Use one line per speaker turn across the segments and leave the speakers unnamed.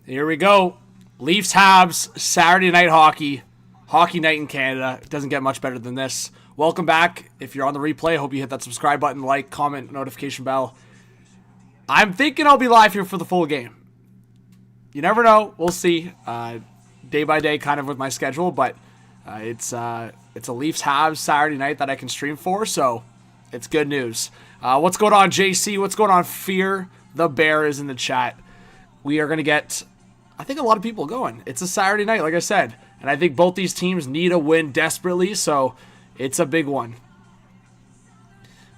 Here we go. Leafs Habs, Saturday night hockey. Hockey night in Canada. It doesn't get much better than this. Welcome back. If you're on the replay, I hope you hit that subscribe button, like, comment, notification bell. I'm thinking I'll be live here for the full game. You never know. We'll see. Day by day kind of with my schedule, but it's a Leafs Habs Saturday night that I can stream for, so it's good news. What's going on, JC? What's going on, Fear? The Bear is in the chat. We are going to get, I think, a lot of people going. It's a Saturday night, like I said, and I think both these teams need a win desperately, so it's a big one.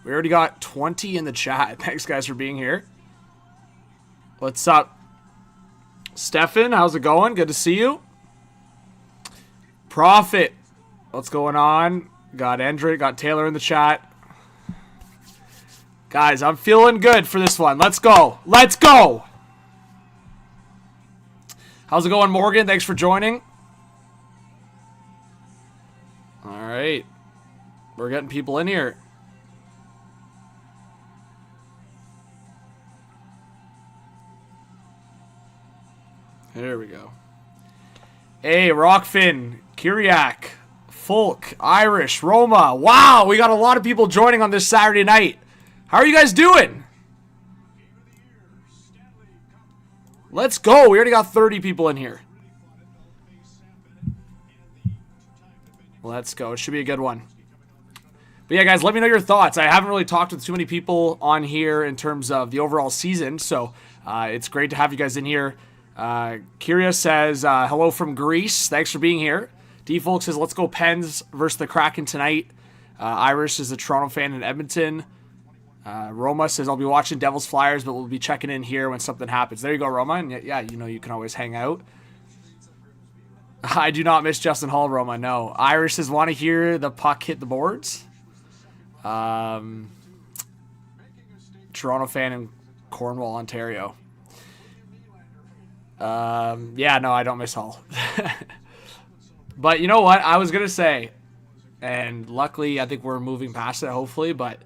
We already got 20 in the chat. Thanks, guys, for being here. What's up? Stefan, how's it going? Good to see you. Profit, what's going on? Got Endrick, got Taylor in the chat. Guys, I'm feeling good for this one. Let's go. Let's go. How's it going, Morgan? Thanks for joining. All right. We're getting people in here. There we go. Hey, Rockfin, Kiriak, Folk, Irish, Roma. Wow, we got a lot of people joining on this Saturday night. How are you guys doing? Let's go. We already got 30 people in here. Let's go. It should be a good one. But yeah, guys, let me know your thoughts. I haven't really talked with too many people on here in terms of the overall season, so it's great to have you guys in here. Kyria says, hello from Greece. Thanks for being here. D-Folk says, let's go Pens versus the Kraken tonight. Irish is a Toronto fan in Edmonton. Roma says, I'll be watching Devils Flyers, but we'll be checking in here when something happens. There you go, Roma. And yeah, you know you can always hang out. I do not miss Justin Hall, Roma. No. Irish says, want to hear the puck hit the boards? Toronto fan in Cornwall, Ontario. Yeah, no, I don't miss Hall. But you know what? I was going to say, and luckily I think we're moving past it, hopefully, but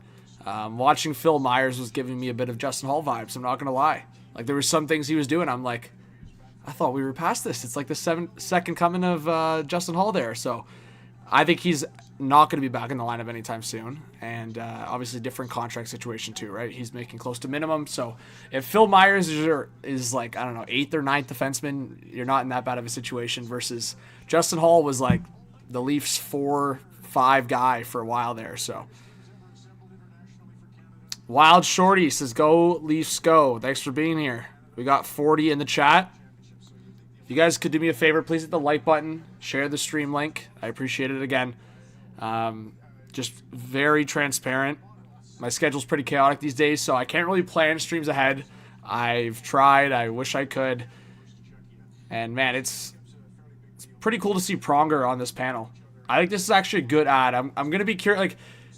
watching Phil Myers was giving me a bit of Justin Hall vibes. I'm not going to lie. Like, there were some things he was doing. I'm like, I thought we were past this. It's like the second coming of Justin Hall there. So I think he's not going to be back in the lineup anytime soon. And obviously different contract situation too, right? He's making close to minimum. So if Phil Myers is like, I don't know, 8th or 9th defenseman, you're not in that bad of a situation versus Justin Hall was like the Leafs 4-5 guy for a while there. So Wild Shorty says, go Leafs go. Thanks for being here. We got 40 in the chat. If you guys could do me a favor, please hit the like button, share the stream link. I appreciate it again. Just very transparent. My schedule's pretty chaotic these days, so I can't really plan streams ahead. I've tried. I wish I could. And man, it's pretty cool to see Pronger on this panel. I think this is actually a good ad. I'm gonna be curious.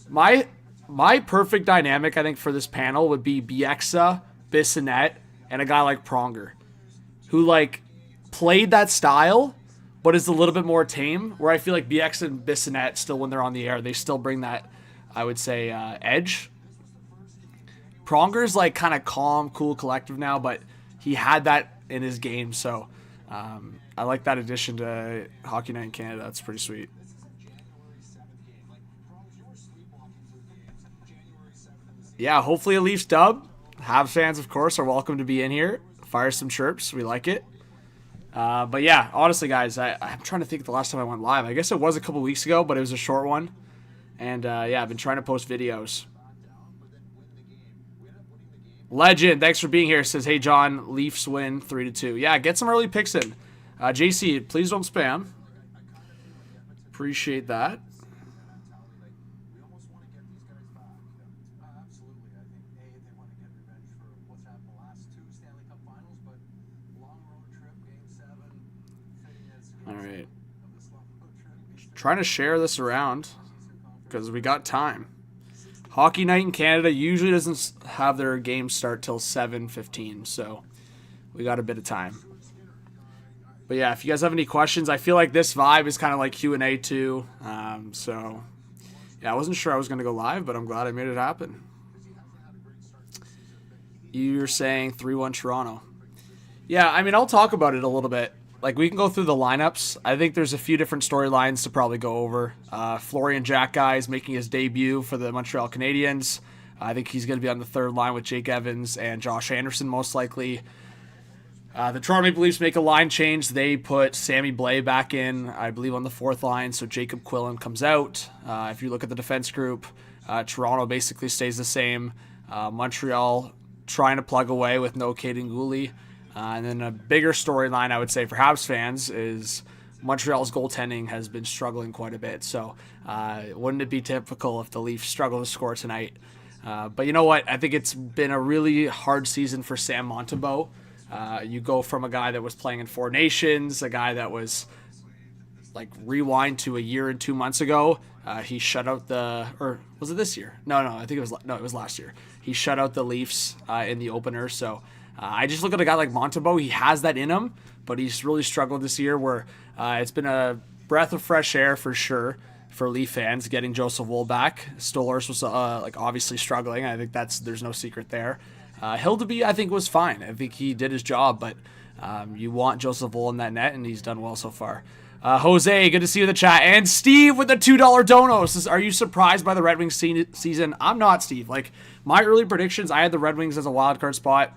Like my perfect dynamic, I think, for this panel would be Bieksa, Bissonnette, and a guy like Pronger, who like played that style, but is a little bit more tame, where I feel like BX and Bissonnette still, when they're on the air, they still bring that, I would say, edge. Pronger's like kind of calm, cool, collective now, but he had that in his game, so I like that addition to Hockey Night in Canada. That's pretty sweet. Yeah, hopefully a Leafs dub. Habs fans, of course, are welcome to be in here. Fire some chirps. We like it. But yeah, honestly, guys, I'm trying to think of the last time I went live. I guess it was a couple weeks ago, but it was a short one. And yeah, I've been trying to post videos. Legend, thanks for being here. Says, hey, John, Leafs win 3-2. Yeah, get some early picks in. JC, please don't spam. Appreciate that. All right. Trying to share this around because we got time. Hockey Night in Canada usually doesn't have their games start till 7:15, so we got a bit of time. But yeah, if you guys have any questions, I feel like this vibe is kind of like Q&A too. So yeah, I wasn't sure I was going to go live, but I'm glad I made it happen. You're saying 3-1 Toronto. Yeah, I mean, I'll talk about it a little bit. Like, we can go through the lineups. I think there's a few different storylines to probably go over. Florian Xhekaj is making his debut for the Montreal Canadiens. I think he's going to be on the third line with Jake Evans and Josh Anderson, most likely. The Toronto Maple Leafs make a line change. They put Sammy Blais back in, I believe, on the fourth line, so Jacob Quillen comes out. If you look at the defense group, Toronto basically stays the same. Montreal trying to plug away with no Caden Gooley. And then a bigger storyline, I would say, for Habs fans is Montreal's goaltending has been struggling quite a bit. So wouldn't it be typical if the Leafs struggle to score tonight? But you know what? I think it's been a really hard season for Sam Montembeault. You go from a guy that was playing in Four Nations, a guy that was like rewind to a year and 2 months ago. He shut out or was it this year? No, I think it was last year. He shut out the Leafs in the opener. So I just look at a guy like Montembeault. He has that in him, but he's really struggled this year where it's been a breath of fresh air for sure for Leaf fans getting Joseph Woll back. Stolarz was obviously struggling. I think there's no secret there. Hildeby, I think, was fine. I think he did his job, but you want Joseph Woll in that net, and he's done well so far. Jose, good to see you in the chat. And Steve with the $2 donos. Are you surprised by the Red Wings season? I'm not, Steve. Like, my early predictions, I had the Red Wings as a wild card spot.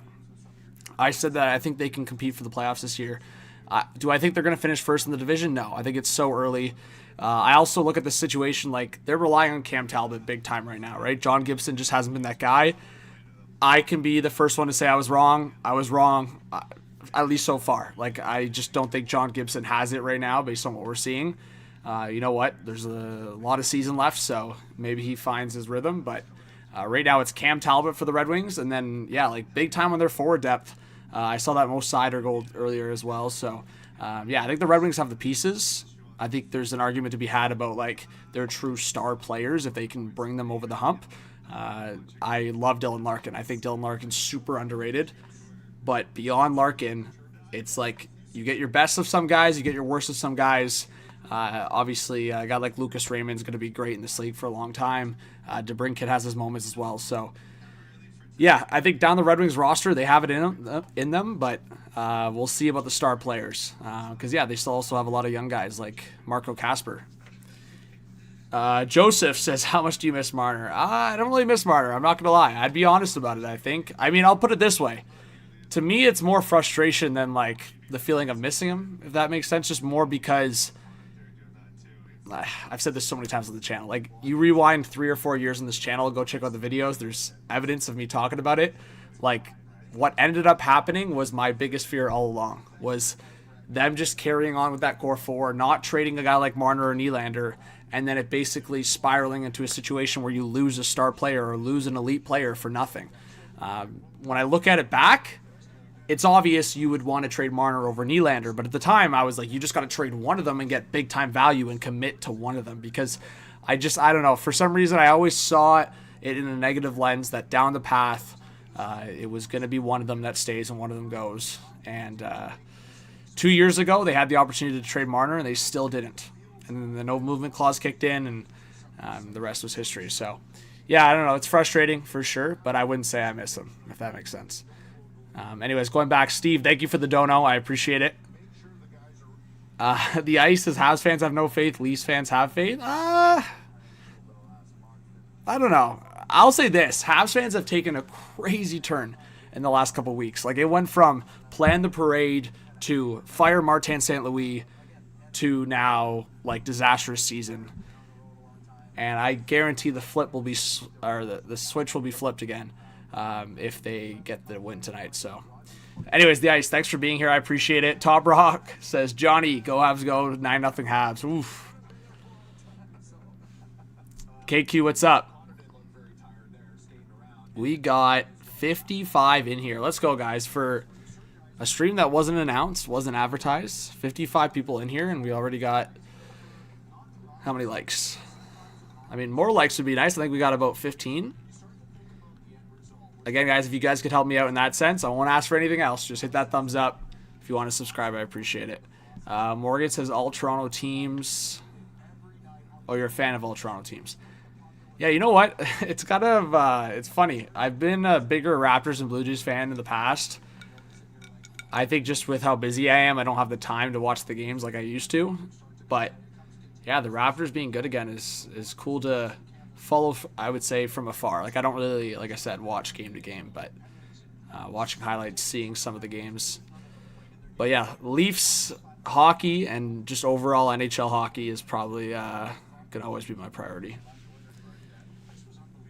I said that I think they can compete for the playoffs this year. Do I think they're going to finish first in the division? No. I think it's so early. I also look at the situation like they're relying on Cam Talbot big time right now, right? John Gibson just hasn't been that guy. I can be the first one to say I was wrong. I was wrong, at least so far. Like, I just don't think John Gibson has it right now based on what we're seeing. You know what? There's a lot of season left, so maybe he finds his rhythm. But right now it's Cam Talbot for the Red Wings. And then, yeah, like big time on their forward depth. I saw that Mo Seider goal earlier as well. So, yeah, I think the Red Wings have the pieces. I think there's an argument to be had about, like, their true star players if they can bring them over the hump. I love Dylan Larkin. I think Dylan Larkin's super underrated. But beyond Larkin, it's like you get your best of some guys, you get your worst of some guys. Obviously, a guy like Lucas Raymond's going to be great in this league for a long time. DeBrincat has his moments as well. So, yeah, I think down the Red Wings roster, they have it in them, but we'll see about the star players. Because, yeah, they still also have a lot of young guys like Marco Kasper. Joseph says, how much do you miss Marner? I don't really miss Marner. I'm not going to lie. I'd be honest about it, I think. I mean, I'll put it this way. To me, it's more frustration than, like, the feeling of missing him, if that makes sense. Just more because I've said this so many times on the channel. Like, you rewind 3 or 4 years on this channel, go check out the videos. There's evidence of me talking about it. Like, what ended up happening was my biggest fear all along, was them just carrying on with that core four, not trading a guy like Marner or Nylander, and then it basically spiraling into a situation where you lose a star player or lose an elite player for nothing. When I look at it back, it's obvious you would want to trade Marner over Nylander, but at the time I was like, you just got to trade one of them and get big time value and commit to one of them, because I don't know, for some reason I always saw it in a negative lens that down the path it was going to be one of them that stays and one of them goes. And 2 years ago they had the opportunity to trade Marner and they still didn't. And then the no movement clause kicked in, and the rest was history. So, yeah, I don't know. It's frustrating for sure, but I wouldn't say I miss him, if that makes sense. Anyways, going back, Steve, thank you for the dono. I appreciate it. The Ice says, Habs fans have no faith, Leafs fans have faith. I don't know. I'll say this. Habs fans have taken a crazy turn in the last couple weeks. Like, it went from plan the parade to fire Martin St. Louis to now, like, disastrous season. And I guarantee the flip will be, or the switch will be flipped again if they get the win tonight. So, anyways, the Ice, thanks for being here. I appreciate it. Top Rock says, Johnny, go Habs, go 9-0 Habs. Oof. KQ, what's up? We got 55 in here. Let's go, guys, for a stream that wasn't announced, wasn't advertised. 55 people in here, and we already got how many likes? I mean, more likes would be nice. I think we got about 15. Again, guys, if you guys could help me out in that sense, I won't ask for anything else. Just hit that thumbs up. If you want to subscribe, I appreciate it. Morgan says all Toronto teams. Oh, you're a fan of all Toronto teams. Yeah, you know what? It's kind of, it's funny. I've been a bigger Raptors and Blue Jays fan in the past. I think just with how busy I am, I don't have the time to watch the games like I used to. But yeah, the Raptors being good again is cool to follow, I would say, from afar. Like, I don't really, like I said, watch game to game, but watching highlights, seeing some of the games. But yeah, Leafs hockey and just overall NHL hockey is probably going to always be my priority.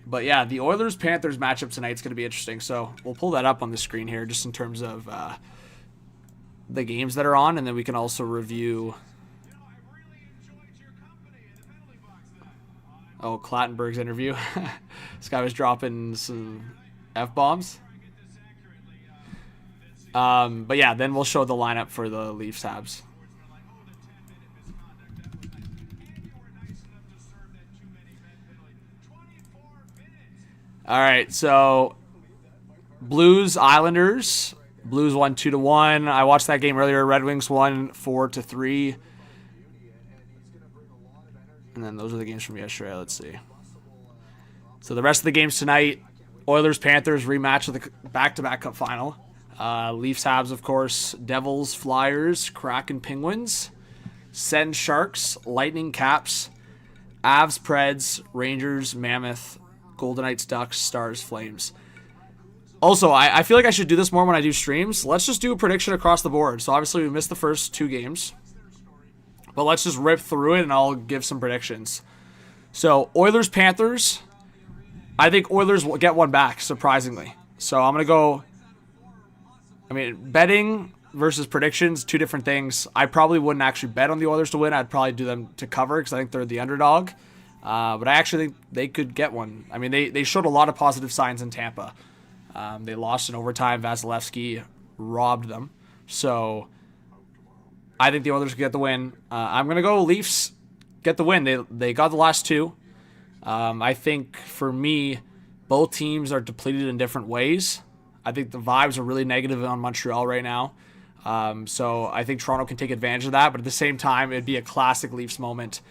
But yeah, the Oilers-Panthers matchup tonight is going to be interesting. So we'll pull that up on the screen here just in terms of the games that are on, and then we can also review. Oh, Clattenburg's interview. This guy was dropping some F-bombs. But yeah, then we'll show the lineup for the Leafs Habs. All right, so Blues Islanders. Blues won 2-1. I watched that game earlier. Red Wings won 4-3. And then those are the games from yesterday. Let's see. So the rest of the games tonight: Oilers Panthers rematch of the back-to-back Cup final. Leafs Habs, of course. Devils Flyers. Kraken Penguins. Sens Sharks. Lightning Caps. Avs Preds. Rangers Mammoth. Golden Knights Ducks. Stars Flames. Also, I feel like I should do this more when I do streams. Let's just do a prediction across the board. So obviously we missed the first 2 games. But let's just rip through it and I'll give some predictions. So Oilers Panthers. I think Oilers will get one back, surprisingly. So I'm going to go. I mean, betting versus predictions, 2 different things. I probably wouldn't actually bet on the Oilers to win. I'd probably do them to cover because I think they're the underdog. But I actually think they could get one. I mean, they showed a lot of positive signs in Tampa. They lost in overtime. Vasilevsky robbed them. So I think the Oilers could get the win. I'm going to go Leafs get the win. They got the last 2. I think for me, both teams are depleted in different ways. I think the vibes are really negative on Montreal right now. So I think Toronto can take advantage of that. But at the same time, it'd be a classic Leafs moment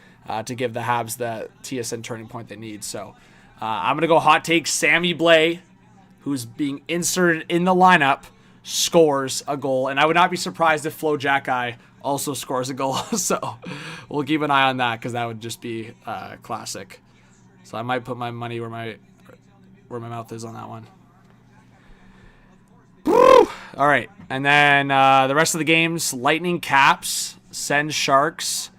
to give the Habs the TSN turning point they need. So I'm going to go hot take. Sammy Blais, who's being inserted in the lineup, scores a goal. And I would not be surprised if Flo Jack-Eye also scores a goal. So we'll keep an eye on that because that would just be classic. So I might put my money where my mouth is on that one. Woo! All right. And then the rest of the games: Lightning Caps, Sens Sharks,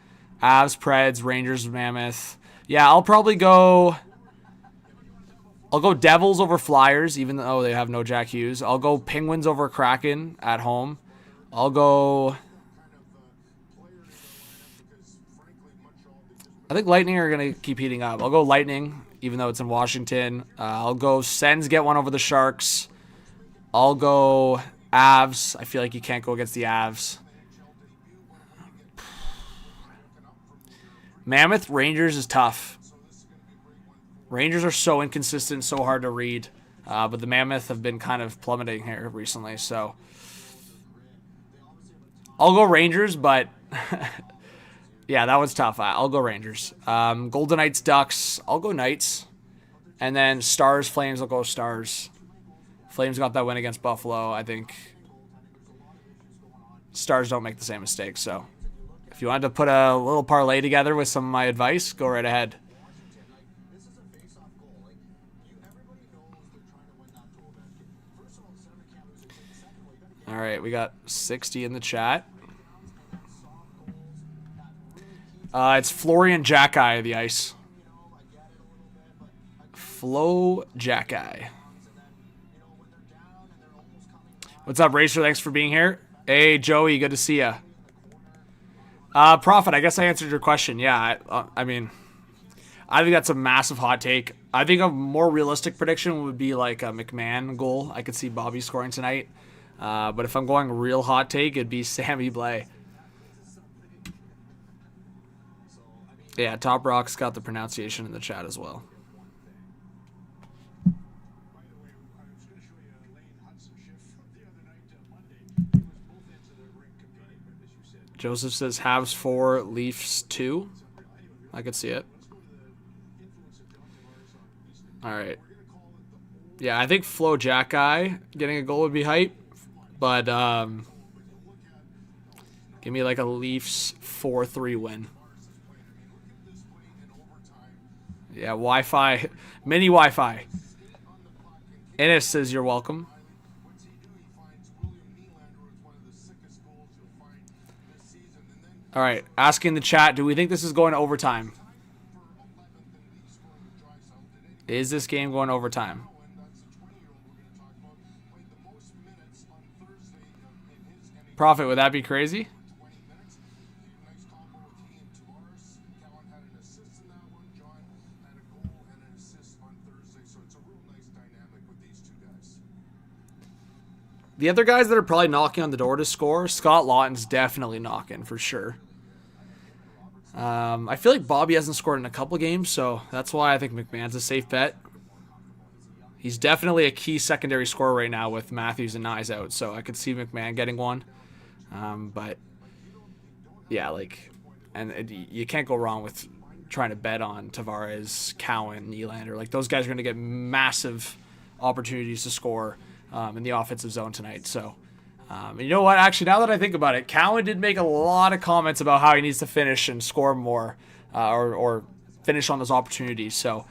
Avs Preds, Rangers Mammoth. Yeah, I'll probably go. I'll go Devils over Flyers, even though they have no Jack Hughes. I'll go Penguins over Kraken at home. I'll go. I think Lightning are going to keep heating up. I'll go Lightning, even though it's in Washington. I'll go Sens get one over the Sharks. I'll go Avs. I feel like you can't go against the Avs. Mammoth Rangers is tough. Rangers are so inconsistent, so hard to read. But the Mammoth have been kind of plummeting here recently. So I'll go Rangers, but yeah, that was tough. I'll go Rangers. Golden Knights Ducks. I'll go Knights. And then Stars Flames. I'll go Stars. Flames got that win against Buffalo. I think Stars don't make the same mistakes. So if you wanted to put a little parlay together with some of my advice, go right ahead. All right, we got 60 in the chat. It's Florian Jack-Eye of the ice. Flo Jack-Eye. What's up, Racer? Thanks for being here. Hey, Joey, good to see ya. Prophet, I guess I answered your question. Yeah, I mean, I think that's a massive hot take. I think a more realistic prediction would be like a McMahon goal. I could see Bobby scoring tonight. But if I'm going real hot take, it'd be Sammy Blais. Yeah, Top Rock's got the pronunciation in the chat as well. Joseph says Habs 4, Leafs 2. I could see it. All right. Yeah, I think Flo Jack-Eye getting a goal would be hype. But Give me like a Leafs 4-3 win. Yeah, Wi-Fi. Mini Wi-Fi. Ennis says you're welcome. All right, asking the chat, do we think this is going to overtime? Is this game going to overtime? Prophet, would that be crazy? The other guys that are probably knocking on the door to score, Scott Lawton's definitely knocking for sure. I feel like Bobby hasn't scored in a couple games, so that's why I think McMahon's a safe bet. He's definitely a key secondary scorer right now with Matthews and Nyes out, so I could see McMahon getting one. But yeah, you can't go wrong with trying to bet on Tavares, Cowan, Nylander. Like, those guys are going to get massive opportunities to score in the offensive zone tonight. So, you know what? Actually, now that I think about it, Cowan did make a lot of comments about how he needs to finish and score more, or finish on those opportunities. So,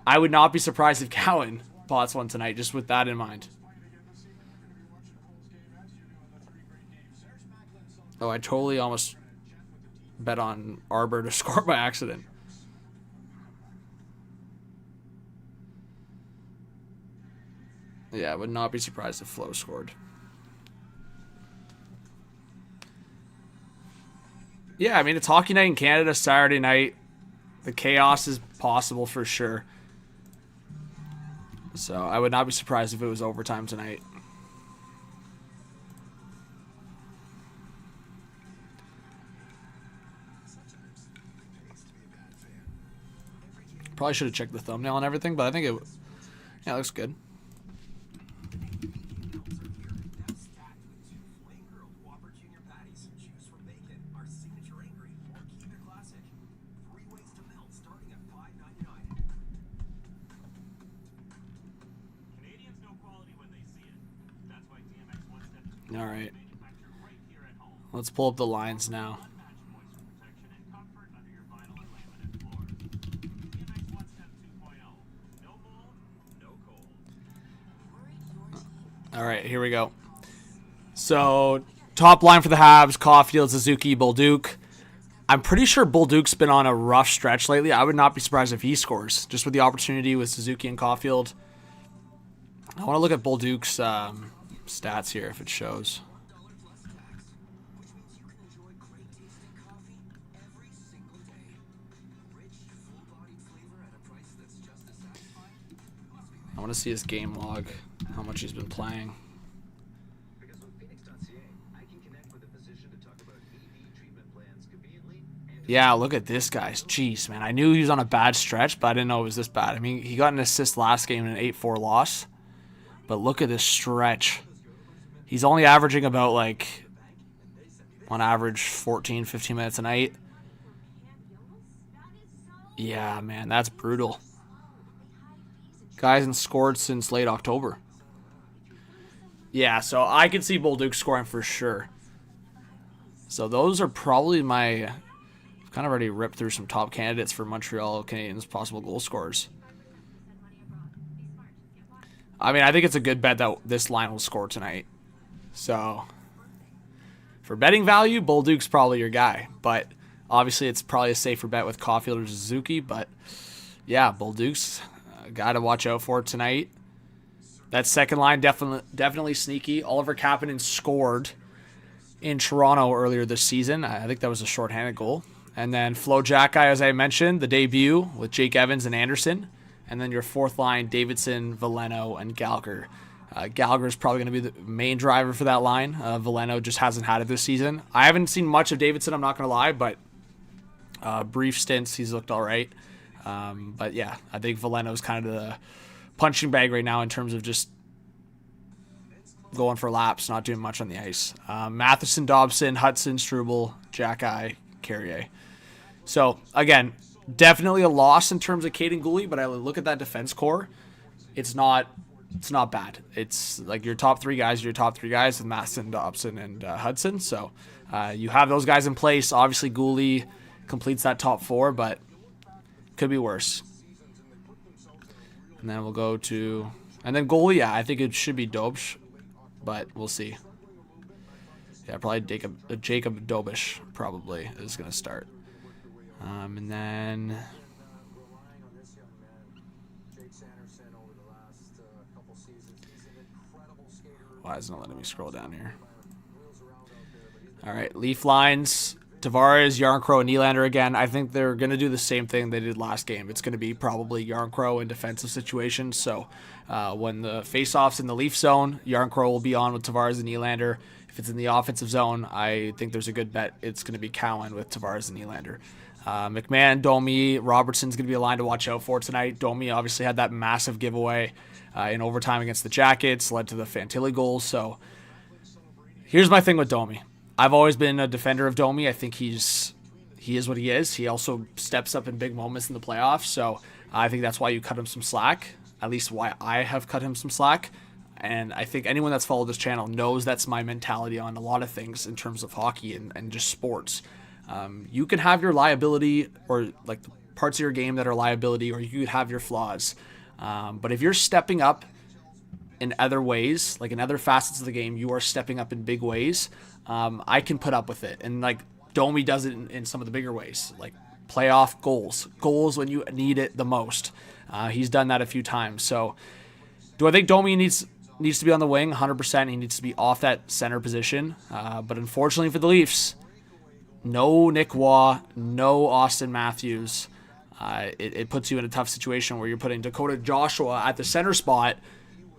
I would not be surprised if Cowan pots one tonight, just with that in mind. Oh, I totally almost bet on Arbor to score by accident. Yeah, I would not be surprised if Flo scored. Yeah, I mean, it's hockey night in Canada, Saturday night. The chaos is possible for sure. So I would not be surprised if it was overtime tonight. Probably should have checked the thumbnail and everything, but I think it looks good. All right. Let's pull up the lines now. All right, here we go. So, top line for the Habs, Caulfield, Suzuki, Bolduc. I'm pretty sure Bolduc's been on a rough stretch lately. I would not be surprised if he scores, just with the opportunity with Suzuki and Caulfield. I want to look at Bolduc's stats here, if it shows. I want to see his game log, how much he's been playing. Yeah, look at this guy. Jeez, man. I knew he was on a bad stretch, but I didn't know it was this bad. I mean, he got an assist last game in an 8-4 loss. But look at this stretch. He's only averaging about, on average, 14, 15 minutes a night. Yeah, man, that's brutal. Guy hasn't scored since late October. Yeah, so I could see Bolduc scoring for sure. So those are probably my... I've kind of already ripped through some top candidates for Montreal Canadiens possible goal scorers. I mean, I think it's a good bet that this line will score tonight. So, for betting value, Bolduc's probably your guy. But obviously, it's probably a safer bet with Caulfield or Suzuki. But yeah, Bolduc's a guy to watch out for tonight. That second line definitely sneaky. Oliver Kapanen scored in Toronto earlier this season. I think that was a shorthanded goal. And then Flo Jack-Eye, as I mentioned, the debut with Jake Evans and Anderson. And then your fourth line, Davidson, Veleno, and Gallagher. Gallagher is probably going to be the main driver for that line. Veleno just hasn't had it this season. I haven't seen much of Davidson, I'm not going to lie, but brief stints, he's looked all right. But yeah, I think Veleno is kind of the punching bag right now in terms of just going for laps, not doing much on the ice. Matheson, Dobson, Hudson, Struble, Jack-Eye, Carrier. So, again, definitely a loss in terms of Caden Gooley, but I look at that defense core. It's not it's not bad. It's like your top three guys with Maston, Dobson, and Hudson. So you have those guys in place. Obviously, Gooley completes that top four, but could be worse. And then we'll go to... And then goalie, yeah, I think it should be Dobsh, but we'll see. Yeah, probably Jacob Dobish probably is going to start. And then... Why isn't it letting me scroll down here? All right, Leaf lines. Tavares, Yarncrow, and Nylander again. I think they're going to do the same thing they did last game. It's going to be probably Yarncrow in defensive situations. So when the face-off's in the Leaf zone, Yarncrow will be on with Tavares and Nylander. If it's in the offensive zone, I think there's a good bet it's going to be Cowan with Tavares and Nylander. McMahon, Domi, Robertson's going to be a line to watch out for tonight. Domi obviously had that massive giveaway in overtime against the Jackets, led to the Fantilli goal. So here's my thing with Domi. I've always been a defender of Domi. I think he is what he is. He also steps up in big moments in the playoffs. So I think that's why you cut him some slack, at least why I have cut him some slack. And I think anyone that's followed this channel knows that's my mentality on a lot of things in terms of hockey and just sports. You can have your liability or like the parts of your game that are liability, or you could have your flaws. But if you're stepping up in other ways, like in other facets of the game, you are stepping up in big ways. I can put up with it. And like Domi does it in some of the bigger ways, like playoff goals when you need it the most. He's done that a few times. So do I think Domi needs to be on the wing? 100%. He needs to be off that center position. But unfortunately for the Leafs, no Nick Waugh, no Austin Matthews. It puts you in a tough situation where you're putting Dakota Joshua at the center spot,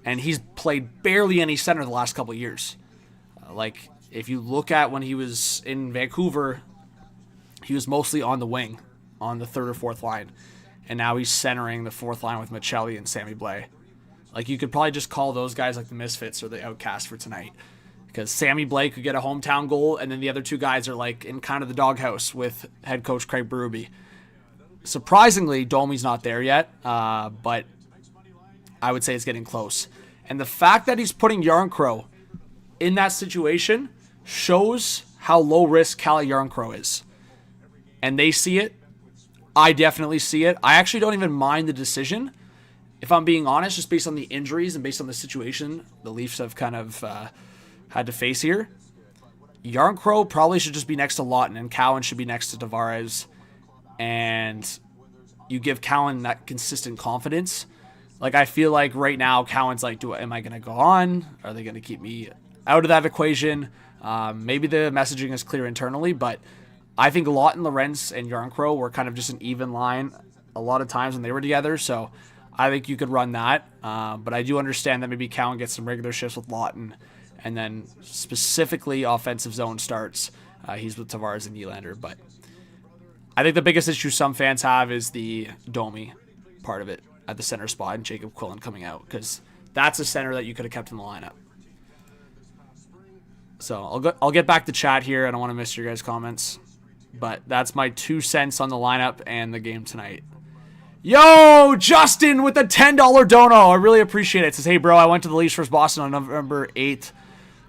and he's played barely any center the last couple of years. Like, if you look at when he was in Vancouver, he was mostly on the wing, on the third or fourth line. And now he's centering the fourth line with Michelli and Sammy Blais. Like, you could probably just call those guys like the misfits or the outcasts for tonight. Because Sammy Blais could get a hometown goal, and then the other two guys are like in kind of the doghouse with head coach Craig Berube. Surprisingly, Domi's not there yet, but I would say it's getting close. And the fact that he's putting Yarncrow in that situation shows how low risk Calle Yarncrow is. And they see it. I definitely see it. I actually don't even mind the decision, if I'm being honest, just based on the injuries and based on the situation the Leafs have kind of had to face here. Yarncrow probably should just be next to Lawton, and Cowan should be next to Tavares. And you give Cowan that consistent confidence. Like, I feel like right now Cowan's like, am I going to go on? Are they going to keep me out of that equation? Maybe the messaging is clear internally, but I think Lawton, Lorenz, and Yarncrow were kind of just an even line a lot of times when they were together. So I think you could run that. But I do understand that maybe Cowan gets some regular shifts with Lawton, and then specifically offensive zone starts. He's with Tavares and Nylander. But I think the biggest issue some fans have is the Domi part of it at the center spot and Jacob Quillen coming out, because that's a center that you could have kept in the lineup. So I'll get back to chat here. I don't want to miss your guys' comments. But that's my 2 cents on the lineup and the game tonight. Yo, Justin with the $10 dono. I really appreciate it. It says, hey, bro, I went to the Leafs vs. Boston on November 8th.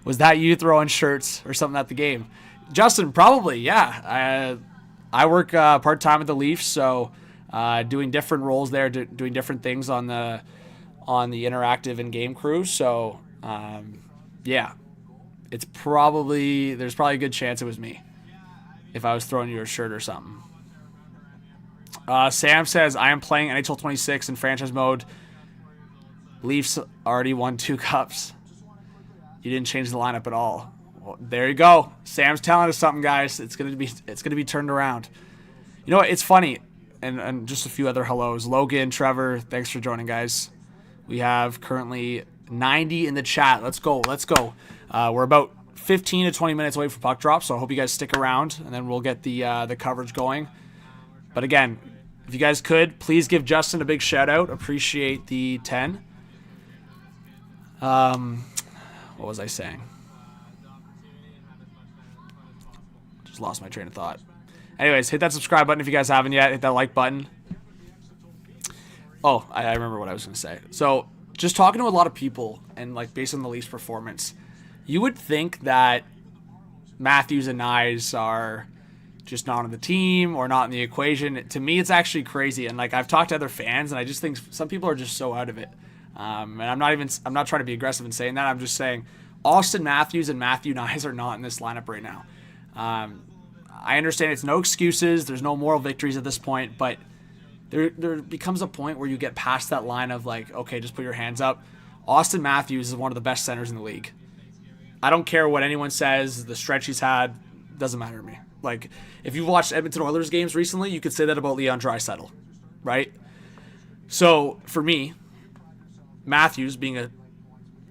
Was that you throwing shirts or something at the game? Justin, probably, yeah. I work part-time at the Leafs, so doing different roles there, doing different things on the interactive and game crew. So, yeah, there's probably a good chance it was me if I was throwing you a shirt or something. Sam says, I am playing NHL 26 in franchise mode. Leafs already won 2 cups. You didn't change the lineup at all. Well, there you go. Sam's telling us something, guys. It's gonna be turned around. You know what? It's funny, and just a few other hellos. Logan, Trevor, thanks for joining, guys. We have currently 90 in the chat. Let's go. We're about 15 to 20 minutes away from puck drop, so I hope you guys stick around, and then we'll get the coverage going. But again, if you guys could, please give Justin a big shout out. Appreciate the 10. What was I saying? Just lost my train of thought. Anyways, hit that subscribe button if you guys haven't yet. Hit that like button. Oh, I remember what I was going to say. So, just talking to a lot of people and like based on the Leafs performance, you would think that Matthews and Nyes are just not on the team or not in the equation. To me, it's actually crazy. And like I've talked to other fans, and I just think some people are just so out of it. And I'm not trying to be aggressive in saying that. I'm just saying Austin Matthews and Matthew Nyes are not in this lineup right now. I understand it's no excuses. There's no moral victories at this point, but there becomes a point where you get past that line of like, okay, just put your hands up. Austin Matthews is one of the best centers in the league. I don't care what anyone says. The stretch he's had doesn't matter to me. Like, if you've watched Edmonton Oilers games recently, you could say that about Leon Draisaitl, right? So, for me, Matthews being a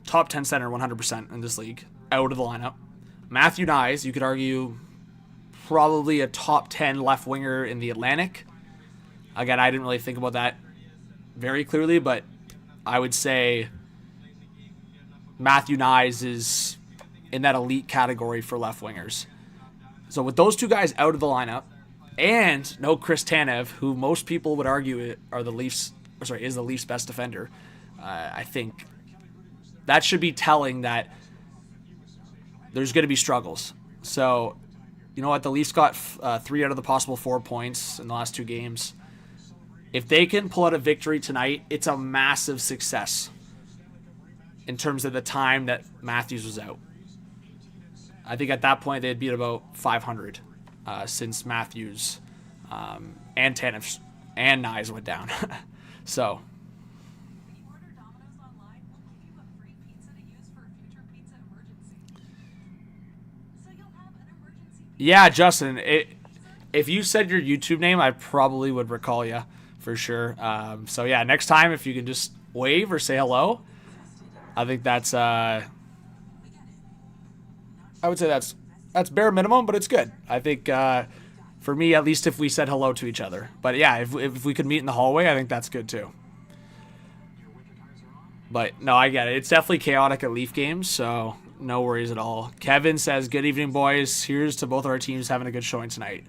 top 10 center 100% in this league, out of the lineup. Matthew Nyes, you could argue, probably a top 10 left winger in the Atlantic. Again, I didn't really think about that very clearly, but I would say Matthew Nyes is in that elite category for left wingers. So with those two guys out of the lineup, and no Chris Tanev, who most people would argue is the Leafs' best defender, I think that should be telling that there's going to be struggles. So, you know what? The Leafs got 3 out of the possible 4 points in the last 2 games. If they can pull out a victory tonight, it's a massive success in terms of the time that Matthews was out. I think at that point they'd beat about 500 since Matthews and Tanev and Nyes went down. So. Yeah, Justin, if you said your YouTube name, I probably would recall you for sure. So yeah, next time if you can just wave or say hello, I think that's I would say that's bare minimum, but it's good. I think for me, at least if we said hello to each other. But yeah, if we could meet in the hallway, I think that's good too. But no, I get it. It's definitely chaotic at Leaf games, so no worries at all. Kevin says, good evening, boys. Here's to both of our teams having a good showing tonight.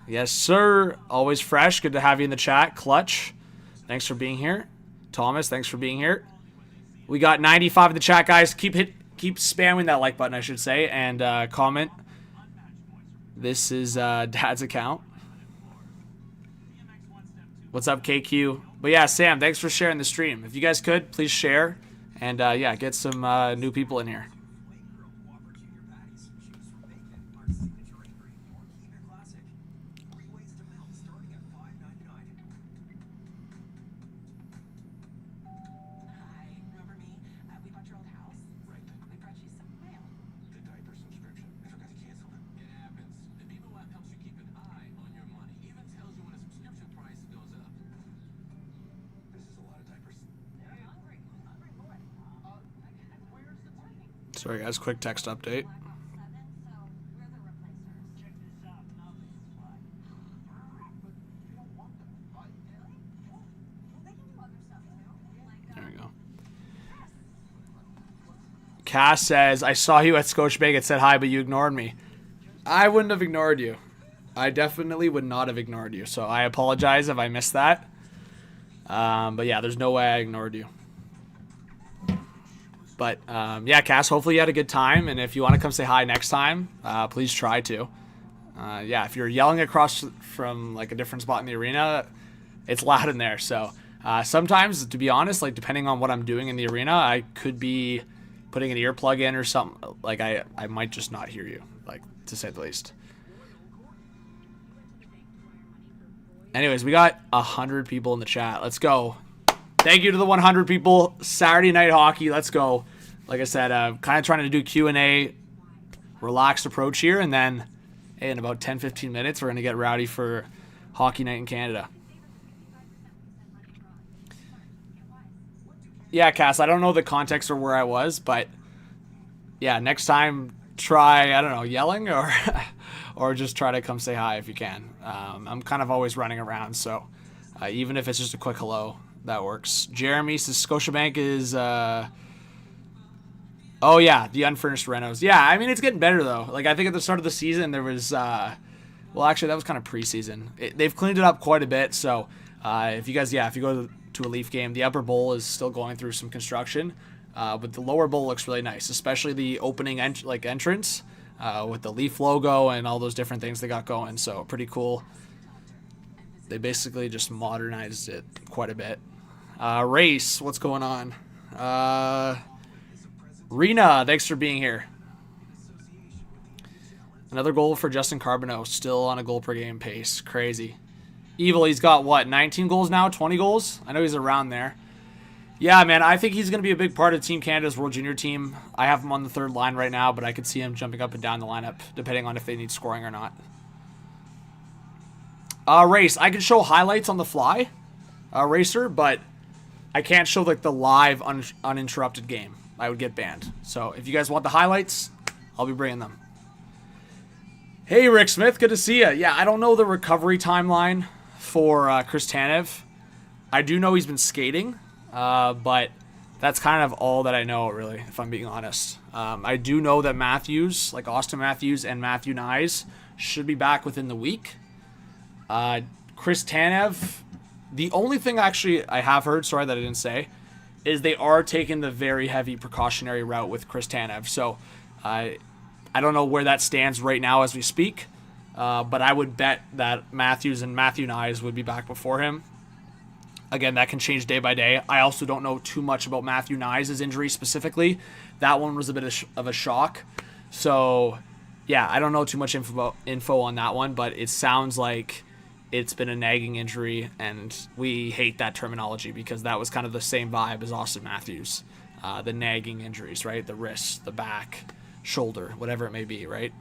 Yes, sir. Always fresh. Good to have you in the chat. Clutch, thanks for being here. Thomas, thanks for being here. We got 95 in the chat, guys. Keep spamming that like button, I should say, and comment. This is Dad's account. What's up, KQ? But yeah, Sam, thanks for sharing the stream. If you guys could, please share, and yeah, get some new people in here. Sorry, guys, quick text update. There we go. Cass says, I saw you at Scotiabank and said hi, but you ignored me. I wouldn't have ignored you. I definitely would not have ignored you, so I apologize if I missed that. But yeah, there's no way I ignored you. But, yeah, Cass, hopefully you had a good time. And if you want to come say hi next time, please try to. Yeah, if you're yelling across from, like, a different spot in the arena, it's loud in there. So, sometimes, to be honest, like, depending on what I'm doing in the arena, I could be putting an earplug in or something. Like, I might just not hear you, like, to say the least. Anyways, we got 100 people in the chat. Let's go. Thank you to the 100 people. Saturday night hockey. Let's go. Like I said, kind of trying to do Q&A, relaxed approach here, and then hey, in about 10-15 minutes, we're going to get rowdy for Hockey Night in Canada. Yeah, Cass, I don't know the context or where I was, but yeah, next time try, I don't know, yelling or or just try to come say hi if you can. I'm kind of always running around, so even if it's just a quick hello, that works. Jeremy says Scotiabank is, oh yeah, the unfurnished renos. Yeah, I mean, it's getting better though. Like, I think at the start of the season there was, well, actually that was kind of preseason. They've cleaned it up quite a bit. So if you guys, yeah, if you go to a Leaf game. The upper bowl is still going through some construction, but the lower bowl looks really nice, especially the opening entrance with the Leaf logo and all those different things they got going. So pretty cool. They basically just modernized it quite a bit. Race, what's going on? Rena, thanks for being here. Another goal for Justin Carbonneau, still on a goal per game pace. Crazy. Evil, he's got what, 19 goals now? 20 goals? I know he's around there. Yeah, man, I think he's going to be a big part of Team Canada's World Junior team. I have him on the third line right now, but I could see him jumping up and down the lineup, depending on if they need scoring or not. Race, I can show highlights on the fly, Racer, but I can't show like the live uninterrupted game. I would get banned. So if you guys want the highlights, I'll be bringing them. Hey, Rick Smith, good to see you. Yeah, I don't know the recovery timeline for Chris Tanev. I do know he's been skating, but that's kind of all that I know, really, if I'm being honest. I do know that Matthews, like Austin Matthews and Matthew Nyes, should be back within the week. Chris Tanev, the only thing actually I have heard, sorry that I didn't say, is they are taking the very heavy precautionary route with Chris Tanev. So I don't know where that stands right now as we speak, but I would bet that Matthews and Matthew Nyes would be back before him. Again, that can change day by day. I also don't know too much about Matthew Nyes' injury specifically. That one was a bit of a shock. So, yeah, I don't know too much info on that one, but it sounds like it's been a nagging injury, and we hate that terminology because that was kind of the same vibe as Austin Matthews. The nagging injuries, right? The wrist, the back, shoulder, whatever it may be, right?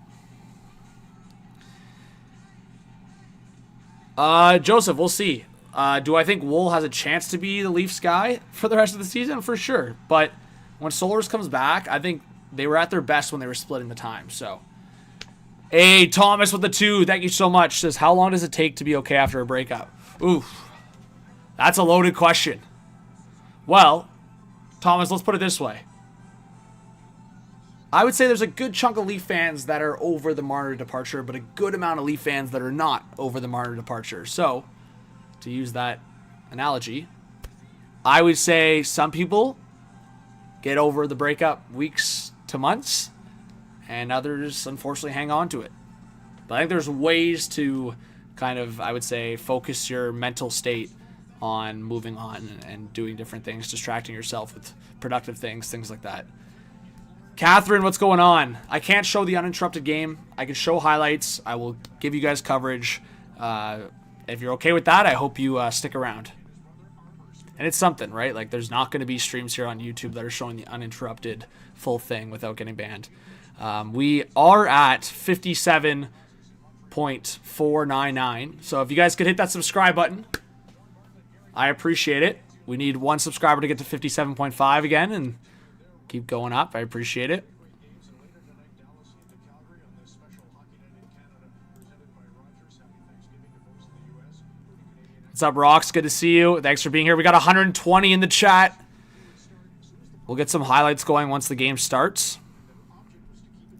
Joseph, we'll see. Do I think Wool has a chance to be the Leafs guy for the rest of the season? For sure. But when Solars comes back, I think they were at their best when they were splitting the time. So, hey, Thomas with the 2. Thank you so much. Says, how long does it take to be okay after a breakup? Oof. That's a loaded question. Well, Thomas, let's put it this way. I would say there's a good chunk of Leaf fans that are over the Marner departure, but a good amount of Leaf fans that are not over the Marner departure. So, to use that analogy, I would say some people get over the breakup weeks to months, and others unfortunately hang on to it. But I think there's ways to kind of, I would say, focus your mental state on moving on and doing different things, distracting yourself with productive things like that. Catherine, what's going on? I can't show the uninterrupted game. I can show highlights. I will give you guys coverage. If you're okay with that, I hope you stick around. And it's something, right? Like, there's not going to be streams here on YouTube that are showing the uninterrupted full thing without getting banned. We are at 57.499. So if you guys could hit that subscribe button, I appreciate it. We need one subscriber to get to 57.5 again and keep going up. I appreciate it. What's up, Rocks? Good to see you. Thanks for being here. We got 120 in the chat. We'll get some highlights going once the game starts.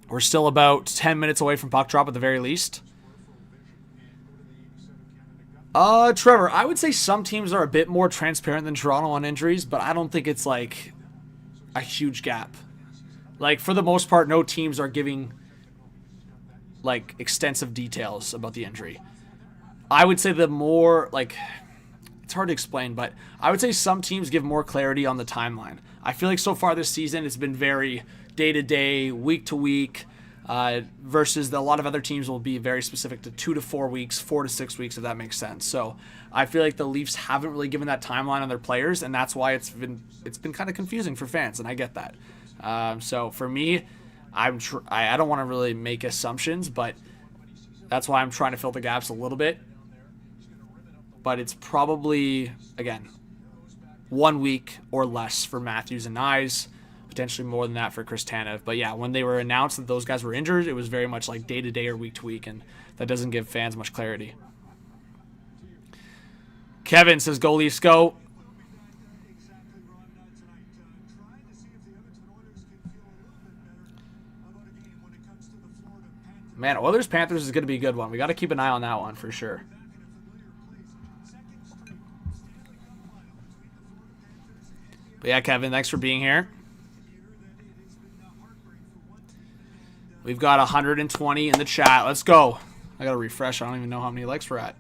We're still about 10 minutes away from puck drop at the very least. Trevor, I would say some teams are a bit more transparent than Toronto on injuries, but I don't think it's like a huge gap. Like, for the most part, no teams are giving like extensive details about the injury. I would say the more, like, it's hard to explain, but I would say some teams give more clarity on the timeline. I feel like so far this season it's been very day-to-day, week-to-week, versus a lot of other teams will be very specific to 2 to 4 weeks, 4 to 6 weeks, if that makes sense. So I feel like the Leafs haven't really given that timeline on their players, and that's why it's been kind of confusing for fans, and I get that. So for me, I don't want to really make assumptions, but that's why I'm trying to fill the gaps a little bit. But it's probably, again, 1 week or less for Matthews and Nyes, potentially more than that for Chris Tanev. But yeah, when they were announced that those guys were injured, it was very much like day-to-day or week-to-week, and that doesn't give fans much clarity. Kevin says, go Leafs, go. Man, Oilers-Panthers is going to be a good one. We got to keep an eye on that one for sure. But yeah, Kevin, thanks for being here. We've got 120 in the chat. Let's go. I got to refresh. I don't even know how many likes we're at.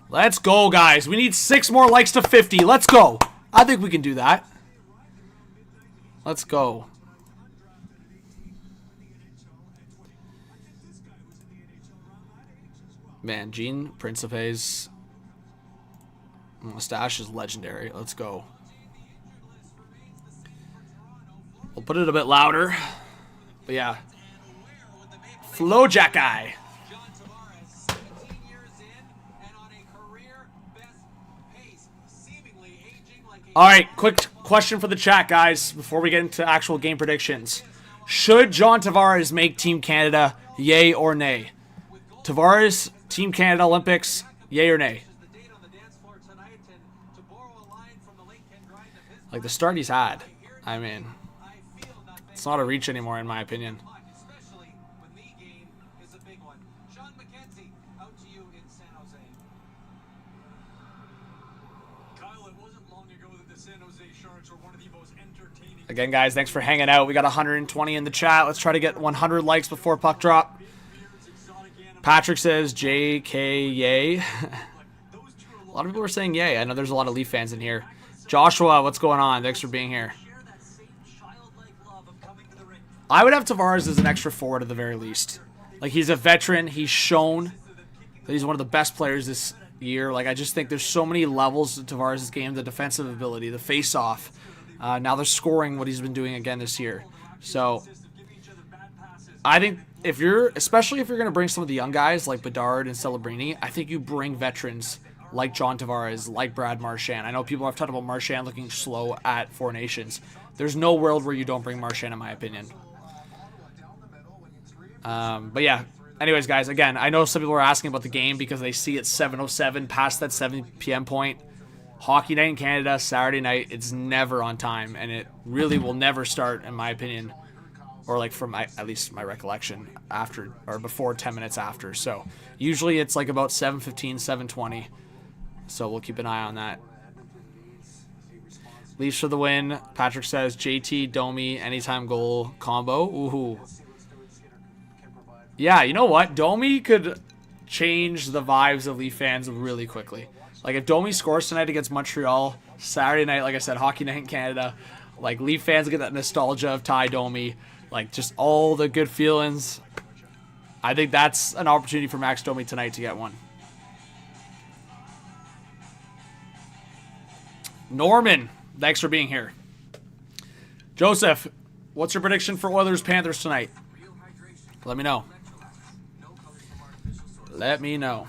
Let's go, guys. We need 6 more likes to 50. Let's go. I think we can do that. Let's go. Man, Gene Principe's mustache is legendary. Let's go. We'll put it a bit louder. But yeah. Flowjack guy. All right, quick question for the chat, guys, before we get into actual game predictions. Should John Tavares make Team Canada, yay or nay? Tavares, Team Canada Olympics, yay or nay? Like the start he's had, I mean, it's not a reach anymore in my opinion. Again, guys, thanks for hanging out. We got 120 in the chat. Let's try to get 100 likes before puck drop. Patrick says, JK, yay. A lot of people are saying yay. I know there's a lot of Leaf fans in here. Joshua, what's going on? Thanks for being here. I would have Tavares as an extra forward at the very least. Like, he's a veteran. He's shown that he's one of the best players this year. Like, I just think there's so many levels to Tavares' game. The defensive ability, the face-off. Now they're scoring what he's been doing again this year. So, I think especially if you're going to bring some of the young guys like Bedard and Celebrini, I think you bring veterans like John Tavares, like Brad Marchand. I know people have talked about Marchand looking slow at Four Nations. There's no world where you don't bring Marchand, in my opinion. But yeah, anyways, guys, again, I know some people are asking about the game because they see it's 7:07 past that 7 p.m. point. Hockey night in Canada, Saturday night, it's never on time, and it really will never start, in my opinion, or like from at least my recollection, after or before 10 minutes after. So usually it's like about 7:15, 7:20. So we'll keep an eye on that. Leafs for the win. Patrick says JT, Domi, anytime goal combo. Ooh. Yeah, you know what? Domi could change the vibes of Leaf fans really quickly. Like, if Domi scores tonight against Montreal, Saturday night, like I said, hockey night in Canada, like, Leaf fans get that nostalgia of Ty Domi, like, just all the good feelings. I think that's an opportunity for Max Domi tonight to get one. Norman, thanks for being here. Joseph, what's your prediction for Oilers-Panthers tonight? Let me know. Let me know.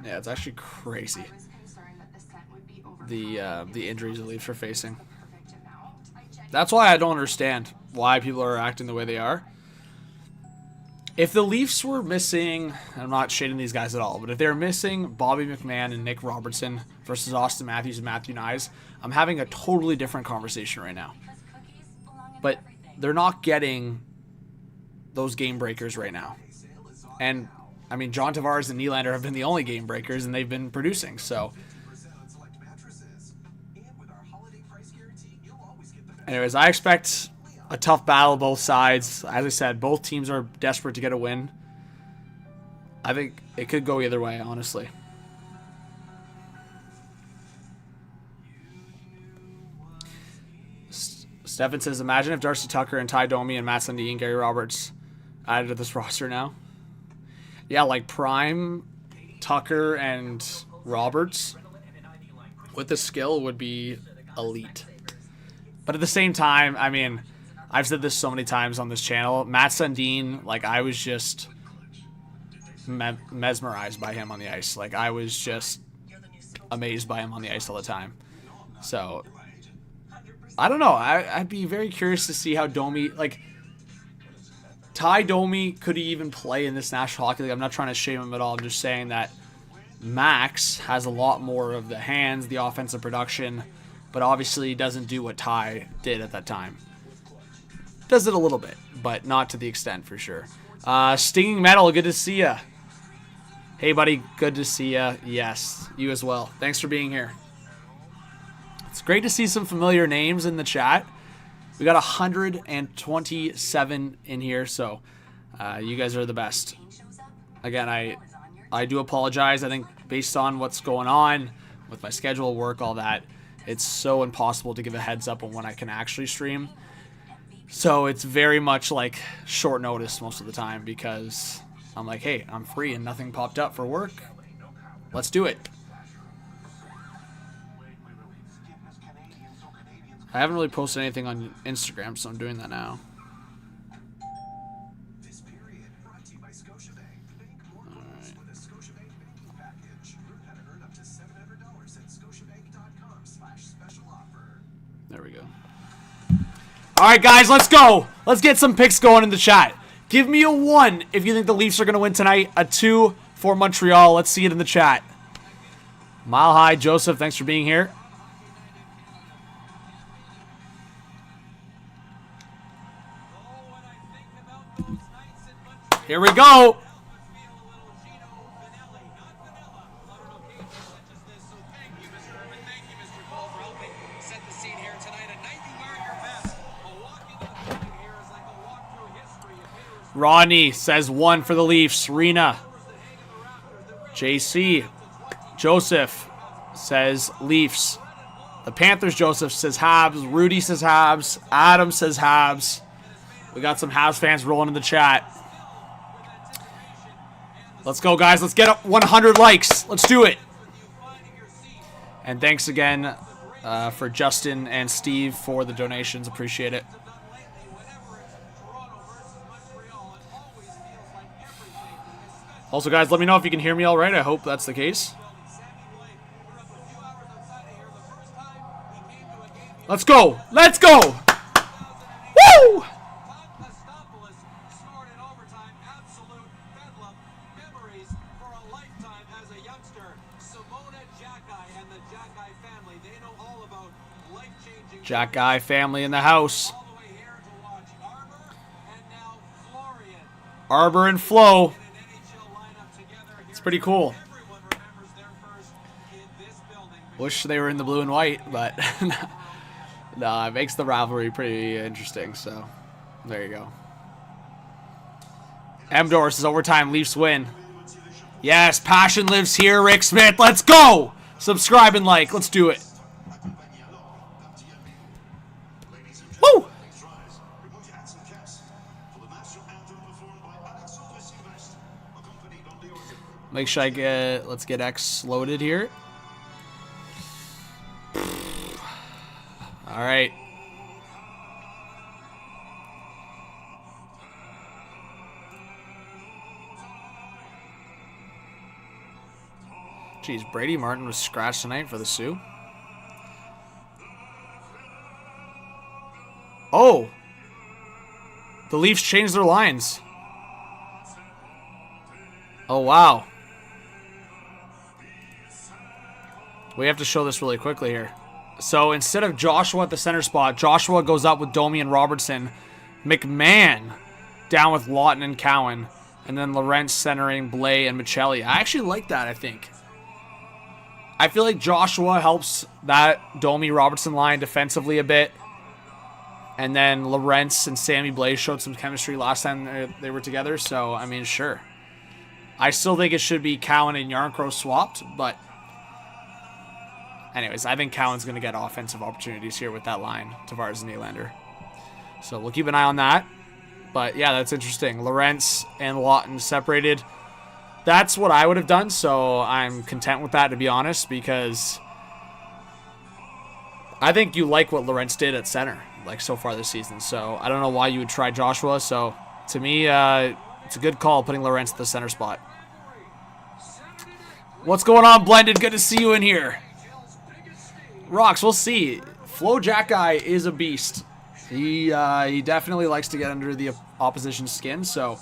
Yeah, it's actually crazy. The injuries the Leafs are facing. That's why I don't understand why people are acting the way they are. If the Leafs were missing, I'm not shading these guys at all, but if they're missing Bobby McMahon and Nick Robertson versus Austin Matthews and Matthew Nyes, I'm having a totally different conversation right now. But they're not getting those game breakers right now. And I mean, John Tavares and Nylander have been the only game breakers, and they've been producing. So, anyways, I expect a tough battle both sides. As I said, both teams are desperate to get a win. I think it could go either way, honestly. Stefan says, imagine if Darcy Tucker and Ty Domi and Matt Sundin and Gary Roberts added to this roster now. Yeah, like prime Tucker and Roberts with the skill would be elite. But at the same time, I mean, I've said this so many times on this channel. Matt Sundin, like, I was just mesmerized by him on the ice. Like, I was just amazed by him on the ice all the time. So, I don't know. I'd be very curious to see how Domi, like, Ty Domi, could he even play in this National Hockey League? I'm not trying to shame him at all. I'm just saying that Max has a lot more of the hands, the offensive production, but obviously doesn't do what Ty did at that time. Does it a little bit, but not to the extent for sure. Stinging Metal, good to see ya. Hey, buddy, good to see ya. Yes, you as well. Thanks for being here. It's great to see some familiar names in the chat. We got 127 in here, so you guys are the best. Again, I do apologize. I think based on what's going on with my schedule, work, all that, it's so impossible to give a heads up on when I can actually stream. So it's very much like short notice most of the time because I'm like, hey, I'm free and nothing popped up for work. Let's do it. I haven't really posted anything on Instagram, so I'm doing that now. There we go. All right, guys, let's go. Let's get some picks going in the chat. Give me a 1 if you think the Leafs are going to win tonight. A 2 for Montreal. Let's see it in the chat. Mile High Joseph, thanks for being here. Here we go. Ronnie says 1 for the Leafs. Rena. JC. Joseph says Leafs. The Panthers, Joseph says Habs. Rudy says Habs. Adam says Habs. We got some Habs fans rolling in the chat. Let's go, guys. Let's get up 100 likes. Let's do it. And thanks again for Justin and Steve for the donations. Appreciate it. Also, guys, let me know if you can hear me all right. I hope that's the case. Let's go. Let's go. Woo! Jack Guy family in the house. Arbor and Flo. It's pretty cool. Wish they were in the blue and white, but no, it makes the rivalry pretty interesting. So there you go. Mdor says overtime, Leafs win. Yes, passion lives here, Rick Smith. Let's go. Subscribe and like. Let's do it. Woo! Make sure let's get X loaded here. All right. Jeez, Brady Martin was scratched tonight for the Sioux. Oh! The Leafs changed their lines. Oh, wow. We have to show this really quickly here. So instead of Joshua at the center spot, Joshua goes up with Domi and Robertson. McMahon down with Lawton and Cowan. And then Lorentz centering Blais and Michelli. I actually like that, I think. I feel like Joshua helps that Domi-Robertson line defensively a bit. And then Lorentz and Sammy Blais showed some chemistry last time they were together. So, I mean, sure. I still think it should be Cowan and Yarncrow swapped, but anyways, I think Cowan's going to get offensive opportunities here with that line, Tavares and Nylander. So we'll keep an eye on that. But yeah, that's interesting. Lorentz and Lawton separated. That's what I would have done, so I'm content with that, to be honest, because I think you like what Lorentz did at center, like so far this season. So I don't know why you would try Joshua. So to me, it's a good call putting Lorentz at the center spot. What's going on, Blended? Good to see you in here. Rocks, we'll see. Flo Jack Guy is a beast. He definitely likes to get under the opposition's skin, so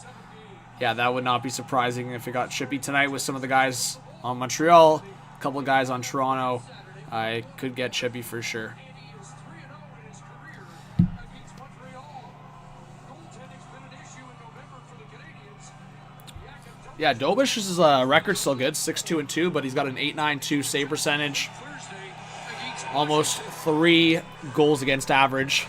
yeah, that would not be surprising if it got chippy tonight with some of the guys on Montreal, a couple of guys on Toronto. I could get chippy for sure. Yeah, Dobish's record's still good, 6-2-2, but he's got an .892 save percentage. Almost 3 goals against average.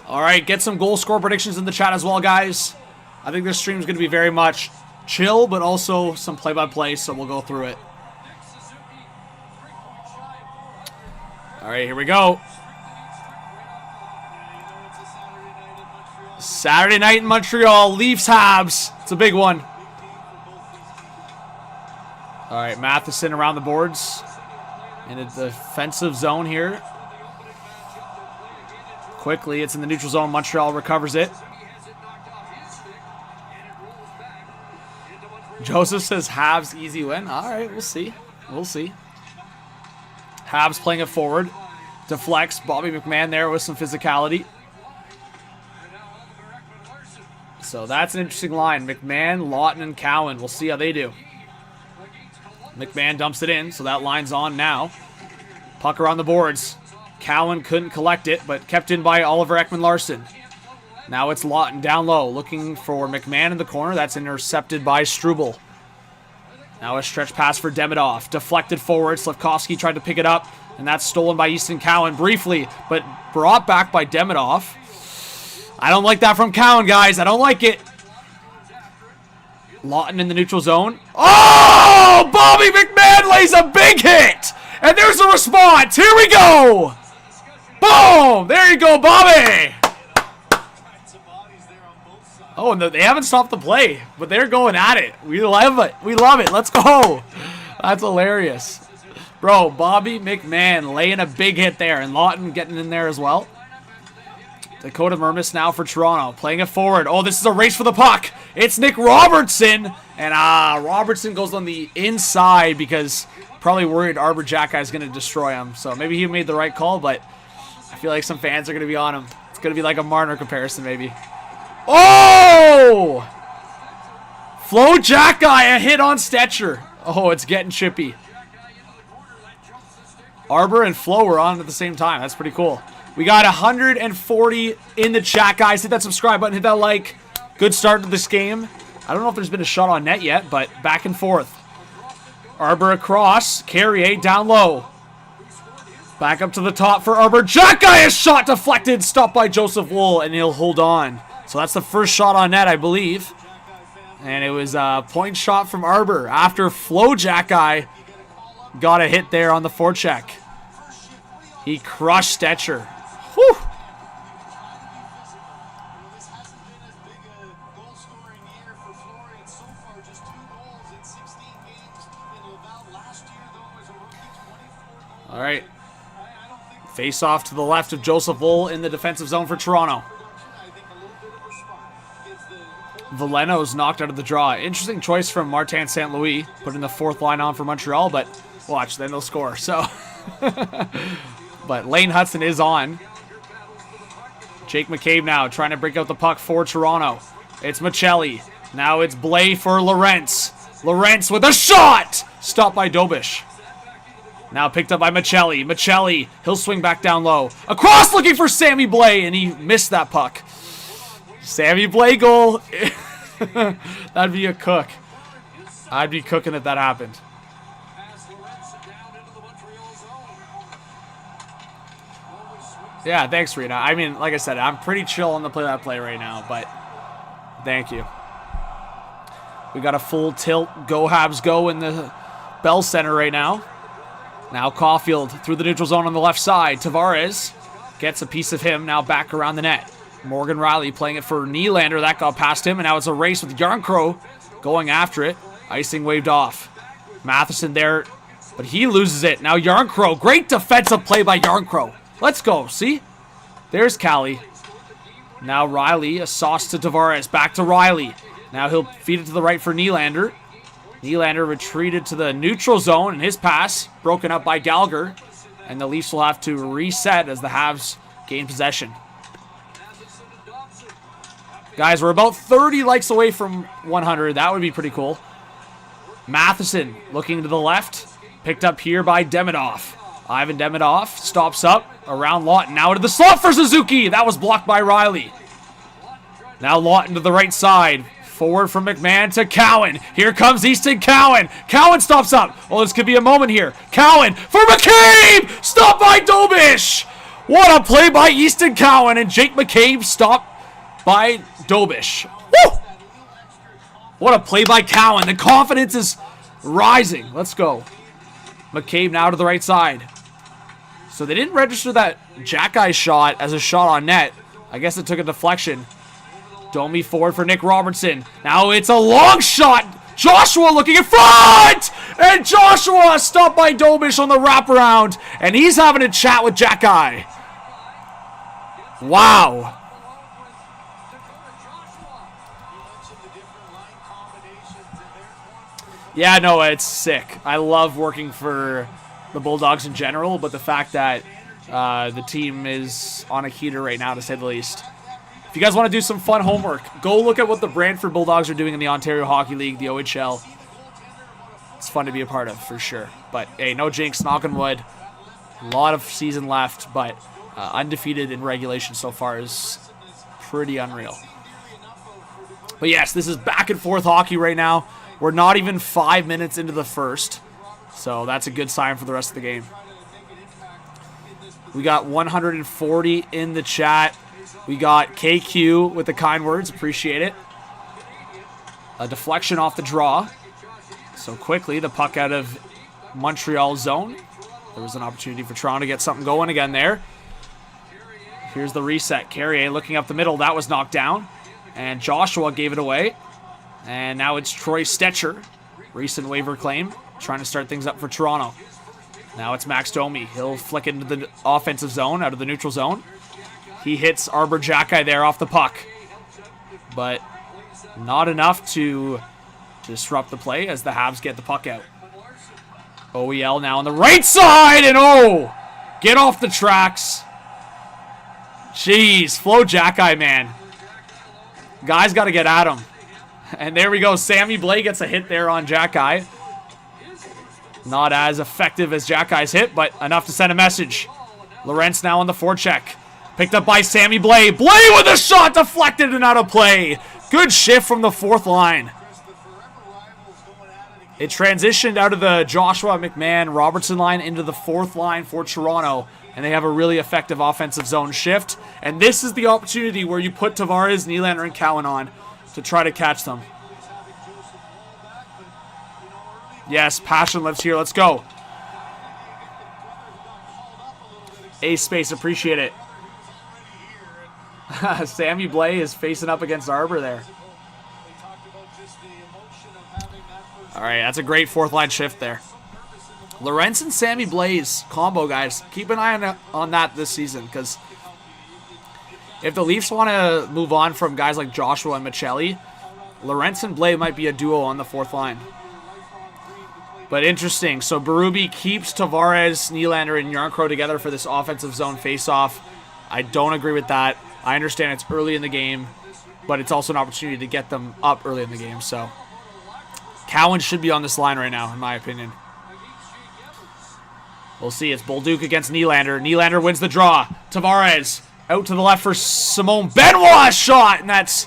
All right, get some goal score predictions in the chat as well, guys. I think this stream is going to be very much chill, but also some play-by-play, so we'll go through it. All right, here we go. Saturday night in Montreal, Leafs Habs. It's a big one. All right, Matheson around the boards in a defensive zone here. Quickly, it's in the neutral zone. Montreal recovers it. Joseph says Habs easy win. All right, we'll see. We'll see. Habs playing it forward. Deflects. Bobby McMahon there with some physicality. So that's an interesting line. McMahon, Lawton, and Cowan. We'll see how they do. McMahon dumps it in, so that line's on now. Puck around the boards. Cowan couldn't collect it, but kept in by Oliver Ekman-Larsson. Now it's Lawton down low, looking for McMahon in the corner. That's intercepted by Struble. Now a stretch pass for Demidov. Deflected forward. Slavkovsky tried to pick it up, and that's stolen by Easton Cowan briefly, but brought back by Demidov. I don't like that from Cowan, guys. I don't like it. Lawton in the neutral zone. Oh! Bobby McMahon lays a big hit! And there's a response. Here we go! Boom! There you go, Bobby! Oh, and they haven't stopped the play, but they're going at it. We love it. We love it. Let's go. That's hilarious. Bro, Bobby McMahon laying a big hit there, and Lawton getting in there as well. Dakota Mermis now for Toronto, playing it forward. Oh, this is a race for the puck. It's Nick Robertson, and Robertson goes on the inside because probably worried Arbor Jacki is going to destroy him. So maybe he made the right call, but I feel like some fans are going to be on him. It's going to be like a Marner comparison, maybe. Oh! Flo Jacki, a hit on Stetcher. Oh, it's getting chippy. Arbor and Flo were on at the same time. That's pretty cool. We got 140 in the chat, guys. Hit that subscribe button. Hit that like. Good start to this game. I don't know if there's been a shot on net yet, but back and forth. Arbor across. Carrier down low. Back up to the top for Arbor. Jacki, a shot deflected. Stopped by Joseph Wool, and he'll hold on. So that's the first shot on net, I believe. And it was a point shot from Arbor after Flo Jacki got a hit there on the forecheck. He crushed Stetcher. Whew. All right. Face off to the left of Joseph Wool in the defensive zone for Toronto. Veleno's knocked out of the draw. Interesting choice from Martin St. Louis, putting the fourth line on for Montreal, but watch, then they'll score. So, but Lane Hudson is on. Jake McCabe now trying to break out the puck for Toronto. It's Michelli. Now it's Blais for Lorentz. Lorentz with a shot! Stopped by Dobish. Now picked up by Michelli. Michelli, he'll swing back down low. Across looking for Sammy Blais, and he missed that puck. Sammy Blais goal. That'd be a cook. I'd be cooking if that happened. Yeah, thanks, Rena. I mean, like I said, I'm pretty chill on the play-by-play right now, but thank you. We got a full tilt, go Habs go in the Bell Center right now. Now Caulfield through the neutral zone on the left side. Tavares gets a piece of him, now back around the net. Morgan Riley playing it for Nylander. That got past him, and now it's a race with Yarncrow going after it. Icing waved off. Matheson there, but he loses it. Now Yarncrow. Great defensive play by Yarncrow. Let's go. See? There's Callie. Now Riley, a sauce to Tavares. Back to Riley. Now he'll feed it to the right for Nylander. Nylander retreated to the neutral zone, and his pass broken up by Gallagher. And the Leafs will have to reset as the Habs gain possession. Guys, we're about 30 likes away from 100. That would be pretty cool. Matheson looking to the left. Picked up here by Demidov. Ivan Demidov stops up around Lawton. Now into the slot for Suzuki. That was blocked by Riley. Now Lawton to the right side. Forward from McMahon to Cowan. Here comes Easton Cowan. Cowan stops up. Oh, this could be a moment here. Cowan for McCabe. Stopped by Dobish. What a play by Easton Cowan. And Jake McCabe stopped by Dobish. Woo! What a play by Cowan. The confidence is rising. Let's go. McCabe now to the right side. So they didn't register that Jack-Eye shot as a shot on net. I guess it took a deflection. Domi forward for Nick Robertson. Now it's a long shot. Joshua looking in front! And Joshua stopped by Dobish on the wraparound. And he's having a chat with Jack-Eye. Wow. Yeah, no, it's sick. I love working for the Bulldogs in general, but the fact that the team is on a heater right now, to say the least. If you guys want to do some fun homework, go look at what the Brantford Bulldogs are doing in the Ontario Hockey League, the OHL. It's fun to be a part of, for sure. But, hey, no jinx, knock on wood. A lot of season left, but undefeated in regulation so far is pretty unreal. But, yes, this is back and forth hockey right now. We're not even 5 minutes into the first, so that's a good sign for the rest of the game. We got 140 in the chat. We got KQ with the kind words. Appreciate it. A deflection off the draw. So quickly, the puck out of Montreal zone. There was an opportunity for Toronto to get something going again there. Here's the reset. Carrier looking up the middle. That was knocked down. And Joshua gave it away. And now it's Troy Stetcher, recent waiver claim, trying to start things up for Toronto. Now it's Max Domi. He'll flick into the offensive zone, out of the neutral zone. He hits Arbor Jack-Eye there off the puck. But not enough to disrupt the play as the Habs get the puck out. OEL now on the right side, and oh! Get off the tracks. Jeez, Flo Jack-Eye, man. Guys got to get at him. And there we go. Sammy Blay gets a hit there on Jack-Eye. Not as effective as Jack-Eye's hit, but enough to send a message. Lorentz now on the forecheck. Picked up by Sammy Blay. Blay with a shot deflected and out of play. Good shift from the fourth line. It transitioned out of the Joshua McMahon Robertson line into the fourth line for Toronto. And they have a really effective offensive zone shift. And this is the opportunity where you put Tavares, Nylander, and Cowan on to try to catch them. Yes, passion lives here. Let's go. Ace space, appreciate it. Sammy Blay is facing up against Arbor there. All right, that's a great fourth line shift there. Lorentz and Sammy Blay's combo, guys. Keep an eye on that this season, because if the Leafs want to move on from guys like Joshua and Michelli, Lorentz and Blay might be a duo on the fourth line. But interesting. So Berube keeps Tavares, Nylander, and Yarncrow together for this offensive zone faceoff. I don't agree with that. I understand it's early in the game, but it's also an opportunity to get them up early in the game. So Cowan should be on this line right now, in my opinion. We'll see. It's Bolduc against Nylander. Nylander wins the draw. Tavares out to the left for Simone Benoit shot, and that's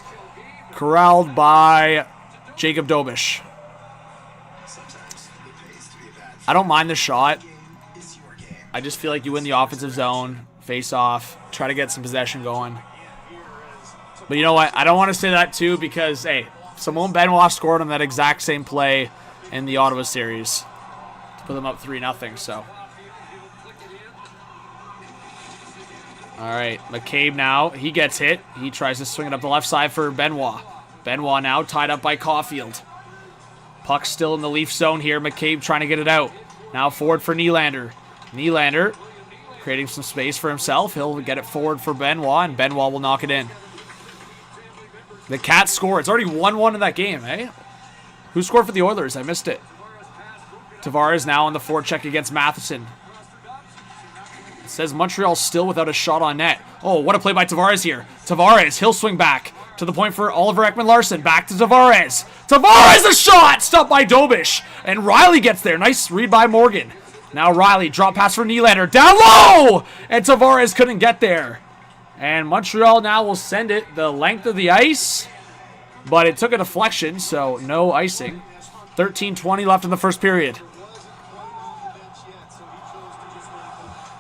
corralled by Jacob Dobish. I don't mind the shot. I just feel like you win the offensive zone, face off, try to get some possession going. But you know what? I don't want to say that too because, hey, Simone Benoit scored on that exact same play in the Ottawa series to put them up 3-0, so. All right, McCabe now, he gets hit. He tries to swing it up the left side for Benoit. Benoit now tied up by Caulfield. Puck still in the Leaf zone here. McCabe trying to get it out. Now forward for Nylander. Nylander creating some space for himself. He'll get it forward for Benoit, and Benoit will knock it in. The Cats score. It's already 1-1 in that game, eh? Who scored for the Oilers? I missed it. Tavares now on the forecheck against Matheson. It says Montreal still without a shot on net. Oh, what a play by Tavares here. Tavares, he'll swing back. To the point for Oliver Ekman-Larsson. Back to Tavares. Tavares, a shot! Stopped by Dobish. And Riley gets there. Nice read by Morgan. Now Riley, drop pass for Nylander. Down low! And Tavares couldn't get there. And Montreal now will send it the length of the ice. But it took a deflection, so no icing. 13:20 left in the first period.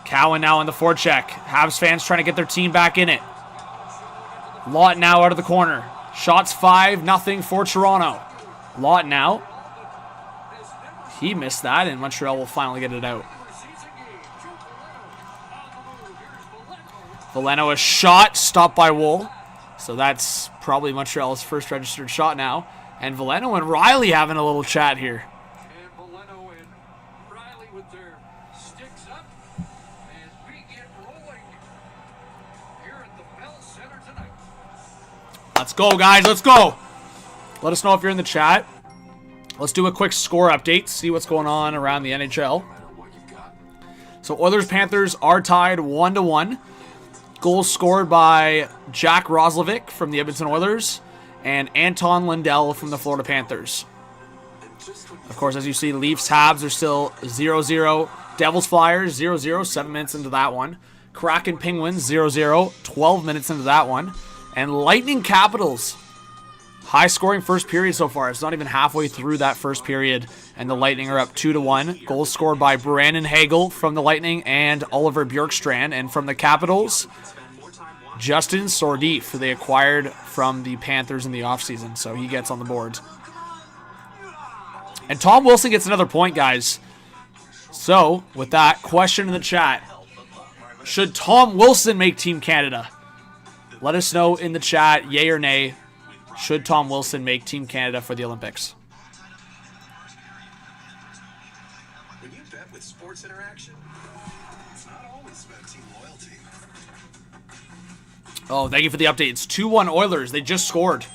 Cowan now on the forecheck. Habs fans trying to get their team back in it. Lawton now out of the corner. Shots 5-0 for Toronto. Lawton now. He missed that, and Montreal will finally get it out. Veleno, a shot stopped by Wool. So that's probably Montreal's first registered shot now. And Veleno and Riley having a little chat here. Let's go, guys. Let's go. Let us know if you're in the chat. Let's do a quick score update. See what's going on around the NHL. So Oilers-Panthers are tied 1-1. Goals scored by Jack Roslovic from the Edmonton Oilers and Anton Lundell from the Florida Panthers. Of course, as you see, Leafs-Habs are still 0-0. Devils-Flyers 0-0, 7 minutes into that one. Kraken Penguins 0-0, 12 minutes into that one. And Lightning Capitals. High scoring first period so far. It's not even halfway through that first period. And the Lightning are up 2-1. Goals scored by Brandon Hagel from the Lightning and Oliver Bjorkstrand. And from the Capitals, Justin Sordif, who they acquired from the Panthers in the offseason. So he gets on the board. And Tom Wilson gets another point, guys. So, with that, question in the chat. Should Tom Wilson make Team Canada? Let us know in the chat, yay or nay. Should Tom Wilson make Team Canada for the Olympics? When you bet with Sports Interaction, it's not always about team loyalty. Oh, thank you for the update. It's 2-1 Oilers. They just scored.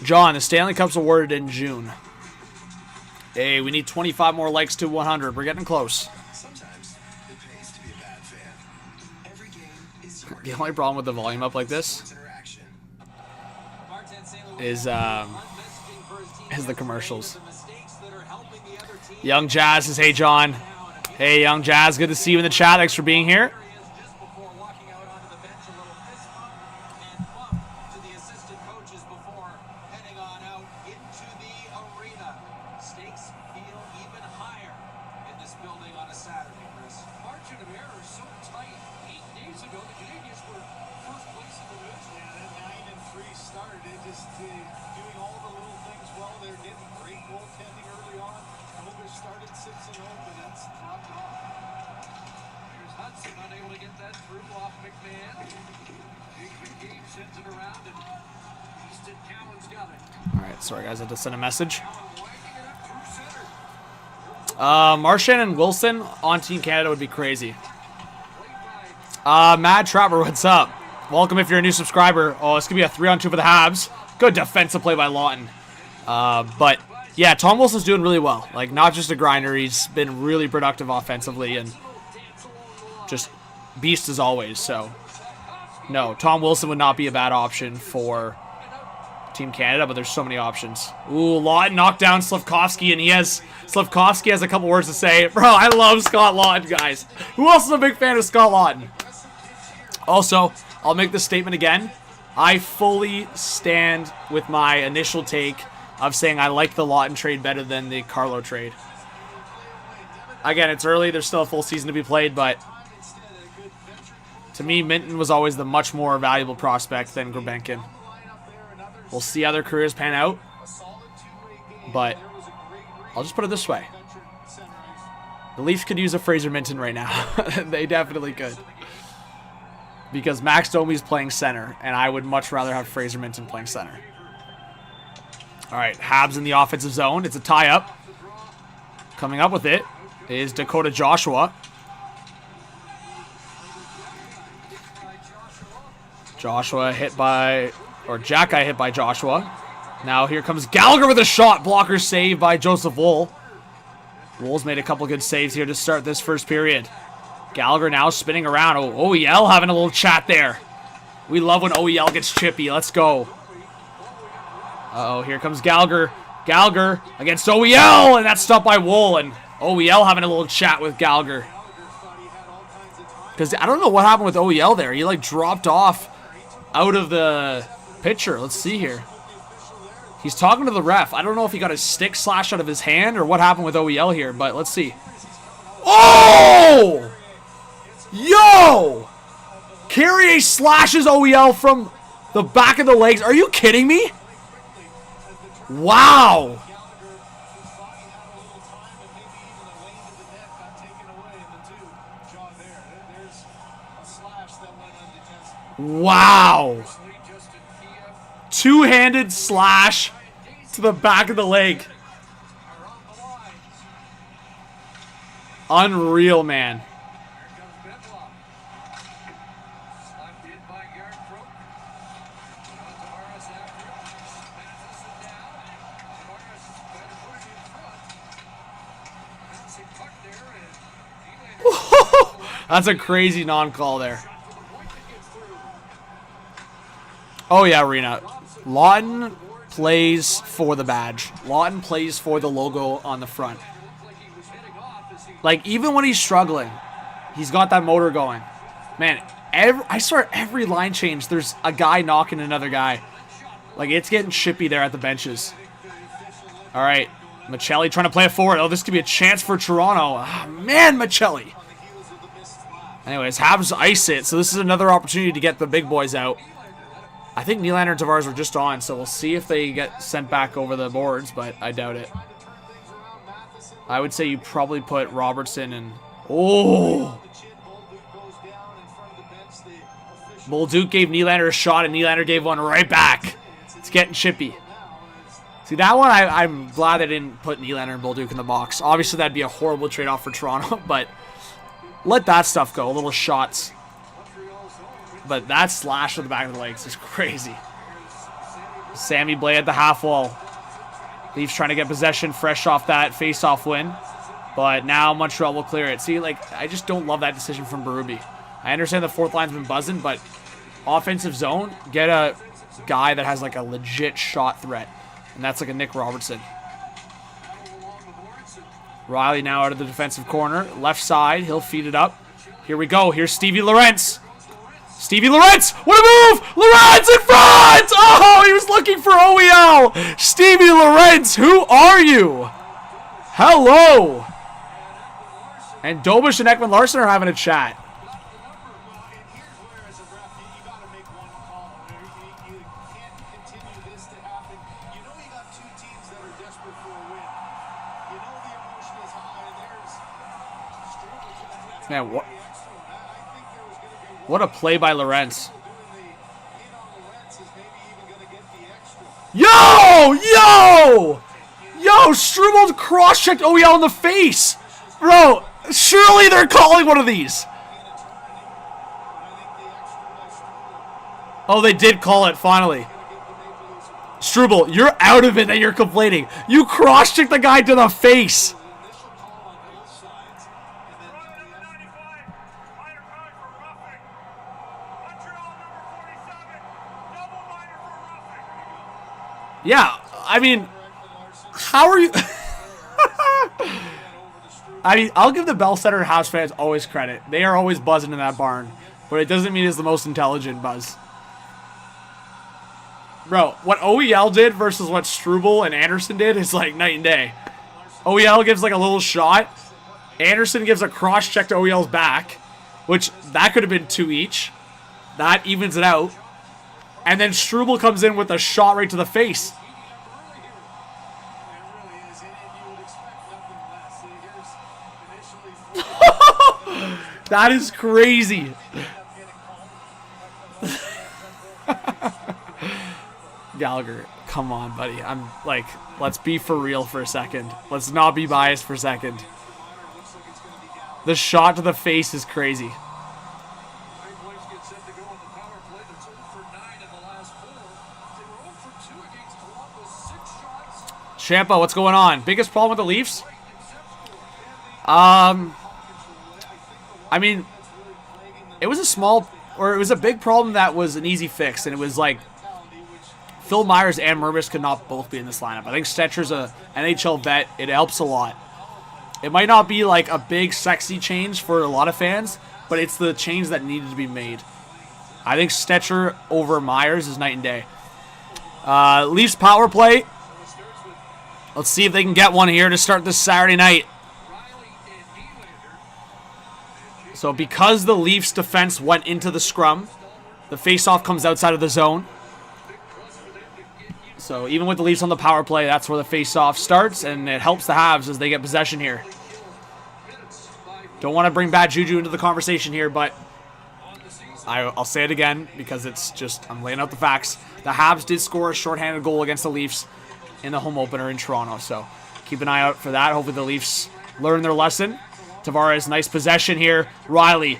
John, the Stanley Cup's awarded in June. Hey, we need 25 more likes to 100. We're getting close. The only problem with the volume up like this is the commercials. Young Jazz says, hey, John. Hey, Young Jazz. Good to see you in the chat. Thanks for being here. Sorry, guys, I had to send a message. Marchand and Wilson on Team Canada would be crazy. Mad Trapper, what's up? Welcome if you're a new subscriber. Oh, it's going to be a 3-on-2 for the Habs. Good defensive play by Lawton. But, yeah, Tom Wilson's doing really well. Like, not just a grinder. He's been really productive offensively and just beast as always. So, no, Tom Wilson would not be a bad option for Team Canada, but there's so many options. Ooh, Lawton knocked down Slavkovsky, and Slavkovsky has a couple words to say. Bro, I love Scott Lawton, guys. Who else is a big fan of Scott Lawton? Also, I'll make this statement again. I fully stand with my initial take of saying I like the Lawton trade better than the Carlo trade. Again, it's early. There's still a full season to be played, but to me, Minton was always the much more valuable prospect than Gulbenkian. We'll see how their careers pan out, but I'll just put it this way. The Leafs could use a Fraser Minton right now. They definitely could. Because Max Domi's playing center, and I would much rather have Fraser Minton playing center. All right, Habs in the offensive zone. It's a tie-up. Coming up with it is Dakota Joshua. Joshua hit by... or Jack-Eye hit by Joshua. Now here comes Gallagher with a shot. Blocker save by Joseph Wool. Wool's made a couple good saves here to start this first period. Gallagher now spinning around. Oh, OEL having a little chat there. We love when OEL gets chippy. Let's go. Uh-oh, here comes Gallagher. Gallagher against OEL, and that's stopped by Wool. And OEL having a little chat with Gallagher. Because I don't know what happened with OEL there. He, like, dropped off out of the picture. Let's see here. He's talking to the ref. I don't know if he got his stick slashed out of his hand or what happened with OEL here, but let's see. Oh! Yo! Carrier slashes OEL from the back of the legs. Are you kidding me? Wow. Wow. Two-handed slash to the back of the leg. Unreal, man. That's a crazy non-call there. Oh, yeah, Rena. Lawton plays for the badge. Lawton plays for the logo on the front. Like, even when he's struggling, he's got that motor going. Man, I swear every line change, there's a guy knocking another guy. Like, it's getting chippy there at the benches. All right, Michelli trying to play it forward. Oh, this could be a chance for Toronto. Ah, man, Michelli. Anyways, Habs ice it, so this is another opportunity to get the big boys out. I think Nylander and Tavares were just on, so we'll see if they get sent back over the boards, but I doubt it. I would say you probably put Robertson and... Oh! Bolduc gave Nylander a shot, and Nylander gave one right back. It's getting chippy. See, that one, I'm glad they didn't put Nylander and Bolduc in the box. Obviously, that'd be a horrible trade-off for Toronto, but let that stuff go. Little shots. But that slash to the back of the legs is crazy. Sammy Blais at the half wall. Leafs trying to get possession fresh off that face-off win. But now Montreal will clear it. See, like, I just don't love that decision from Berube. I understand the fourth line's been buzzing, but offensive zone, get a guy that has, like, a legit shot threat. And that's like a Nick Robertson. Riley now out of the defensive corner. Left side, he'll feed it up. Here we go. Here's Stevie Lorentz. Stevie Lorentz! What a move! Lorentz in front! Oh, he was looking for OEL! Stevie Lorentz, who are you? Hello! And Dobish and Ekman Larson are having a chat. Man, what a play by Lorentz. Yo! Struble cross-checked OEL in the face. Bro, surely they're calling one of these. Oh, they did call it, finally. Struble, you're out of it and you're complaining. You cross-checked the guy to the face. Yeah, I mean, how are you... I mean, I'll give the Bell Center House fans always credit. They are always buzzing in that barn. But it doesn't mean it's the most intelligent buzz. Bro, what OEL did versus what Struble and Anderson did is like night and day. OEL gives like a little shot. Anderson gives a cross-check to OEL's back. Which, that could have been 2 each. That evens it out. And then Struble comes in with a shot right to the face. That is crazy. Gallagher, come on, buddy. I'm like, let's be for real for a second. Let's not be biased for a second. The shot to the face is crazy. Champa, what's going on? Biggest problem with the Leafs? I mean, it was a big problem that was an easy fix, and it was like Phil Myers and Mervis could not both be in this lineup. I think Stetcher's a NHL vet. It helps a lot. It might not be like a big, sexy change for a lot of fans, but it's the change that needed to be made. I think Stetcher over Myers is night and day. Leafs power play. Let's see if they can get one here to start this Saturday night. So because the Leafs defense went into the scrum, the faceoff comes outside of the zone. So even with the Leafs on the power play, that's where the faceoff starts, and it helps the Habs as they get possession here. Don't want to bring bad juju into the conversation here, but I'll say it again because it's just, I'm laying out the facts. The Habs did score a shorthanded goal against the Leafs in the home opener in Toronto, so keep an eye out for that. Hopefully the Leafs learn their lesson. Tavares, nice possession here. Riley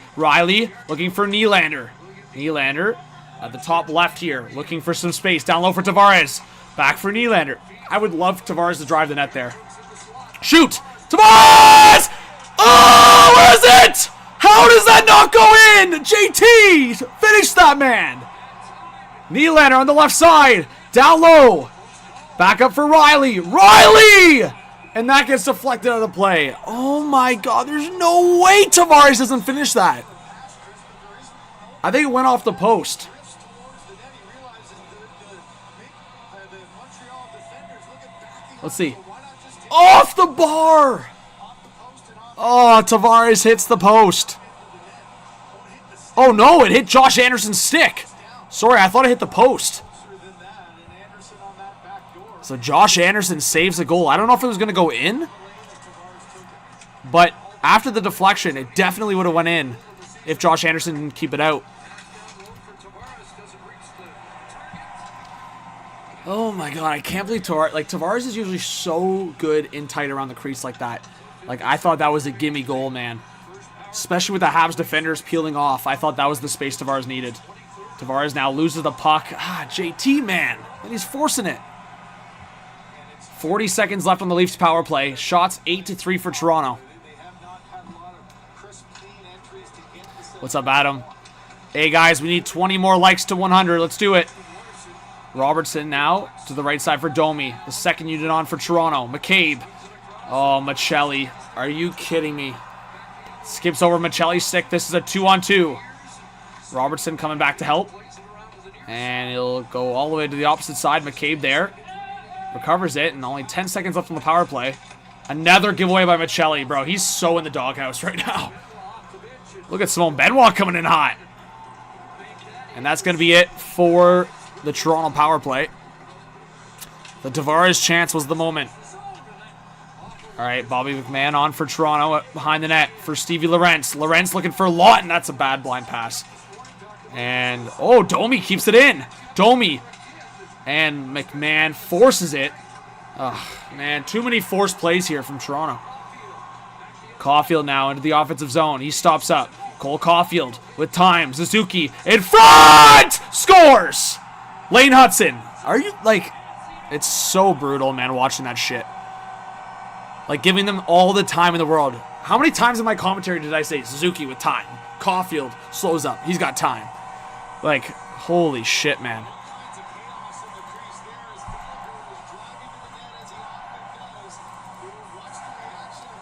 looking for Nylander. Nylander at the top left here, looking for some space. Down low for Tavares. Back for Nylander. I would love Tavares to drive the net there. Shoot! Tavares! Oh, where is it? How does that not go in? JT! Finish that man! Nylander on the left side. Down low. Back up for Riley. Riley! And that gets deflected out of the play. Oh my god, there's no way Tavares doesn't finish that. I think it went off the post. Let's see. Off the bar! Oh, Tavares hits the post. Oh no, it hit Josh Anderson's stick. Sorry, I thought it hit the post. So Josh Anderson saves a goal. I don't know if it was going to go in, but after the deflection, it definitely would have went in if Josh Anderson didn't keep it out. Oh my god, I can't believe Tavares is usually so good in tight around the crease like that. Like, I thought that was a gimme goal, man. Especially with the Habs defenders peeling off. I thought that was the space Tavares needed. Tavares now loses the puck. JT, man. And he's forcing it. 40 seconds left on the Leafs power play. Shots 8-3 for Toronto. What's up, Adam? Hey, guys, we need 20 more likes to 100. Let's do it. Robertson now to the right side for Domi. The second unit on for Toronto. McCabe. Oh, Michelli. Are you kidding me? Skips over Michelli's stick. This is a 2-on-2. Robertson coming back to help. And he'll go all the way to the opposite side. McCabe there. Recovers it, and only 10 seconds left on the power play. Another giveaway by Michelli, bro. He's so in the doghouse right now. Look at Simone Benoit coming in hot. And that's going to be it for the Toronto power play. The Tavares chance was the moment. All right, Bobby McMahon on for Toronto behind the net for Stevie Lorentz. Lorentz looking for Lawton. That's a bad blind pass. And, oh, Domi keeps it in. Domi. And McMahon forces it. Oh, man, too many forced plays here from Toronto. Caulfield now into the offensive zone. He stops up. Cole Caulfield with time. Suzuki in front! Scores! Lane Hudson. Are you, like, it's so brutal, man, watching that shit. Like, giving them all the time in the world. How many times in my commentary did I say Suzuki with time? Caulfield slows up. He's got time. Like, holy shit, man.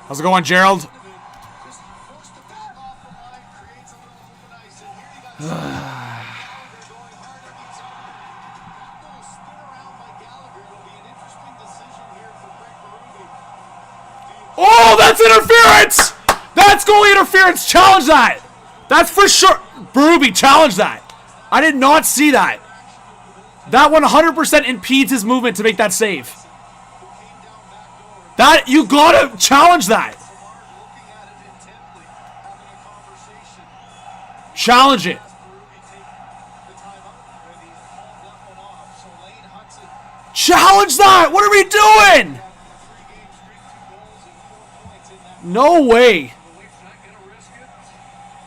How's it going, Gerald? Oh, that's interference! That's goalie interference. Challenge that. That's for sure. Berube, challenge that. I did not see that. That 100% impedes his movement to make that save. That, you gotta challenge that. Challenge it. Challenge that. What are we doing? No way.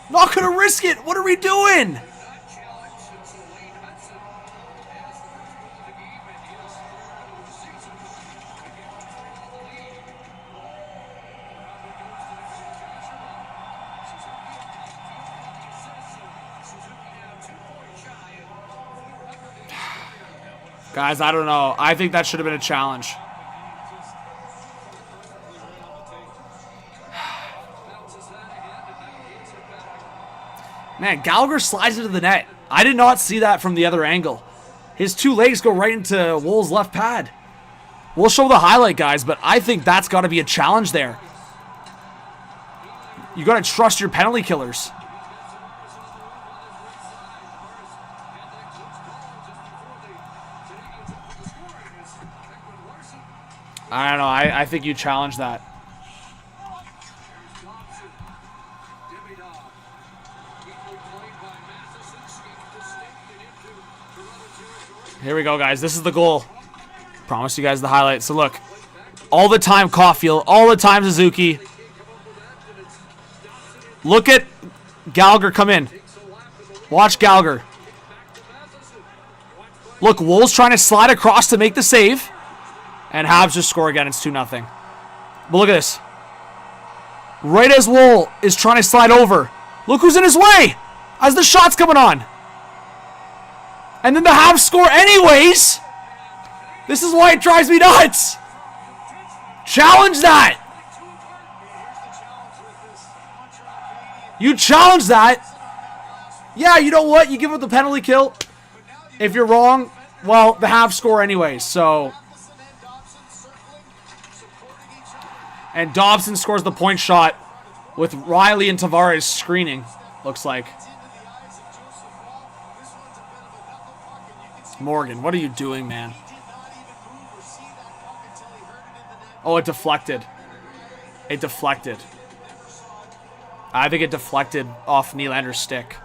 Not gonna risk it. What are we doing? Guys, I don't know. I think that should have been a challenge. Man, Gallagher slides into the net. I did not see that from the other angle. His two legs go right into Wool's left pad. We'll show the highlight, guys, but I think that's got to be a challenge there. You got to trust your penalty killers. I don't know. I think you challenge that. Here we go, guys. This is the goal. Promise you guys the highlight. So look, all the time Caulfield, all the time Suzuki. Look at Gallagher come in. Watch Gallagher. Look, Wool's trying to slide across to make the save. And Habs just score again. It's 2-0. But look at this. Right as Wool is trying to slide over. Look who's in his way as the shot's coming on. And then the Habs score anyways. This is why it drives me nuts. Challenge that. You challenge that. Yeah, you know what? You give up the penalty kill. If you're wrong, well, the Habs score anyways. So, and Dobson scores the point shot with Riley and Tavares screening, looks like. Morgan, what are you doing, man? Oh, it deflected. It deflected. I think it deflected off Nylander's stick.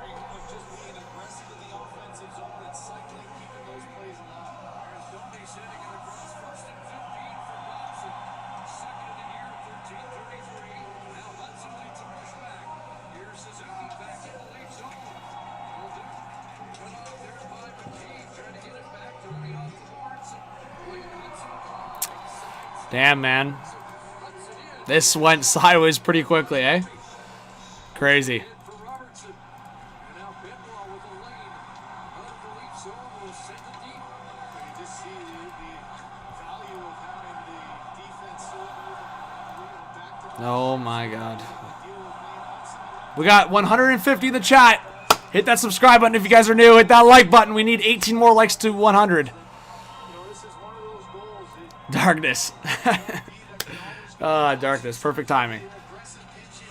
Damn, man. This went sideways pretty quickly, eh? Crazy. Oh my God. We got 150 in the chat. Hit that subscribe button if you guys are new. Hit that like button. We need 18 more likes to 100. Darkness. Darkness. Perfect timing.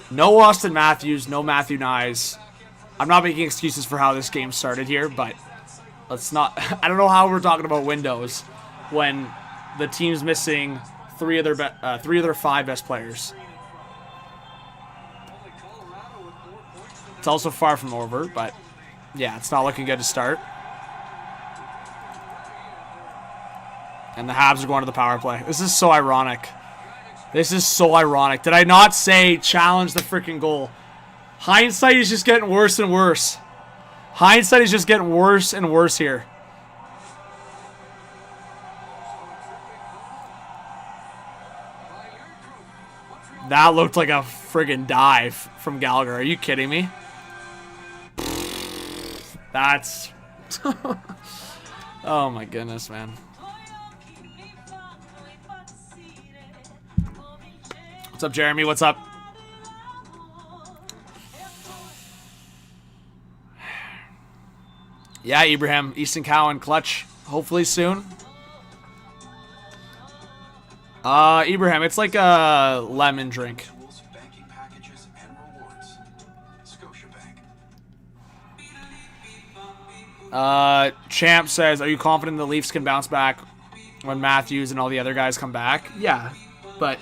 No Austin Matthews. No Matthew Nyes. I'm not making excuses for how this game started here, but let's not... I don't know how we're talking about windows when the team's missing three of their 5 best players. It's also far from over, but yeah, it's not looking good to start. And the Habs are going to the power play. This is so ironic. This is so ironic. Did I not say challenge the freaking goal? Hindsight is just getting worse and worse. Hindsight is just getting worse and worse here. That looked like a friggin' dive from Gallagher. Are you kidding me? That's... oh my goodness, man. What's up, Jeremy? What's up? Yeah, Ibrahim. Easton Cowan clutch. Hopefully soon. Ibrahim, it's like a lemon drink. Champ says, are you confident the Leafs can bounce back when Matthews and all the other guys come back? Yeah, but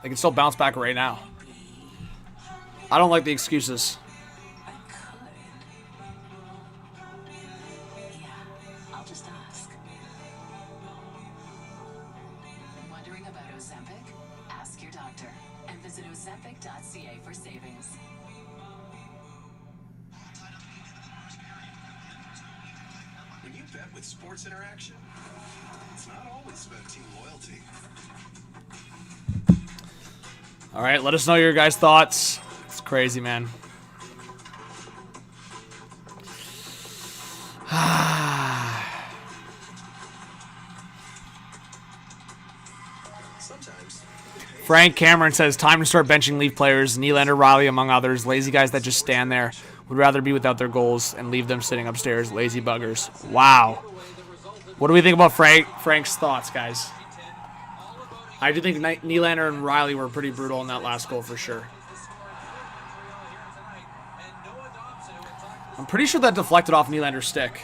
they can still bounce back right now. I don't like the excuses.
I'll just ask. Wondering about Ozempic? Ask your doctor and visit ozempic.ca for savings.
When you bet with Sports Interaction, it's not always about team loyalty.
All right, let us know your guys' thoughts. It's crazy, man. Frank Cameron says, time to start benching Leaf players. Nylander, Riley, among others. Lazy guys that just stand there. Would rather be without their goals and leave them sitting upstairs. Lazy buggers. Wow. What do we think about Frank's thoughts, guys? I do think Nylander and Riley were pretty brutal in that last goal for sure. I'm pretty sure that deflected off Nylander's stick.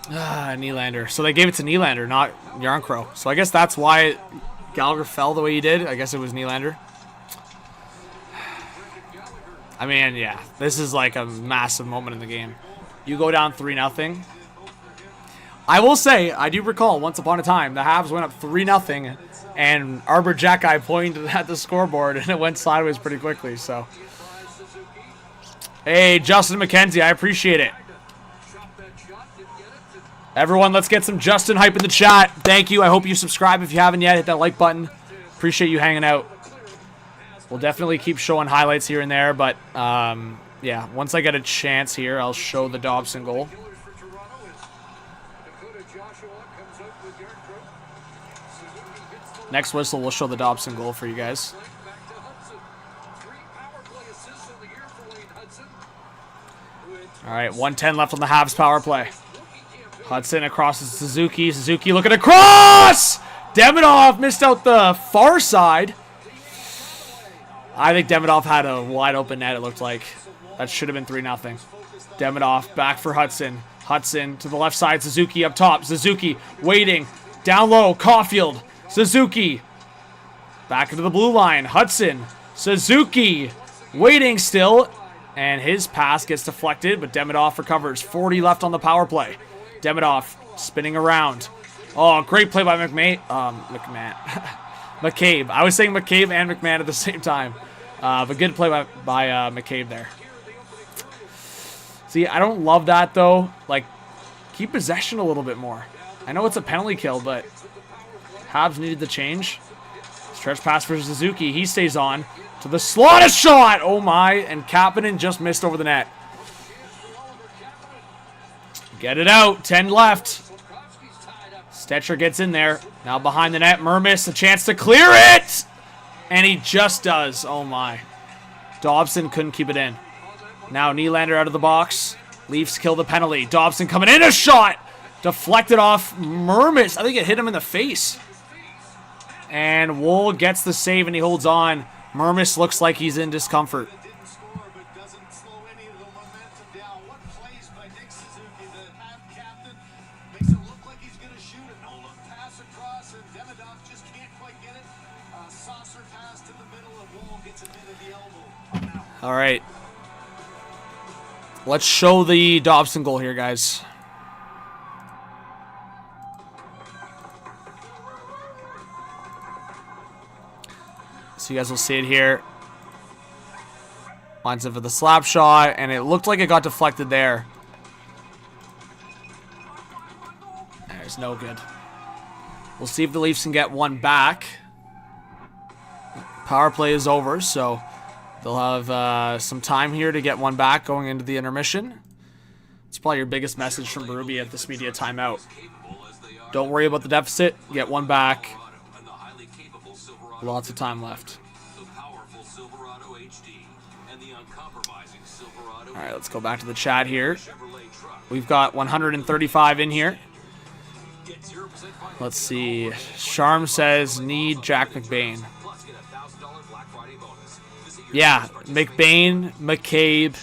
Nylander. So they gave it to Nylander, not Yarncrow. So I guess that's why Gallagher fell the way he did. I guess it was Nylander. I mean, yeah, this is like a massive moment in the game. You go down 3-0. I will say, I do recall once upon a time, the Habs went up 3-0, and Arbor Jack Guy pointed at the scoreboard, and it went sideways pretty quickly. So, hey, Justin McKenzie, I appreciate it. Everyone, let's get some Justin hype in the chat. Thank you. I hope you subscribe if you haven't yet. Hit that like button. Appreciate you hanging out. We'll definitely keep showing highlights here and there, but yeah, once I get a chance here, I'll show the Dobson goal. Next whistle, we'll show the Dobson goal for you guys. All right, 1:10 left on the Habs power play. Hudson across to Suzuki. Suzuki looking across! Demidov missed out the far side. I think Demidov had a wide open net, it looked like. That should have been 3-0. Demidov back for Hudson. Hudson to the left side. Suzuki up top. Suzuki waiting. Down low. Caulfield. Suzuki. Back into the blue line. Hudson. Suzuki. Waiting still. And his pass gets deflected, but Demidov recovers. 40 left on the power play. Demidov spinning around. Oh, great play by McCabe. I was saying McCabe and McMahon at the same time. But good play by McCabe there. See, I don't love that, though. Like, keep possession a little bit more. I know it's a penalty kill, but Habs needed the change. Stretch pass for Suzuki. He stays on to the slot. A shot! Oh, my. And Kapanen just missed over the net. Get it out. 10 left. Stetcher gets in there. Now behind the net. Mermis, a chance to clear it! And he just does. Oh, my. Dobson couldn't keep it in. Now Nylander out of the box. Leafs kill the penalty. Dobson coming in. A shot! Deflected off Mermis. I think it hit him in the face. And Wool gets the save and he holds on. Mermis looks like he's in discomfort. All right. Let's show the Dobson goal here, guys. So you guys will see it here. Lines up for the slap shot, and it looked like it got deflected there. There's no good. We'll see if the Leafs can get one back. Power play is over, so they'll have some time here to get one back going into the intermission. It's probably your biggest message from Berube at this media timeout. Don't worry about the deficit. Get one back. Lots of time left. All right, let's go back to the chat here. We've got 135 in here. Let's see. Sharm says, need Jack McBain. Yeah, McBain, McCabe,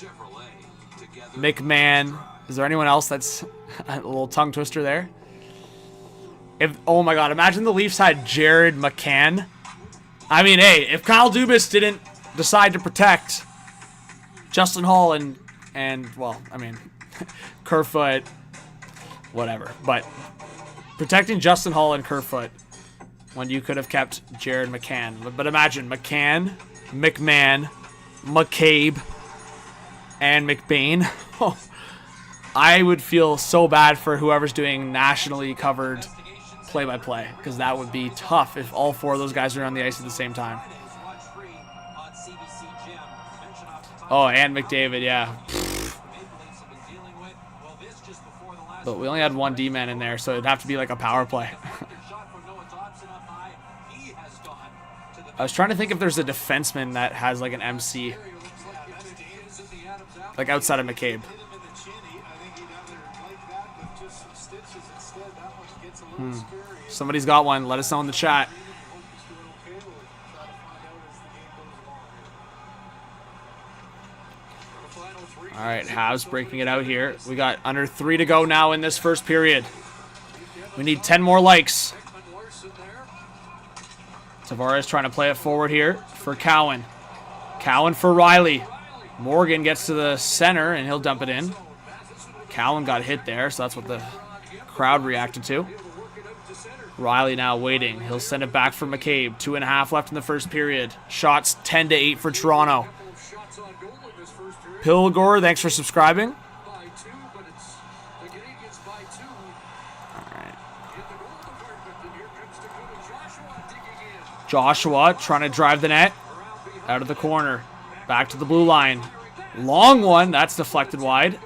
McMahon. Is there anyone else that's a little tongue twister there? Oh my God, imagine the Leafs had Jared McCann. I mean, hey, if Kyle Dubas didn't decide to protect Justin Hall and well, I mean, Kerfoot, whatever. But protecting Justin Hall and Kerfoot when you could have kept Jared McCann. But imagine McCann, McMahon, McCabe, and McBain. Oh, I would feel so bad for whoever's doing nationally covered play-by-play, because that would be tough if all four of those guys are on the ice at the same time. Oh, and McDavid, yeah. But we only had one D-man in there, so it'd have to be like a power play. I was trying to think if there's a defenseman that has like an MC. Like outside of McCabe. Somebody's got one. Let us know in the chat. All right, Habs breaking it out here. We got under 3 to go now in this first period. We need 10 more likes. Tavares trying to play it forward here for Cowan. Cowan for Riley. Morgan gets to the center, and he'll dump it in. Cowan got hit there, so that's what the crowd reacted to. Riley now waiting. He'll send it back for McCabe. 2.5 left in the first period. Shots 10-8 for Toronto. Pilgor, thanks for subscribing. Alright. Joshua trying to drive the net. Out of the corner. Back to the blue line. Long one. That's deflected wide.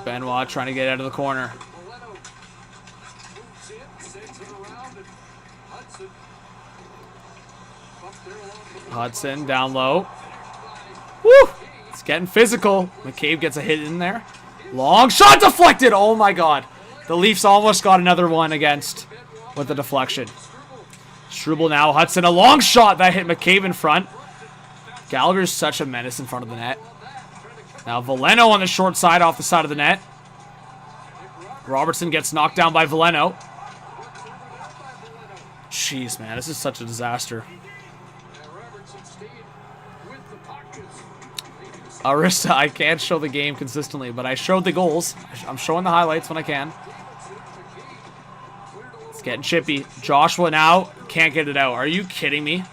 Benoit trying to get out of the corner. Hudson down low. Woo! It's getting physical. McCabe gets a hit in there. Long shot deflected. Oh my god. The Leafs almost got another one against with the deflection. Struble now. Hudson, a long shot that hit McCabe in front. Gallagher's such a menace in front of the net. Now Veleno on the short side off the side of the net. Robertson gets knocked down by Veleno. Jeez, man. This is such a disaster. Arista, I can't show the game consistently, but I showed the goals. I'm showing the highlights when I can. It's getting chippy. Joshua now can't get it out. Are you kidding me?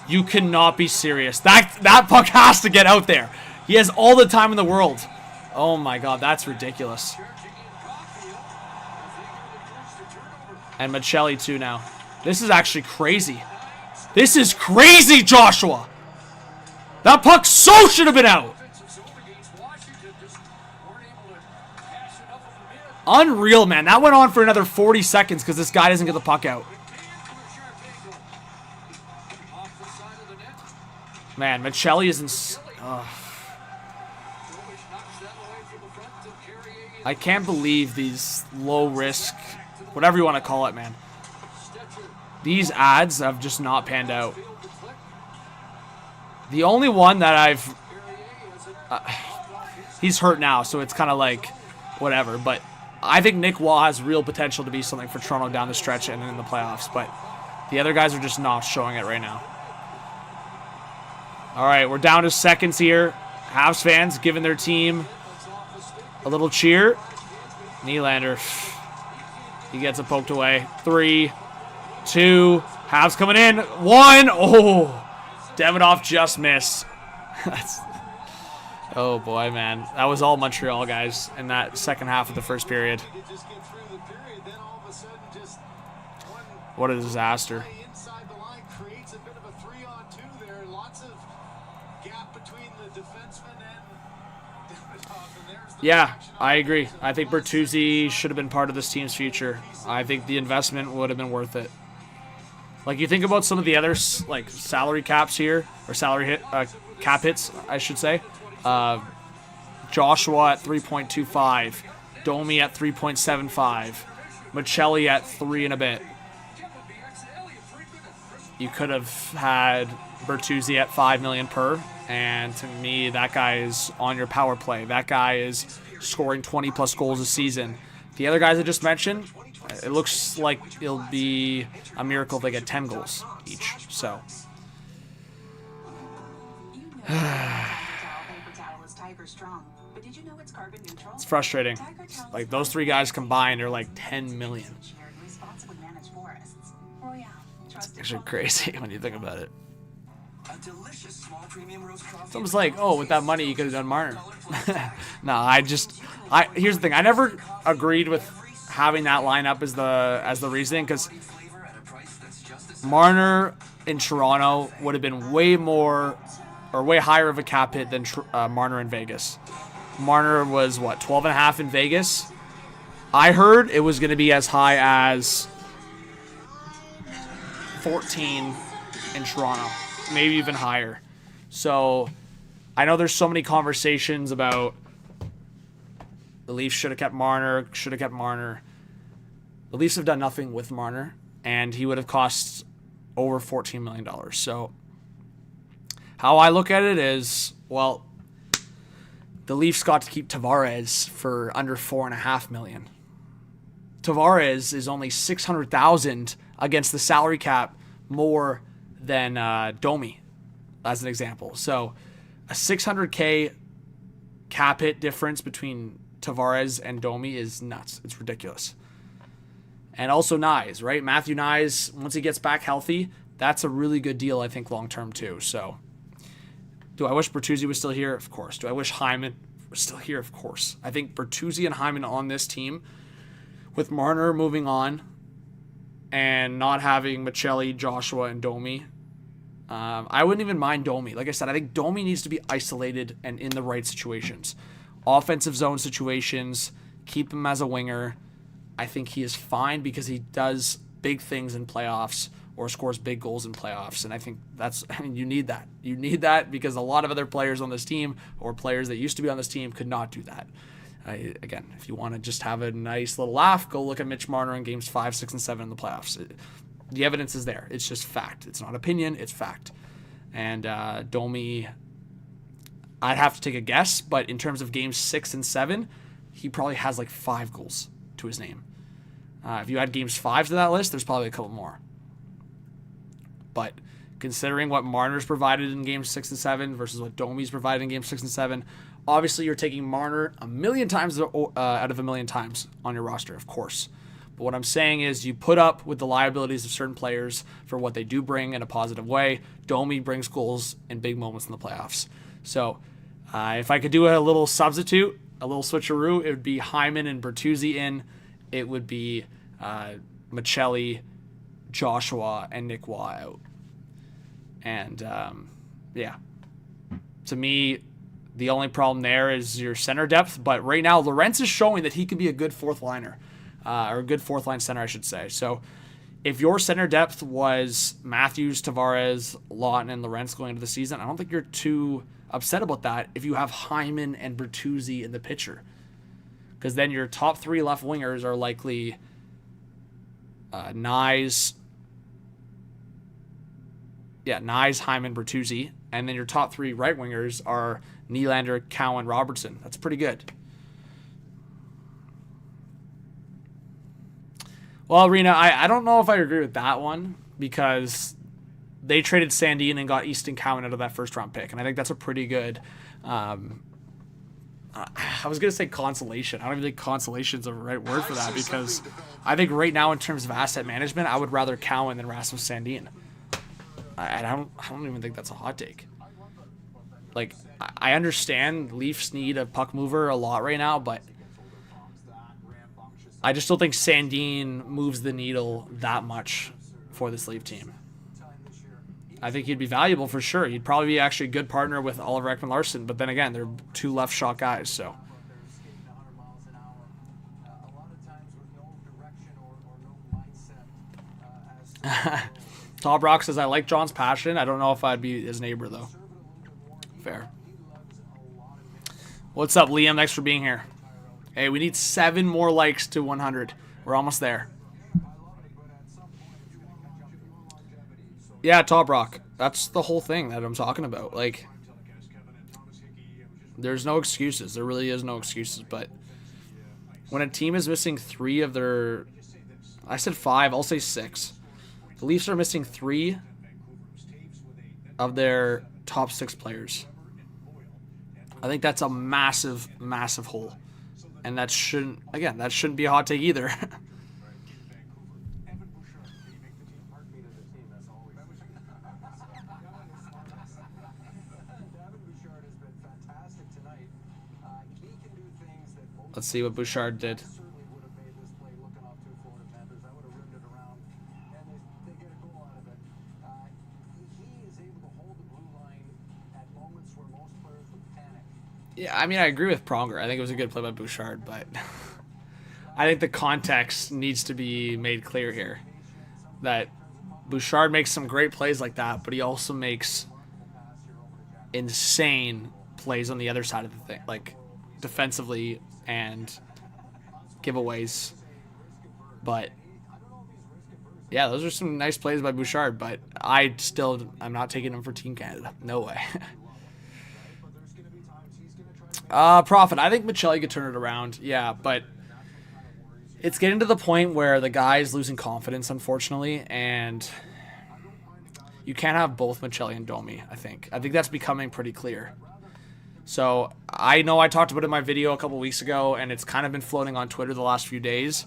You cannot be serious. That puck has to get out there. He has all the time in the world. Oh my god, that's ridiculous. And Michelli too now. This is actually crazy. This is crazy, Joshua! That puck so should have been out. Unreal, man. That went on for another 40 seconds because this guy doesn't get the puck out. Man, Michelli is in... I can't believe these low-risk, whatever you want to call it, man. These ads have just not panned out. The only one that I've... he's hurt now, so it's kind of like whatever. But I think Nick Waugh has real potential to be something for Toronto down the stretch and in the playoffs. But the other guys are just not showing it right now. All right, we're down to seconds here. Habs fans giving their team a little cheer. Nylander. He gets it poked away. 3, 2. Habs coming in. 1. Oh. Davidoff just missed. Oh boy, man. That was all Montreal, guys, in that second half of the first period. What a disaster. Yeah, I agree. I think Bertuzzi should have been part of this team's future. I think the investment would have been worth it. Like, you think about some of the other, like, salary caps here, or cap hits, I should say. Joshua at 3.25, Domi at 3.75, Michelli at 3 and a bit. You could have had Bertuzzi at $5 million per, and to me, that guy is on your power play. That guy is scoring 20-plus goals a season. The other guys I just mentioned, it looks like it'll be a miracle if they get 10 goals each. So, it's frustrating. Like, those 3 guys combined are like 10 million. It's actually crazy when you think about it. It's almost like, oh, with that money you could have done Marner. No, here's the thing. I never agreed with having that lineup as the reasoning, because Marner in Toronto would have been way higher of a cap hit than Marner in Vegas. Marner was, 12.5 in Vegas? I heard it was going to be as high as 14 in Toronto, maybe even higher. So I know there's so many conversations about the Leafs should have kept Marner. The Leafs have done nothing with Marner, and he would have cost over $14 million. So how I look at it is, well, the Leafs got to keep Tavares for under $4.5 million. Tavares is only $600,000 against the salary cap more than Domi, as an example. So a $600K cap hit difference between Tavares and Domi is nuts. It's ridiculous. And also Nyes, right? Matthew Nyes, once he gets back healthy, that's a really good deal, I think, long-term too. So do I wish Bertuzzi was still here? Of course. Do I wish Hyman was still here? Of course. I think Bertuzzi and Hyman on this team, with Marner moving on and not having Michelli, Joshua, and Domi, I wouldn't even mind Domi. Like I said, I think Domi needs to be isolated and in the right situations. Offensive zone situations, keep him as a winger. I think he is fine because he does big things in playoffs or scores big goals in playoffs. And I think you need that. You need that because a lot of other players on this team or players that used to be on this team could not do that. Again, if you want to just have a nice little laugh, go look at Mitch Marner in games 5, 6, and 7 in the playoffs. The evidence is there. It's just fact. It's not opinion. It's fact. And Domi, I'd have to take a guess, but in terms of games 6 and 7, he probably has like 5 goals to his name. If you add games 5 to that list, there's probably a couple more. But considering what Marner's provided in games 6 and 7 versus what Domi's provided in games 6 and 7, obviously you're taking Marner a million times out of a million times on your roster, of course. But what I'm saying is you put up with the liabilities of certain players for what they do bring in a positive way. Domi brings goals in big moments in the playoffs. So if I could do a little substitute, a little switcheroo, it would be Hyman and Bertuzzi in. It would be Michelli, Joshua, and Nick Waugh out. And, yeah. To me, the only problem there is your center depth. But right now, Lorentz is showing that he can be a good fourth liner. Or a good fourth line center, I should say. So if your center depth was Matthews, Tavares, Lawton, and Lorentz going into the season, I don't think you're too upset about that if you have Hyman and Bertuzzi in the picture. Because then your top 3 left wingers are likely Nyes, Hyman, Bertuzzi. And then your top 3 right wingers are Nylander, Cowan, Robertson. That's pretty good. Well, Rena, I don't know if I agree with that one because they traded Sandin and got Easton Cowan out of that first-round pick, and I think that's a pretty good I was going to say consolation. I don't even think consolation is the right word for that because I think right now in terms of asset management, I would rather Cowan than Rasmus Sandin. I don't even think that's a hot take. Like, I understand Leafs need a puck mover a lot right now, but I just don't think Sandin moves the needle that much for this Leaf team. I think he'd be valuable for sure. He'd probably be actually a good partner with Oliver Ekman-Larsson, but then again, they're 2 left shot guys, so. Todd Brock says, I like John's passion. I don't know if I'd be his neighbor, though. Fair. What's up, Liam? Thanks for being here. Hey, we need 7 more likes to 100. We're almost there. Yeah, Todd Brock. That's the whole thing that I'm talking about. Like, there's no excuses. There really is no excuses. But when a team is missing 3 of their... I said 5. I'll say 6. The Leafs are missing 3 of their top 6 players. I think that's a massive, massive hole. And that shouldn't be a hot take either. Let's see what Bouchard did. Yeah, I mean, I agree with Pronger. I think it was a good play by Bouchard, but I think the context needs to be made clear here. That Bouchard makes some great plays like that, but he also makes insane plays on the other side of the thing, like defensively and giveaways. But yeah, those are some nice plays by Bouchard, but I'm not taking him for Team Canada. No way. Profit. I think Michelli could turn it around. Yeah, but it's getting to the point where the guy's losing confidence, unfortunately, and you can't have both Michelli and Domi, I think. I think that's becoming pretty clear. So I know I talked about it in my video a couple weeks ago, and it's kind of been floating on Twitter the last few days.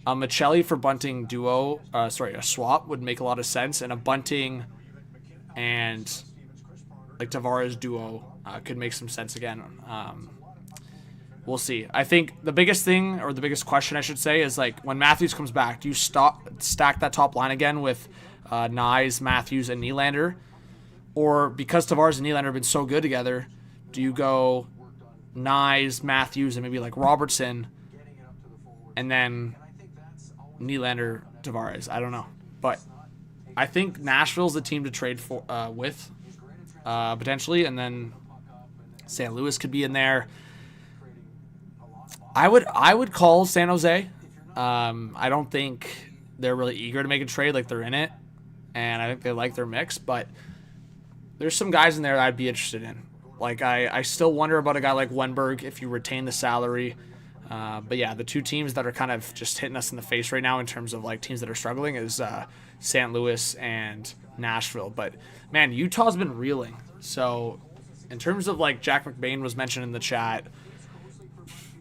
A Michelli for Bunting duo, a swap would make a lot of sense, and a Bunting and like Tavares duo could make some sense again. We'll see. I think the biggest thing, or the biggest question I should say, is like when Matthews comes back, do you stack that top line again with Nyes, Matthews, and Nylander? Or because Tavares and Nylander have been so good together, do you go Nyes, Matthews, and maybe like Robertson, and then Nylander, Tavares? I don't know. But I think Nashville's the team to trade for with potentially, and then St. Louis could be in there. I would call San Jose. I don't think they're really eager to make a trade, like they're in it, and I think they like their mix, but there's some guys in there that I'd be interested in. Like I still wonder about a guy like Wenberg if you retain the salary. But yeah, the two teams that are kind of just hitting us in the face right now in terms of like teams that are struggling is St. Louis and Nashville. But man, Utah's been reeling. So in terms of like Jack McBain was mentioned in the chat,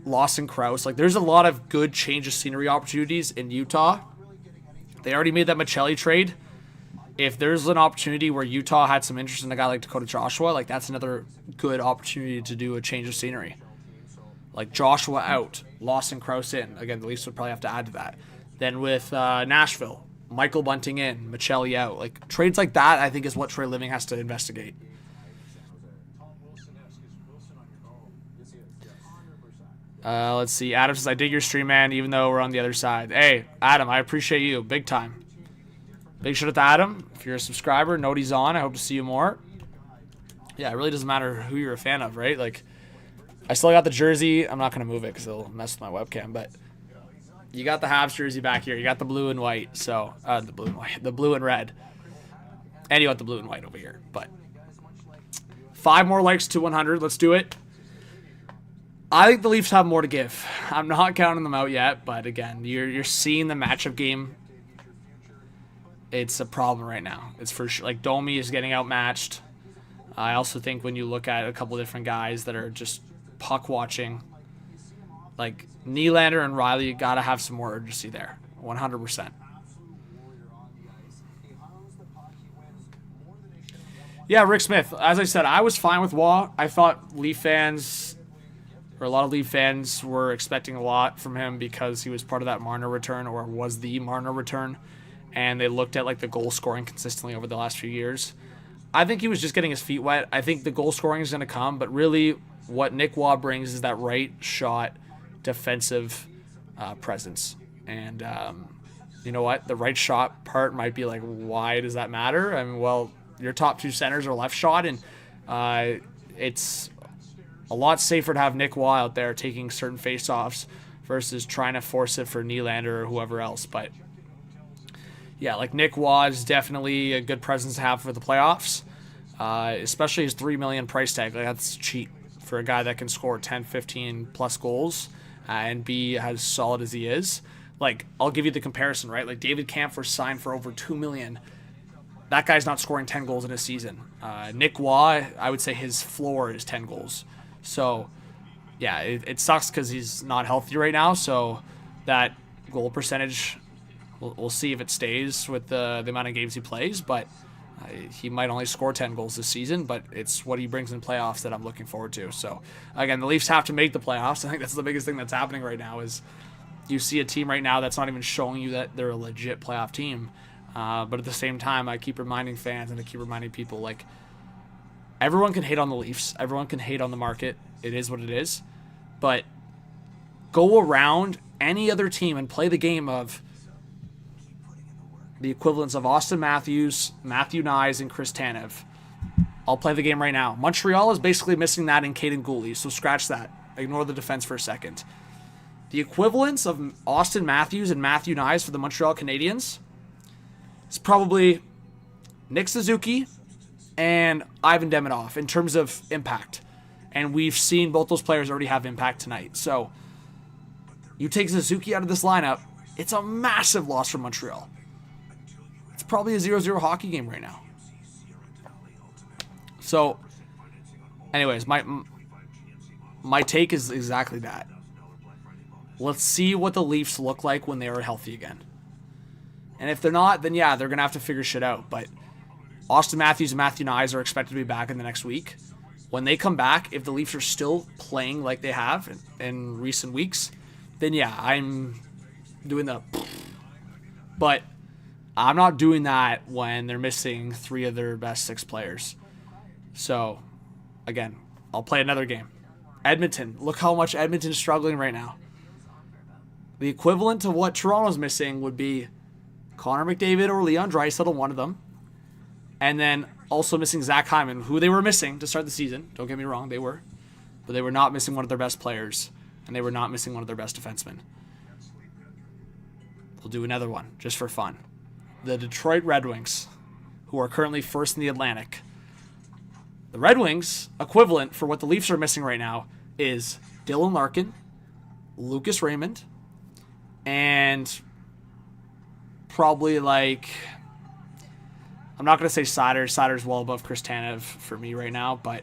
Lawson Krause, like there's a lot of good change of scenery opportunities in Utah. They already made that Michelli trade. If there's an opportunity where Utah had some interest in a guy like Dakota Joshua, like that's another good opportunity to do a change of scenery. Like Joshua out, Lawson Krause in. Again, the Leafs would probably have to add to that. Then with Nashville, Michael Bunting in, Michelli out. Like trades like that, I think is what Troy Living has to investigate. Let's see. Adam says, I dig your stream, man, even though we're on the other side. Hey, Adam, I appreciate you. Big time. Big shout out to Adam. If you're a subscriber, note he's on. I hope to see you more. Yeah, it really doesn't matter who you're a fan of, right? Like, I still got the jersey. I'm not going to move it because it'll mess with my webcam, but you got the Habs jersey back here. You got the blue and white. So, the blue and white. The blue and red. And you got the blue and white over here. But 5 more likes to 100. Let's do it. I think the Leafs have more to give. I'm not counting them out yet, but again, you're seeing the matchup game. It's a problem right now. It's for sure. Like Domi is getting outmatched. I also think when you look at a couple different guys that are just puck watching, like Nylander and Riley, you gotta have some more urgency there. 100%. Yeah, Rick Smith. As I said, I was fine with Waugh. I thought Leaf fans, or a lot of Leaf fans, were expecting a lot from him because he was part of that Marner return, or was the Marner return, and they looked at like the goal scoring consistently over the last few years. I think he was just getting his feet wet. I think the goal scoring is going to come, but really what Nick Waugh brings is that right shot defensive presence. And you know what? The right shot part might be like, why does that matter? I mean, well, your top 2 centers are left shot, and it's a lot safer to have Nick Waugh out there taking certain face-offs versus trying to force it for Nylander or whoever else. But yeah, like Nick Waugh is definitely a good presence to have for the playoffs, especially his $3 million price tag. Like that's cheap for a guy that can score 10, 15 plus goals and be as solid as he is. Like I'll give you the comparison, right? Like David Kampfer signed for over $2 million. That guy's not scoring 10 goals in a season. Nick Waugh, I would say his floor is 10 goals. So, yeah, it sucks because he's not healthy right now. So that goal percentage, we'll see if it stays with the amount of games he plays. But he might only score 10 goals this season. But it's what he brings in playoffs that I'm looking forward to. So, again, the Leafs have to make the playoffs. I think that's the biggest thing that's happening right now is you see a team right now that's not even showing you that they're a legit playoff team. But at the same time, I keep reminding fans and I keep reminding people, like, everyone can hate on the Leafs. Everyone can hate on the market. it is what it is. But go around any other team and play the game of the equivalents of Austin Matthews, Matthew Nyes, and Chris Tanev. I'll play the game right now. Montreal is basically missing that in Caden Gooley, so scratch that. Ignore the defense for a second. The equivalents of Austin Matthews and Matthew Nyes for the Montreal Canadiens is probably Nick Suzuki and Ivan Demidov in terms of impact. And we've seen both those players already have impact tonight. So you take Suzuki out of this lineup, it's a massive loss for Montreal. It's probably a 0-0 hockey game right now. So, anyways, my take is exactly that. Let's see what the Leafs look like when they are healthy again. And if they're not, then yeah, they're going to have to figure shit out. But Austin Matthews and Matthew Nyes are expected to be back in the next week. When they come back, if the Leafs are still playing like they have in recent weeks, then yeah, I'm doing the... But I'm not doing that when they're missing 3 of their best 6 players. So, again, I'll play another game. Edmonton. Look how much Edmonton is struggling right now. The equivalent to what Toronto's missing would be Connor McDavid or Leon Draisaitl, one of them. And then also missing Zach Hyman, who they were missing to start the season. Don't get me wrong, they were. But they were not missing one of their best players. And they were not missing one of their best defensemen. We'll do another one, just for fun. The Detroit Red Wings, who are currently first in the Atlantic. The Red Wings equivalent for what the Leafs are missing right now is Dylan Larkin, Lucas Raymond, and probably like, I'm not going to say Siders. Siders well above Chris Tanev for me right now, but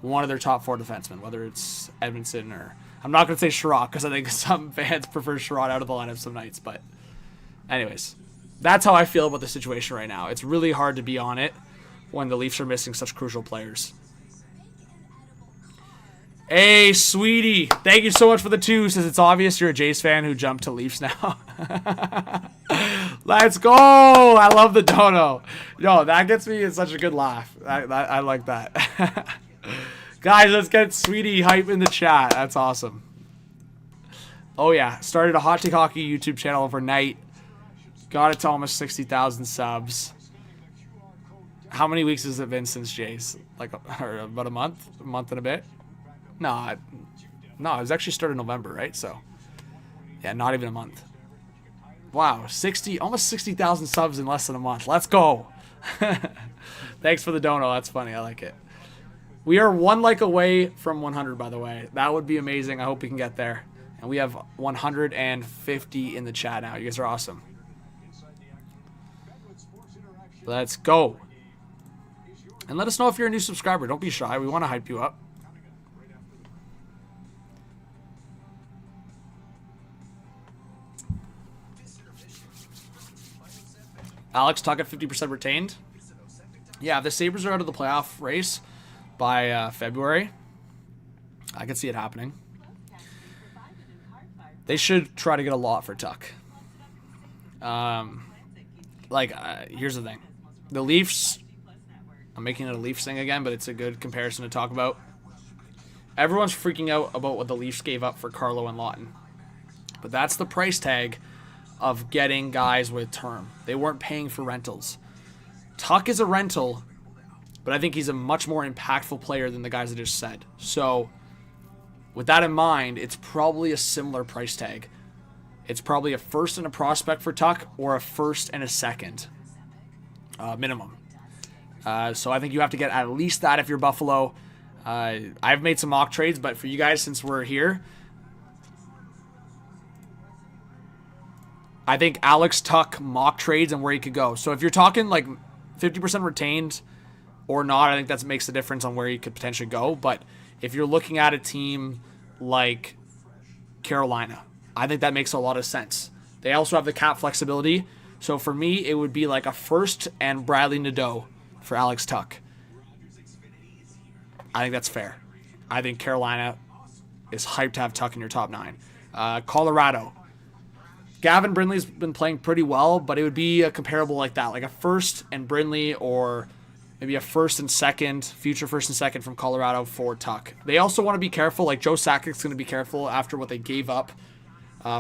one of their top 4 defensemen, whether it's Edmondson or, I'm not going to say Sherrod because I think some fans prefer Sherrod out of the lineup some nights, but anyways, that's how I feel about the situation right now. It's really hard to be on it when the Leafs are missing such crucial players. Hey, sweetie. Thank you so much for the 2. Says it's obvious you're a Jays fan who jumped to Leafs now. Let's go. I love the dono. Yo, that gets me in such a good laugh. I like that. Guys, let's get sweetie hype in the chat. That's awesome. Oh, yeah. Started a Hot Take Hockey YouTube channel overnight. Got it to almost 60,000 subs. How many weeks has it been since Jays? Like about a month and a bit? No, it was actually started in November, right? So, yeah, not even a month. Wow, almost 60,000 subs in less than a month. Let's go. Thanks for the dono. That's funny. I like it. We are 1 like away from 100, by the way. That would be amazing. I hope we can get there. And we have 150 in the chat now. You guys are awesome. Let's go. And let us know if you're a new subscriber. Don't be shy. We want to hype you up. Alex Tuck at 50% retained. Yeah, if the Sabres are out of the playoff race by February, I could see it happening. They should try to get a lot for Tuck. Here's the thing. The Leafs, I'm making it a Leafs thing again, but it's a good comparison to talk about. Everyone's freaking out about what the Leafs gave up for Carlo and Lawton. But that's the price tag of getting guys with term. They weren't paying for rentals. Tuck is a rental, but I think he's a much more impactful player than the guys I just said. So, with that in mind, it's probably a similar price tag. It's probably a first and a prospect for Tuck, or a first and a second minimum. So I think you have to get at least that if you're Buffalo. I've made some mock trades, but for you guys, since we're here, I think Alex Tuck mock trades and where he could go. So if you're talking like 50% retained or not, I think that makes the difference on where he could potentially go. But if you're looking at a team like Carolina, I think that makes a lot of sense. They also have the cap flexibility. So for me, it would be like a first and Bradley Nadeau for Alex Tuck. I think that's fair. I think Carolina is hyped to have Tuck in your top 9. Colorado. Gavin Brindley's been playing pretty well, but it would be a comparable like that. Like a first and Brindley, or maybe a first and second, future first and second from Colorado for Tuck. They also want to be careful. Like, Joe Sakic's going to be careful after what they gave up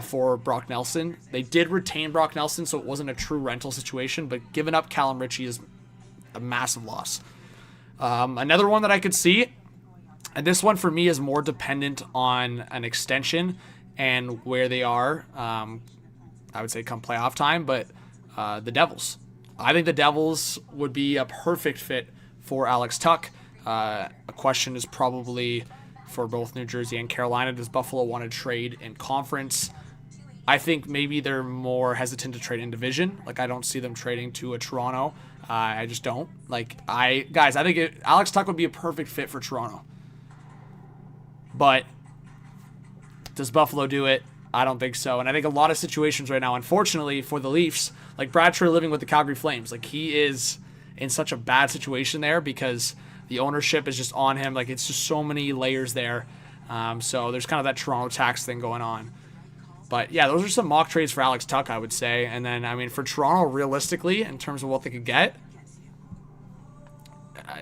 for Brock Nelson. They did retain Brock Nelson, so it wasn't a true rental situation, but giving up Callum Ritchie is a massive loss. Another one that I could see, and this one for me is more dependent on an extension and where they are, I would say come playoff time, but the Devils. I think the Devils would be a perfect fit for Alex Tuck. A question is probably for both New Jersey and Carolina. Does Buffalo want to trade in conference? I think maybe they're more hesitant to trade in division. Like, I don't see them trading to a Toronto. I just don't. Like, I think Alex Tuck would be a perfect fit for Toronto. But does Buffalo do it? I don't think so. And I think a lot of situations right now, unfortunately for the Leafs, like Brad Treliving living with the Calgary Flames, like he is in such a bad situation there because the ownership is just on him. Like, it's just so many layers there. So there's kind of that Toronto tax thing going on. But yeah, those are some mock trades for Alex Tuck, I would say. And then, I mean, for Toronto, realistically, in terms of what they could get,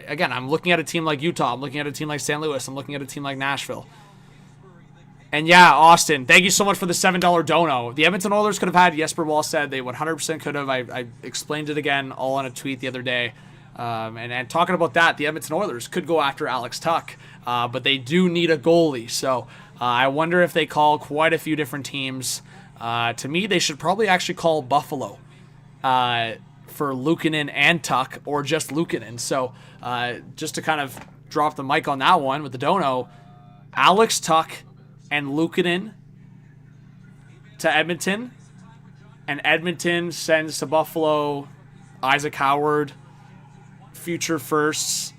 again, I'm looking at a team like Utah. I'm looking at a team like St. Louis. I'm looking at a team like Nashville. And yeah, Austin, thank you so much for the $7 dono. The Edmonton Oilers could have had, Jesper Wallstead. They 100% could have. I explained it again all on a tweet the other day. And talking about that, the Edmonton Oilers could go after Alex Tuck, but they do need a goalie. So I wonder if they call quite a few different teams. To me, they should probably actually call Buffalo for Luukkonen and Tuck, or just Luukkonen. So just to kind of drop the mic on that one with the dono, Alex Tuck and Luukkonen to Edmonton, and Edmonton sends to Buffalo Isaac Howard, future firsts.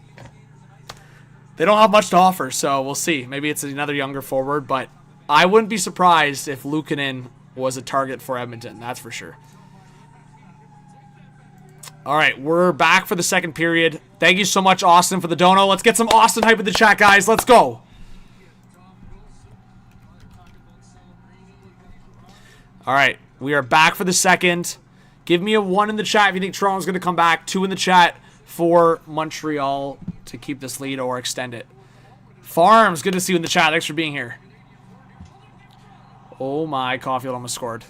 They don't have much to offer, so we'll see. Maybe it's another younger forward, but I wouldn't be surprised if Luukkonen was a target for Edmonton, that's for sure. All right, we're back for the second period. Thank you so much, Austin, for the dono. Let's get some Austin hype in the chat, guys. Let's go. All right, we are back for the second. Give me a 1 in the chat if you think Toronto's going to come back. 2 in the chat for Montreal to keep this lead or extend it. Farms, good to see you in the chat. Thanks for being here. Oh my, Caulfield almost scored.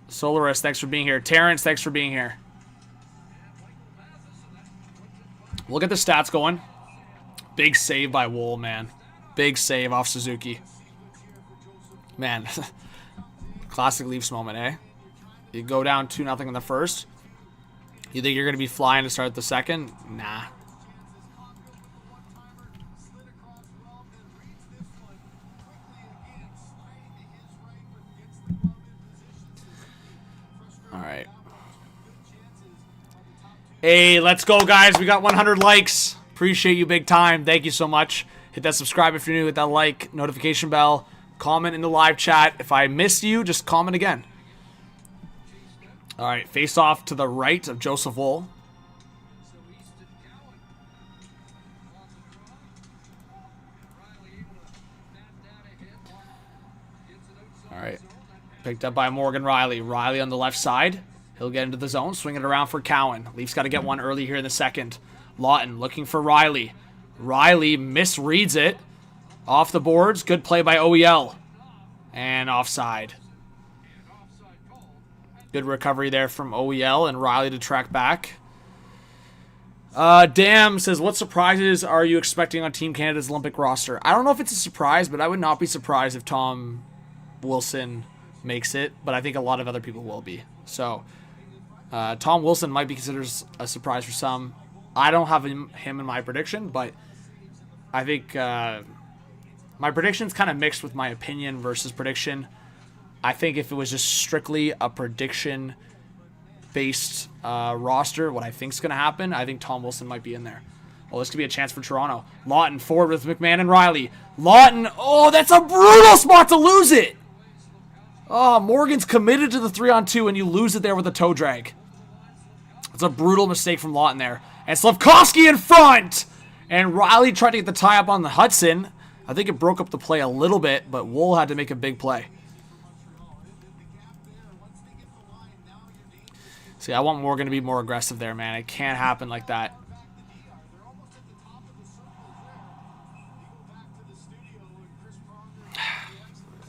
Solaris, thanks for being here. Terrence, thanks for being here. We'll get the stats going. Big save by Wool, man. Big save off Suzuki. Man, classic Leafs moment, eh? You go down 2-0 in the first. You think you're going to be flying to start the second? Nah. All right. Hey, let's go, guys. We got 100 likes. Appreciate you big time. Thank you so much. Hit that subscribe if you're new. Hit that like, notification bell. Comment in the live chat. If I missed you, just comment again. All right, face off to the right of Joseph Wool. All right, picked up by Morgan Riley. Riley on the left side. He'll get into the zone, swing it around for Cowan. Leafs got to get one early here in the second. Lawton looking for Riley. Riley misreads it. Off the boards. Good play by OEL. And offside. Good recovery there from OEL and Riley to track back. Dam says, what surprises are you expecting on Team Canada's Olympic roster? I don't know if it's a surprise, but I would not be surprised if Tom Wilson makes it. But I think a lot of other people will be. So, Tom Wilson might be considered a surprise for some. I don't have him in my prediction, but I think... my prediction's kind of mixed with my opinion versus prediction. I think if it was just strictly a prediction-based roster, what I think's going to happen, I think Tom Wilson might be in there. Well, this could be a chance for Toronto. Lawton forward with McMahon and Riley. Lawton, oh, that's a brutal spot to lose it. Oh, Morgan's committed to the 3-on-2, and you lose it there with a toe drag. It's a brutal mistake from Lawton there. And Slavkovsky in front! And Riley tried to get the tie-up on the Hudson. I think it broke up the play a little bit, but Wool had to make a big play. See, I want Morgan to be more aggressive there, man. It can't happen like that.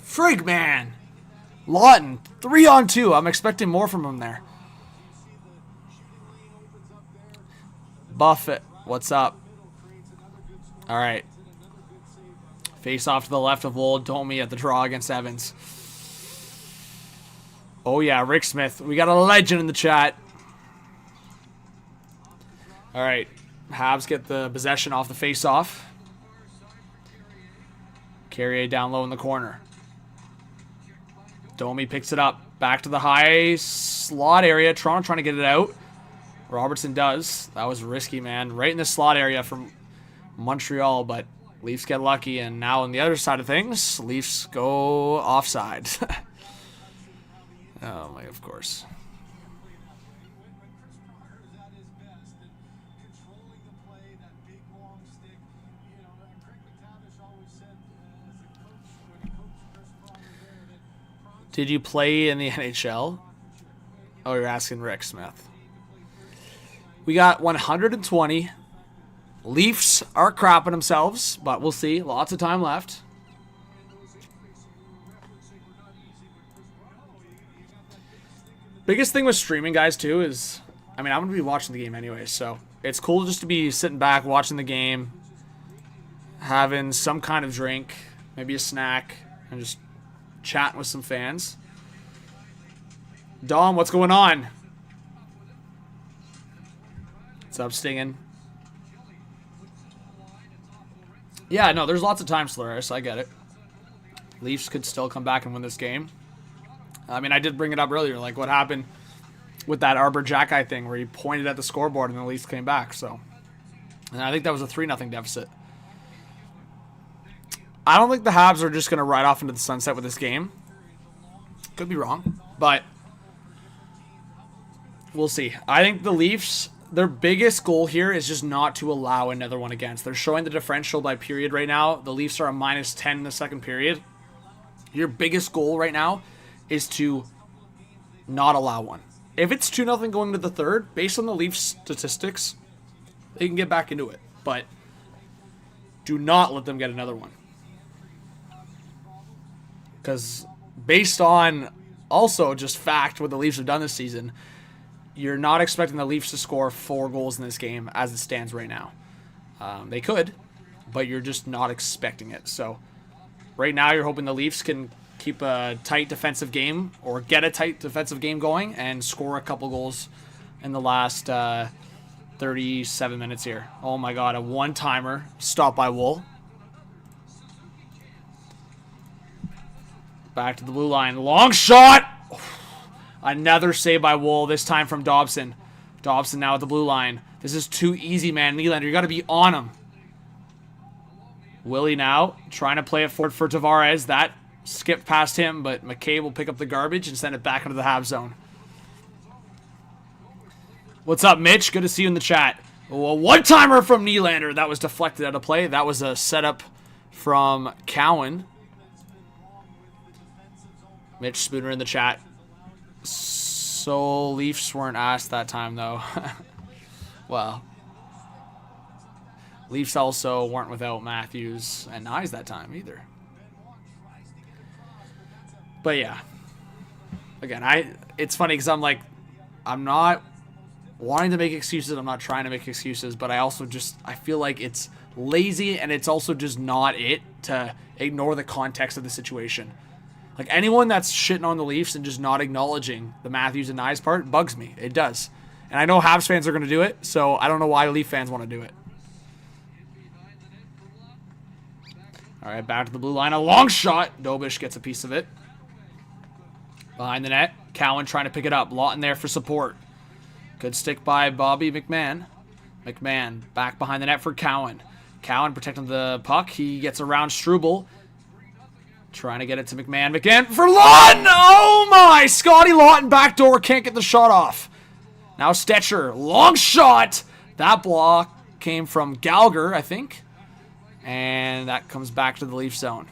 Frig, man. Lawton, 3-on-2. I'm expecting more from him there. Buffett, what's up? All right. Face off to the left of Wold. Domi at the draw against Evans. Oh, yeah, Rick Smith. We got a legend in the chat. All right. Habs get the possession off the face-off. Carrier down low in the corner. Domi picks it up. Back to the high slot area. Toronto trying to get it out. Robertson does. That was risky, man. Right in the slot area from Montreal, but Leafs get lucky. And now on the other side of things, Leafs go offside. Oh, my, of course. Did you play in the NHL? Oh, you're asking Rick Smith. We got 120. Leafs are crapping themselves, but we'll see. Lots of time left. Biggest thing with streaming, guys, too, is, I mean, I'm going to be watching the game anyway, so it's cool just to be sitting back, watching the game, having some kind of drink, maybe a snack, and just chatting with some fans. Dom, what's going on? What's up, Stingin'? Yeah, no, there's lots of time, Solaris. I get it. Leafs could still come back and win this game. I mean, I did bring it up earlier, like what happened with that Arbor Jackeye thing where he pointed at the scoreboard and the Leafs came back. So, and I think that was a 3-0 deficit. I don't think the Habs are just going to ride off into the sunset with this game. Could be wrong, but we'll see. I think the Leafs, their biggest goal here is just not to allow another one against. They're showing the differential by period right now. The Leafs are a -10 in the second period. Your biggest goal right now is to not allow one. If it's 2-0 going to the third, based on the Leafs statistics, they can get back into it. But do not let them get another one. Because based on also just fact what the Leafs have done this season, you're not expecting the Leafs to score 4 goals in this game as it stands right now. They could, but you're just not expecting it. So right now you're hoping the Leafs can keep a tight defensive game or get a tight defensive game going and score a couple goals in the last 37 minutes here. Oh my God, a one-timer stopped by Wool. Back to the blue line. Long shot! Another save by Wool, this time from Dobson. Dobson now at the blue line. This is too easy, man. Nylander, you got to be on him. Willie now trying to play it forward for Tavares. That skipped past him, but McCabe will pick up the garbage and send it back into the half zone. What's up, Mitch? Good to see you in the chat. Oh, a one-timer from Nylander. That was deflected out of play. That was a setup from Cowan. Mitch Spooner in the chat. So Leafs weren't asked that time, though. Well, Leafs also weren't without Matthews and Nyes that time either. But yeah, again, it's funny because I'm not wanting to make excuses. I'm not trying to make excuses, but I feel like it's lazy and it's also just not it to ignore the context of the situation. Like anyone that's shitting on the Leafs and just not acknowledging the Matthews and Nyes part bugs me. It does. And I know Habs fans are going to do it, so I don't know why Leaf fans want to do it. All right, back to the blue line. A long shot. Dobish gets a piece of it. Behind the net. Cowan trying to pick it up. Lawton there for support. Good stick by Bobby McMahon. McMahon back behind the net for Cowan. Cowan protecting the puck. He gets around Struble. Trying to get it to McMahon. McMahon for Lawton! Oh my! Scotty Lawton backdoor. Can't get the shot off. Now Stetcher. Long shot. That block came from Gallagher, I think. And that comes back to the Leaf zone.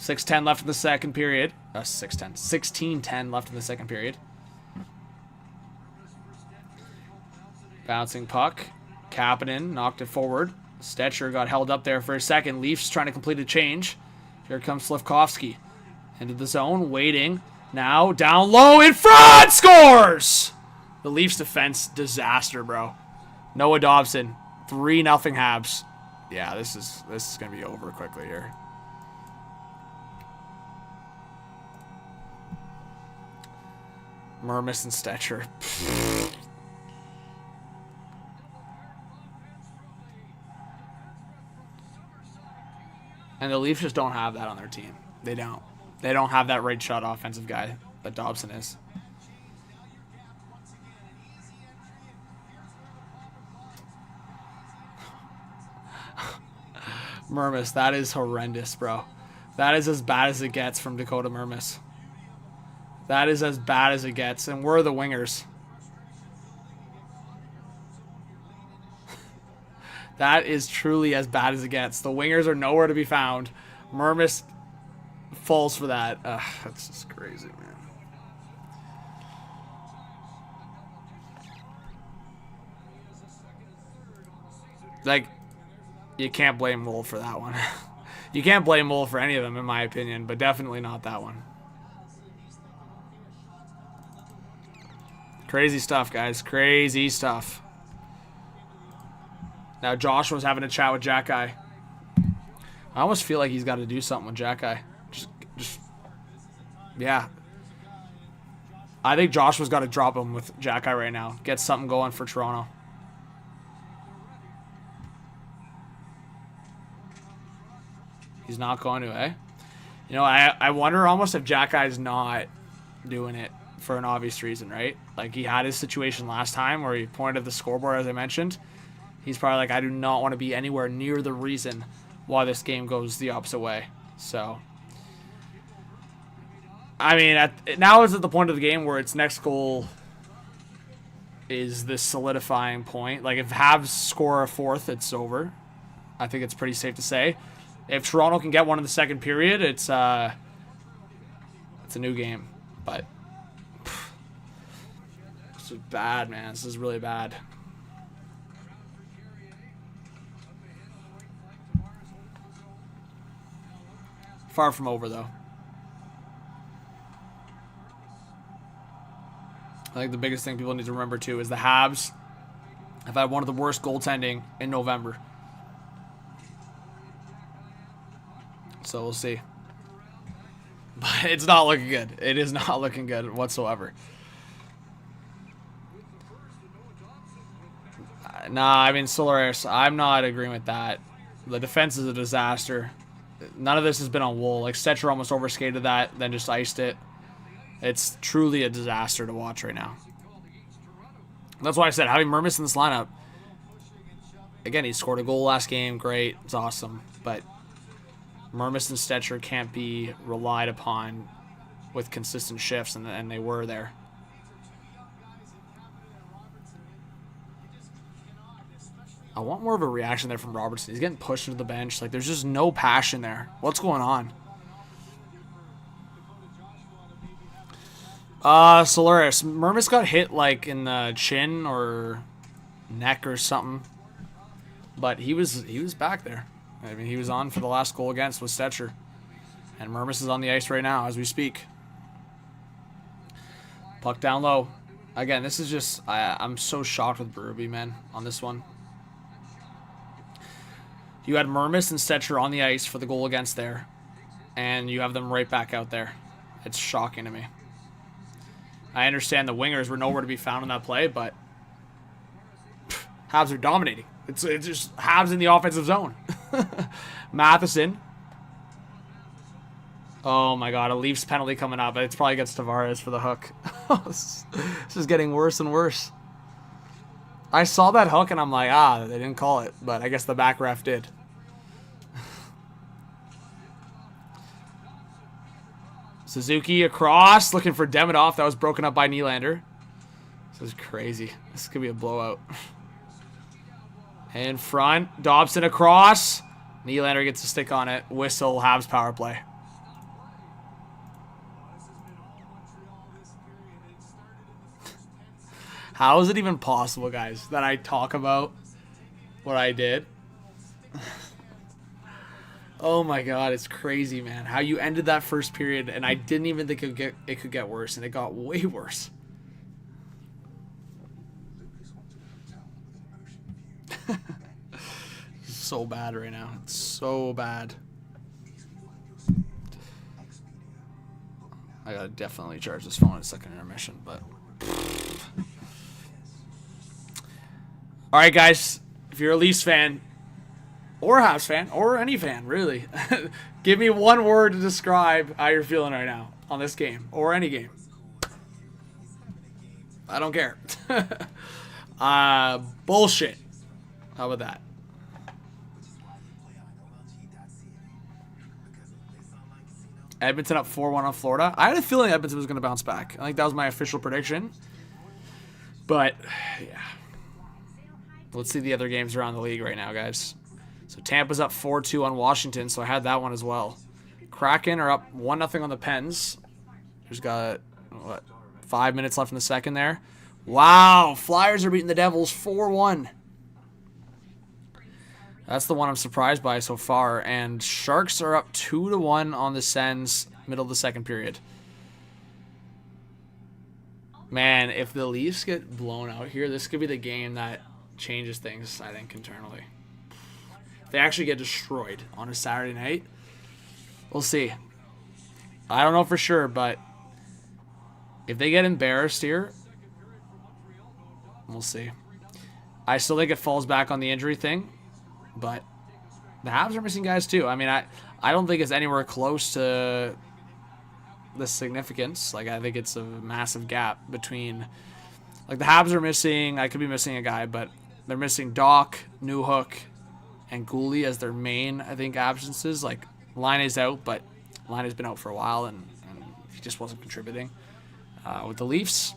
6:10 left in the second period. 6:10. 16:10 left in the second period. Bouncing puck. Kapanen knocked it forward. Stetcher got held up there for a second. Leafs trying to complete a change. Here comes Slafkovsky. Into the zone, waiting. Now, down low, in front! Scores! The Leafs defense, disaster, bro. Noah Dobson, 3-0 Habs. Yeah, this is going to be over quickly here. Mermis and Stetcher. And the Leafs just don't have that on their team. They don't. They don't have that right shot offensive guy that Dobson is. Mermis, that is horrendous, bro. That is as bad as it gets from Dakota Mermis. That is as bad as it gets. And we're the wingers. That is truly as bad as it gets. The wingers are nowhere to be found. Mermis falls for that. That's just crazy, man. Like, you can't blame Wolf for that one. You can't blame Wolf for any of them, in my opinion, but definitely not that one. Crazy stuff, guys. Crazy stuff. Now Josh was having a chat with Jack Guy. I almost feel like he's got to do something with Jack Guy. Just, yeah. I think Joshua's got to drop him with Jack Guy right now. Get something going for Toronto. He's not going to, eh? You know, I wonder almost if Jack Guy's not doing it for an obvious reason, right? Like, he had his situation last time where he pointed at the scoreboard, as I mentioned. He's probably like, I do not want to be anywhere near the reason why this game goes the opposite way. So, I mean, now it's at the point of the game where its next goal is the solidifying point. Like, if Habs score a fourth, it's over. I think it's pretty safe to say. If Toronto can get one in the second period, it's a new game. But this is bad, man. This is really bad. Far from over, though. I think the biggest thing people need to remember, too, is the Habs have had one of the worst goaltending in November. So we'll see. But it's not looking good. It is not looking good whatsoever. Nah, I mean, Solaris, I'm not agreeing with that. The defense is a disaster. None of this has been on Wool. Like, Stetcher almost overskated that, then just iced it. It's truly a disaster to watch right now. That's why I said having Mermis in this lineup. Again, he scored a goal last game. Great. It's awesome. But Mermis and Stetcher can't be relied upon with consistent shifts, and they were there. I want more of a reaction there from Robertson. He's getting pushed into the bench. Like, there's just no passion there. What's going on? Solaris. Mermis got hit, like, in the chin or neck or something. But he was back there. I mean, he was on for the last goal against with Stetcher. And Mermis is on the ice right now as we speak. Puck down low. Again, this is just... I'm so shocked with Berube, man, on this one. You had Mermis and Stetcher on the ice for the goal against there. And you have them right back out there. It's shocking to me. I understand the wingers were nowhere to be found in that play, but Habs are dominating. It's just Habs in the offensive zone. Matheson. Oh my god, a Leafs penalty coming up. It's probably against Tavares for the hook. This is getting worse and worse. I saw that hook and I'm like, they didn't call it, but I guess the back ref did. Suzuki across, looking for Demidov. That was broken up by Nylander. This is crazy. This could be a blowout. In front, Dobson across. Nylander gets a stick on it. Whistle, Habs power play. How is it even possible, guys, that I talk about what I did? Oh my god, it's crazy, man. How you ended that first period, and I didn't even think it could get worse, and it got way worse. It's so bad right now. It's so bad. I gotta definitely charge this phone at second intermission, but... Alright, guys. If you're a Leafs fan, or a Habs fan, or any fan, really, give me one word to describe how you're feeling right now on this game, or any game. I don't care. Bullshit. How about that? Edmonton up 4-1 on Florida. I had a feeling Edmonton was going to bounce back. I think that was my official prediction. But, yeah. Let's see the other games around the league right now, guys. So Tampa's up 4-2 on Washington, so I had that one as well. Kraken are up 1-0 on the Pens. Who's got, 5 minutes left in the second there. Wow, Flyers are beating the Devils 4-1. That's the one I'm surprised by so far. And Sharks are up 2-1 on the Sens, middle of the second period. Man, if the Leafs get blown out here, this could be the game that changes things, I think, internally. If they actually get destroyed on a Saturday night, we'll see. I don't know for sure, but if they get embarrassed here, we'll see. I still think it falls back on the injury thing. But the Habs are missing guys too. I mean, I don't think it's anywhere close to the significance. Like, I think it's a massive gap between... Like, the Habs are missing... I could be missing a guy, but they're missing Doc, Newhook, and Gooley as their main, I think, absences. Like, Line is out, but Line has been out for a while, and he just wasn't contributing. With the Leafs,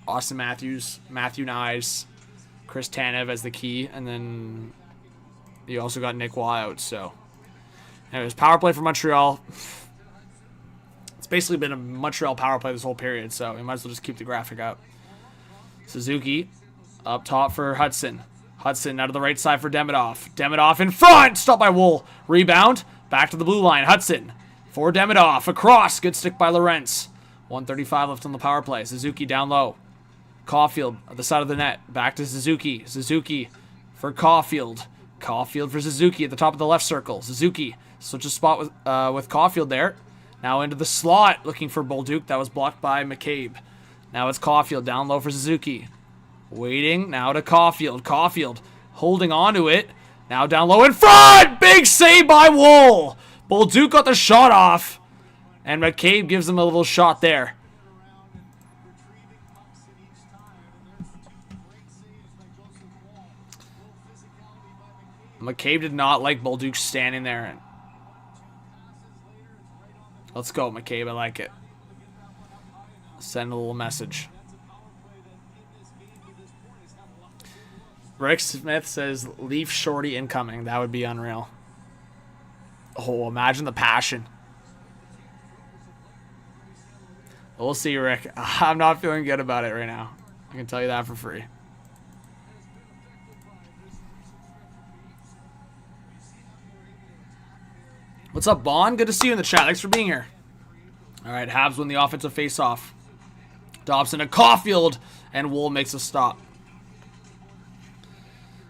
Austin Matthews, Matthew Nyes, Chris Tanev as the key, and then... You also got Nick Waugh out, so... Anyways, power play for Montreal. It's basically been a Montreal power play this whole period, so we might as well just keep the graphic up. Suzuki up top for Hudson. Hudson out of the right side for Demidov. Demidov in front! Stopped by Wool. Rebound. Back to the blue line. Hudson for Demidov. Across. Good stick by Lorentz. 1:35 left on the power play. Suzuki down low. Caulfield at the side of the net. Back to Suzuki. Suzuki for Caulfield. Caulfield for Suzuki at the top of the left circle. Suzuki switches spot with Caulfield there. Now into the slot, looking for Bolduc. That was blocked by McCabe. Now it's Caulfield down low for Suzuki. Waiting, now to Caulfield. Caulfield holding on to it. Now down low in front! Big save by Wool! Bolduc got the shot off. And McCabe gives him a little shot there. McCabe did not like Bolduc standing there. Let's go, McCabe. I like it. Send a little message. Rick Smith says, Leaf shorty incoming. That would be unreal. Oh, imagine the passion. We'll see, Rick. I'm not feeling good about it right now. I can tell you that for free. What's up, Bond? Good to see you in the chat. Thanks for being here. All right, Habs win the offensive faceoff. Dobson to Caulfield, and Wool makes a stop.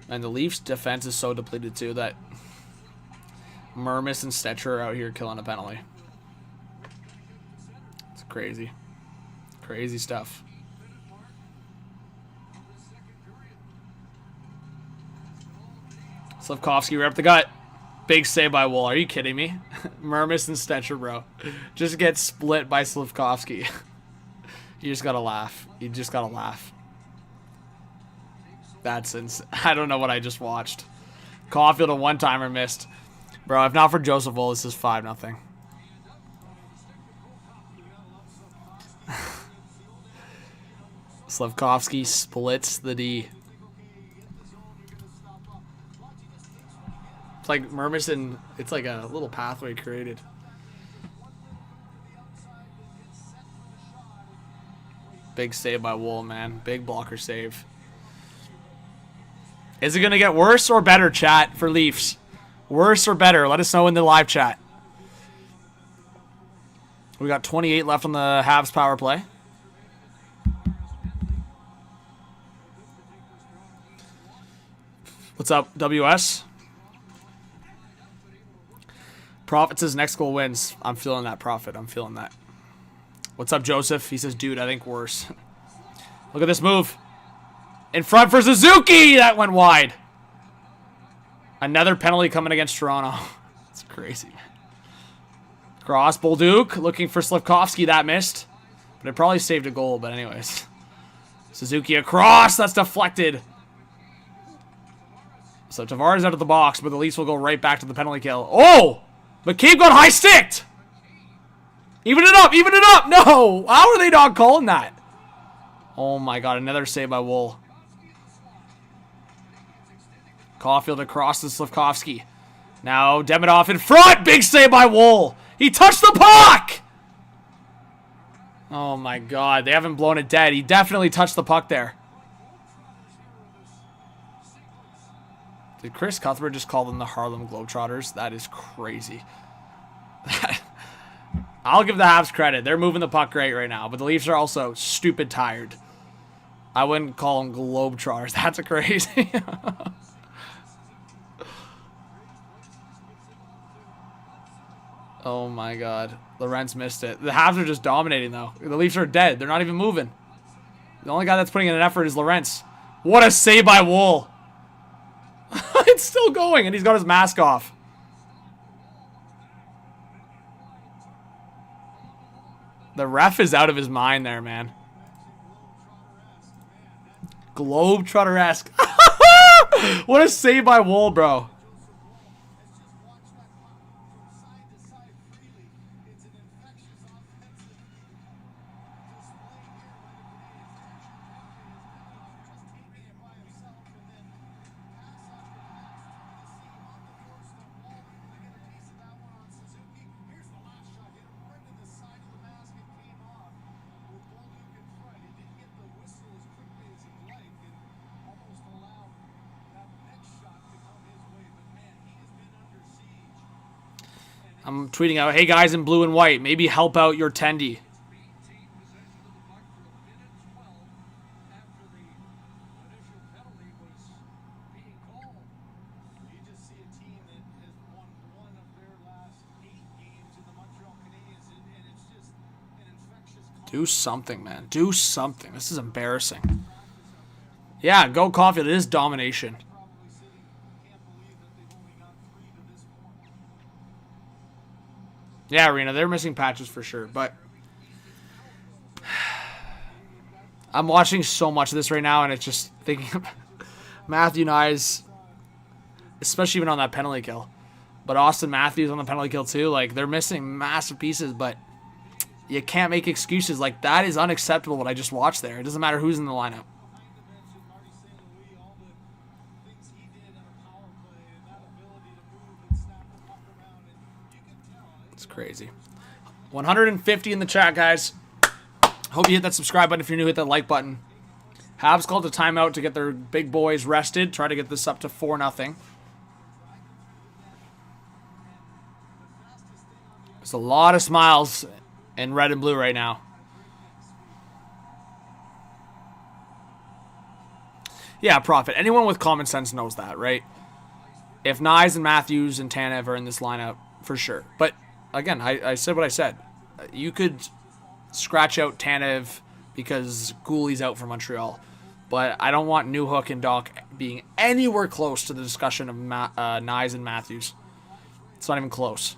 And the Leafs' defense is so depleted, too, that Mermis and Stetcher are out here killing a penalty. It's crazy. Crazy stuff. Slavkovsky right up the gut. Big save by Wool. Are you kidding me? Mermis and Stetcher, bro. Just get split by Slavkovsky. You just gotta laugh. You just gotta laugh. That's insane. I don't know what I just watched. Caulfield a one-timer missed. Bro, if not for Joseph Wool, this is 5-0. Slavkovsky splits the D. It's like Mermison, it's like a little pathway created. Big save by Wool, man. Big blocker save. Is it going to get worse or better, chat, for Leafs? Worse or better? Let us know in the live chat. We got 28 left on the Habs power play. What's up, WS? Prophet says next goal wins. I'm feeling that, Prophet. I'm feeling that. What's up, Joseph? He says, dude, I think worse. Look at this move. In front for Suzuki. That went wide. Another penalty coming against Toronto. It's crazy, man. Cross, Bolduc looking for Slafkovsky. That missed. But it probably saved a goal. But anyways. Suzuki across. That's deflected. So Tavares out of the box. But the Leafs will go right back to the penalty kill. Oh! McCabe got high-sticked! Even it up! Even it up! No! How are they not calling that? Oh my god. Another save by Wool. Caulfield across to Slafkovsky. Now Demidov in front. Big save by Wool. He touched the puck! Oh my god. They haven't blown it dead. He definitely touched the puck there. Did Chris Cuthbert just call them the Harlem Globetrotters? That is crazy. I'll give the Habs credit. They're moving the puck great right now. But the Leafs are also stupid tired. I wouldn't call them Globetrotters. That's crazy. Oh my god. Lorentz missed it. The Habs are just dominating though. The Leafs are dead. They're not even moving. The only guy that's putting in an effort is Lorentz. What a save by Wool. It's still going and he's got his mask off. The ref is out of his mind there, man. Globetrotter-esque. What a save by Wool, bro. I'm tweeting out, hey guys in blue and white, maybe help out your Tendy. Do something, man. Do something. This is embarrassing. Yeah, go Caulfield. It is domination. Yeah, Arena, they're missing patches for sure, but I'm watching so much of this right now, and it's just thinking of Matthew Nyes, especially even on that penalty kill. But Austin Matthews on the penalty kill too. Like, they're missing massive pieces, but you can't make excuses. Like, that is unacceptable what I just watched there. It doesn't matter who's in the lineup. Crazy. 150 in the chat, guys. Hope you hit that subscribe button. If you're new, hit that like button. Habs called a timeout to get their big boys rested. Try to get this up to 4-0. There's a lot of smiles in red and blue right now. Yeah, Prophet. Anyone with common sense knows that, right? If Nyes and Matthews and Tanev are in this lineup, for sure. But again, I said what I said. You could scratch out Tanev because Gooley's out for Montreal. But I don't want Newhook and Doc being anywhere close to the discussion of Nyes and Matthews. It's not even close.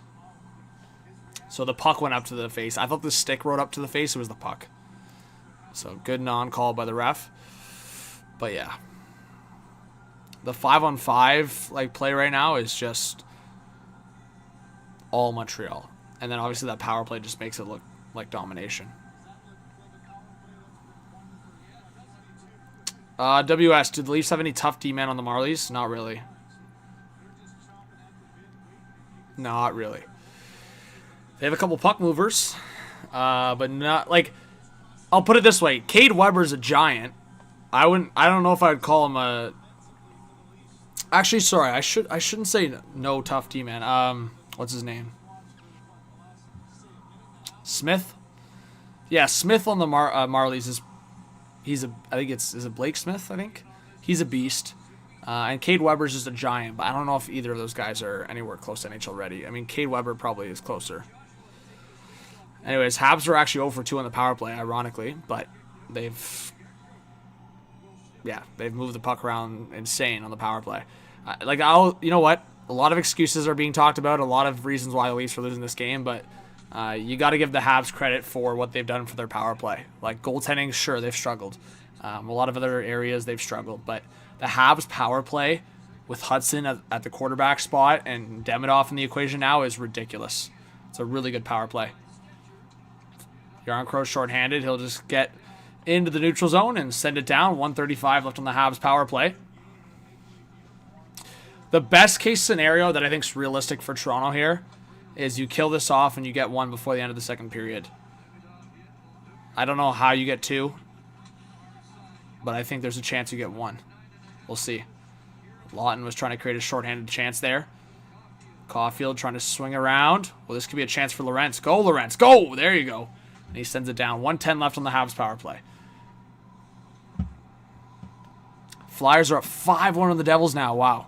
So the puck went up to the face. I thought the stick rode up to the face. It was the puck. So good non-call by the ref. But yeah. The 5-on-5 like play right now is just all Montreal. And then obviously that power play just makes it look like domination. WS, did the Leafs have any tough D-men on the Marlies? Not really. Not really. They have a couple puck movers. But not like I'll put it this way. Cade Weber's a giant. I don't know if I would call him a... Actually, sorry. I shouldn't say no tough D, man. What's his name? Smith? Yeah, Smith on the Marlies is... is it Blake Smith, I think? He's a beast. And Cade Weber's just a giant, but I don't know if either of those guys are anywhere close to NHL ready. I mean, Cade Weber probably is closer. Anyways, Habs were actually 0 for 2 on the power play, ironically, but they've moved the puck around insane on the power play. You know what? A lot of excuses are being talked about, a lot of reasons why the Leafs are losing this game, but you got to give the Habs credit for what they've done for their power play. Like goaltending, sure, they've struggled. A lot of other areas they've struggled, but the Habs power play with Hudson at the quarterback spot and Demidov in the equation now is ridiculous. It's a really good power play. Yarncrow's shorthanded. He'll just get into the neutral zone and send it down. 1:35 left on the Habs power play. The best case scenario that I think is realistic for Toronto here is you kill this off and you get one before the end of the second period. I don't know how you get two, but I think there's a chance you get one. We'll see. Lawton was trying to create a shorthanded chance there. Caulfield trying to swing around. Well, this could be a chance for Lorentz. Go, Lorentz. Go! There you go. And he sends it down. 1:10 left on the Habs power play. Flyers are up 5-1 on the Devils now. Wow.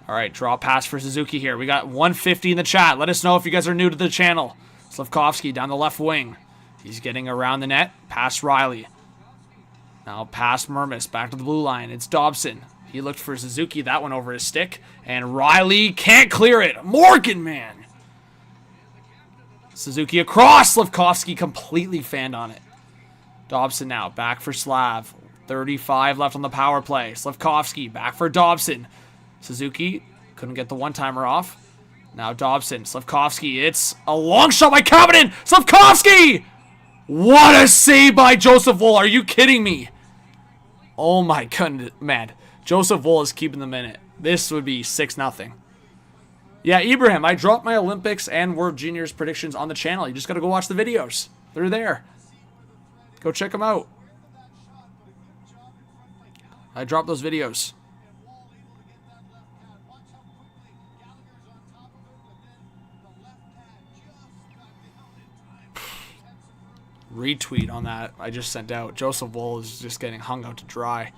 All right, draw pass for Suzuki here. We got 150 in the chat. Let us know if you guys are new to the channel. Slavkovsky down the left wing. He's getting around the net. Past Riley. Now past Mermis. Back to the blue line. It's Dobson. He looked for Suzuki. That one over his stick. And Riley can't clear it. Morgan, man. Suzuki across. Slavkovsky completely fanned on it. Dobson now back for Slav. 35 left on the power play. Slavkovsky back for Dobson. Suzuki couldn't get the one-timer off. Now Dobson. Slavkovsky. It's a long shot by Kapanen. Slavkovsky! What a save by Joseph Woll. Are you kidding me? Oh my goodness, man. Joseph Woll is keeping the minute. This would be 6-0. Yeah, Ibrahim, I dropped my Olympics and World Juniors predictions on the channel. You just got to go watch the videos. They're there. Go check them out. I dropped those videos. Retweet on that I just sent out. Joseph Woll is just getting hung out to dry.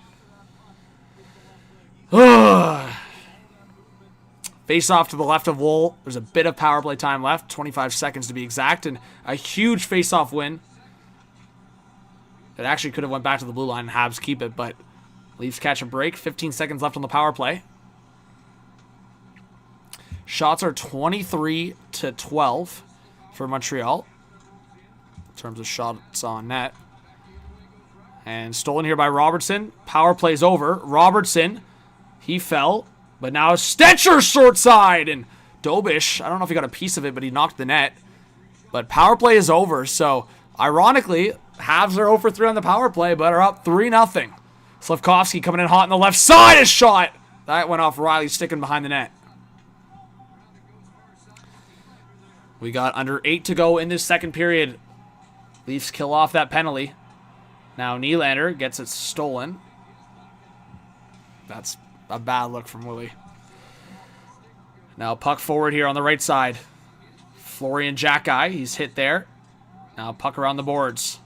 Face off to the left of Woll. There's a bit of power play time left. 25 seconds to be exact. And a huge face-off win. It actually could have went back to the blue line and Habs keep it, but Leafs catch a break. 15 seconds left on the power play. Shots are 23-12 for Montreal in terms of shots on net. And stolen here by Robertson. Power play's over. Robertson, he fell. But now Stetcher short side. And Dobish, I don't know if he got a piece of it, but he knocked the net. But power play is over. So, ironically, Habs are 0 for 3 on the power play, but are up 3-0. Slavkovsky coming in hot on the left side. A shot. That went off Riley sticking behind the net. We got under 8 to go in this second period. Leafs kill off that penalty. Now Nylander gets it stolen. That's a bad look from Willie. Now puck forward here on the right side. Florian Jacki, he's hit there. Now puck around the boards.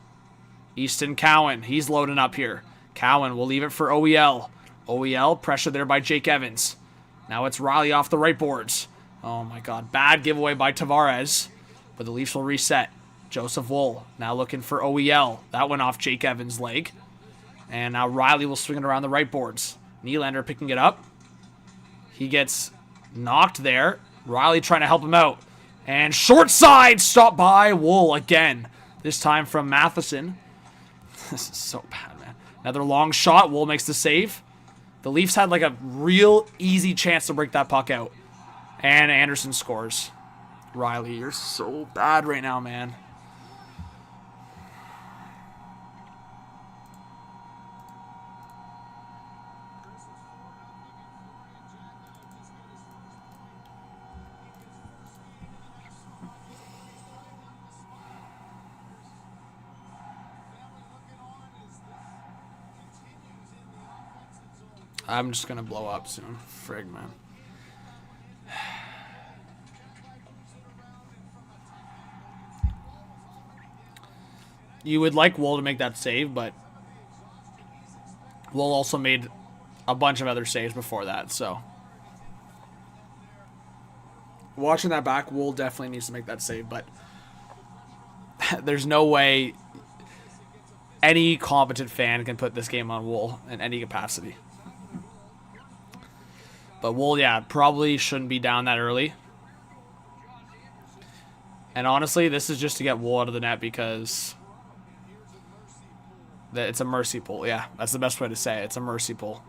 Easton Cowan, he's loading up here. Cowan will leave it for OEL. OEL, pressure there by Jake Evans. Now it's Riley off the right boards. Oh my god, bad giveaway by Tavares. But the Leafs will reset. Joseph Woll now looking for OEL. That went off Jake Evans' leg. And now Riley will swing it around the right boards. Nylander picking it up. He gets knocked there. Riley trying to help him out. And short side stopped by Woll again. This time from Matheson. This is so bad, man. Another long shot. Woll makes the save. The Leafs had like a real easy chance to break that puck out. And Anderson scores. Riley, you're so bad right now, man. I'm just going to blow up soon. Frig, man. You would like Wool to make that save, but Wool also made a bunch of other saves before that, so. Watching that back, Wool definitely needs to make that save, but there's no way any competent fan can put this game on Wool in any capacity. But Wool, yeah, probably shouldn't be down that early. And honestly, this is just to get Wool out of the net because it's a mercy pull. Yeah, that's the best way to say it. It's a mercy pull.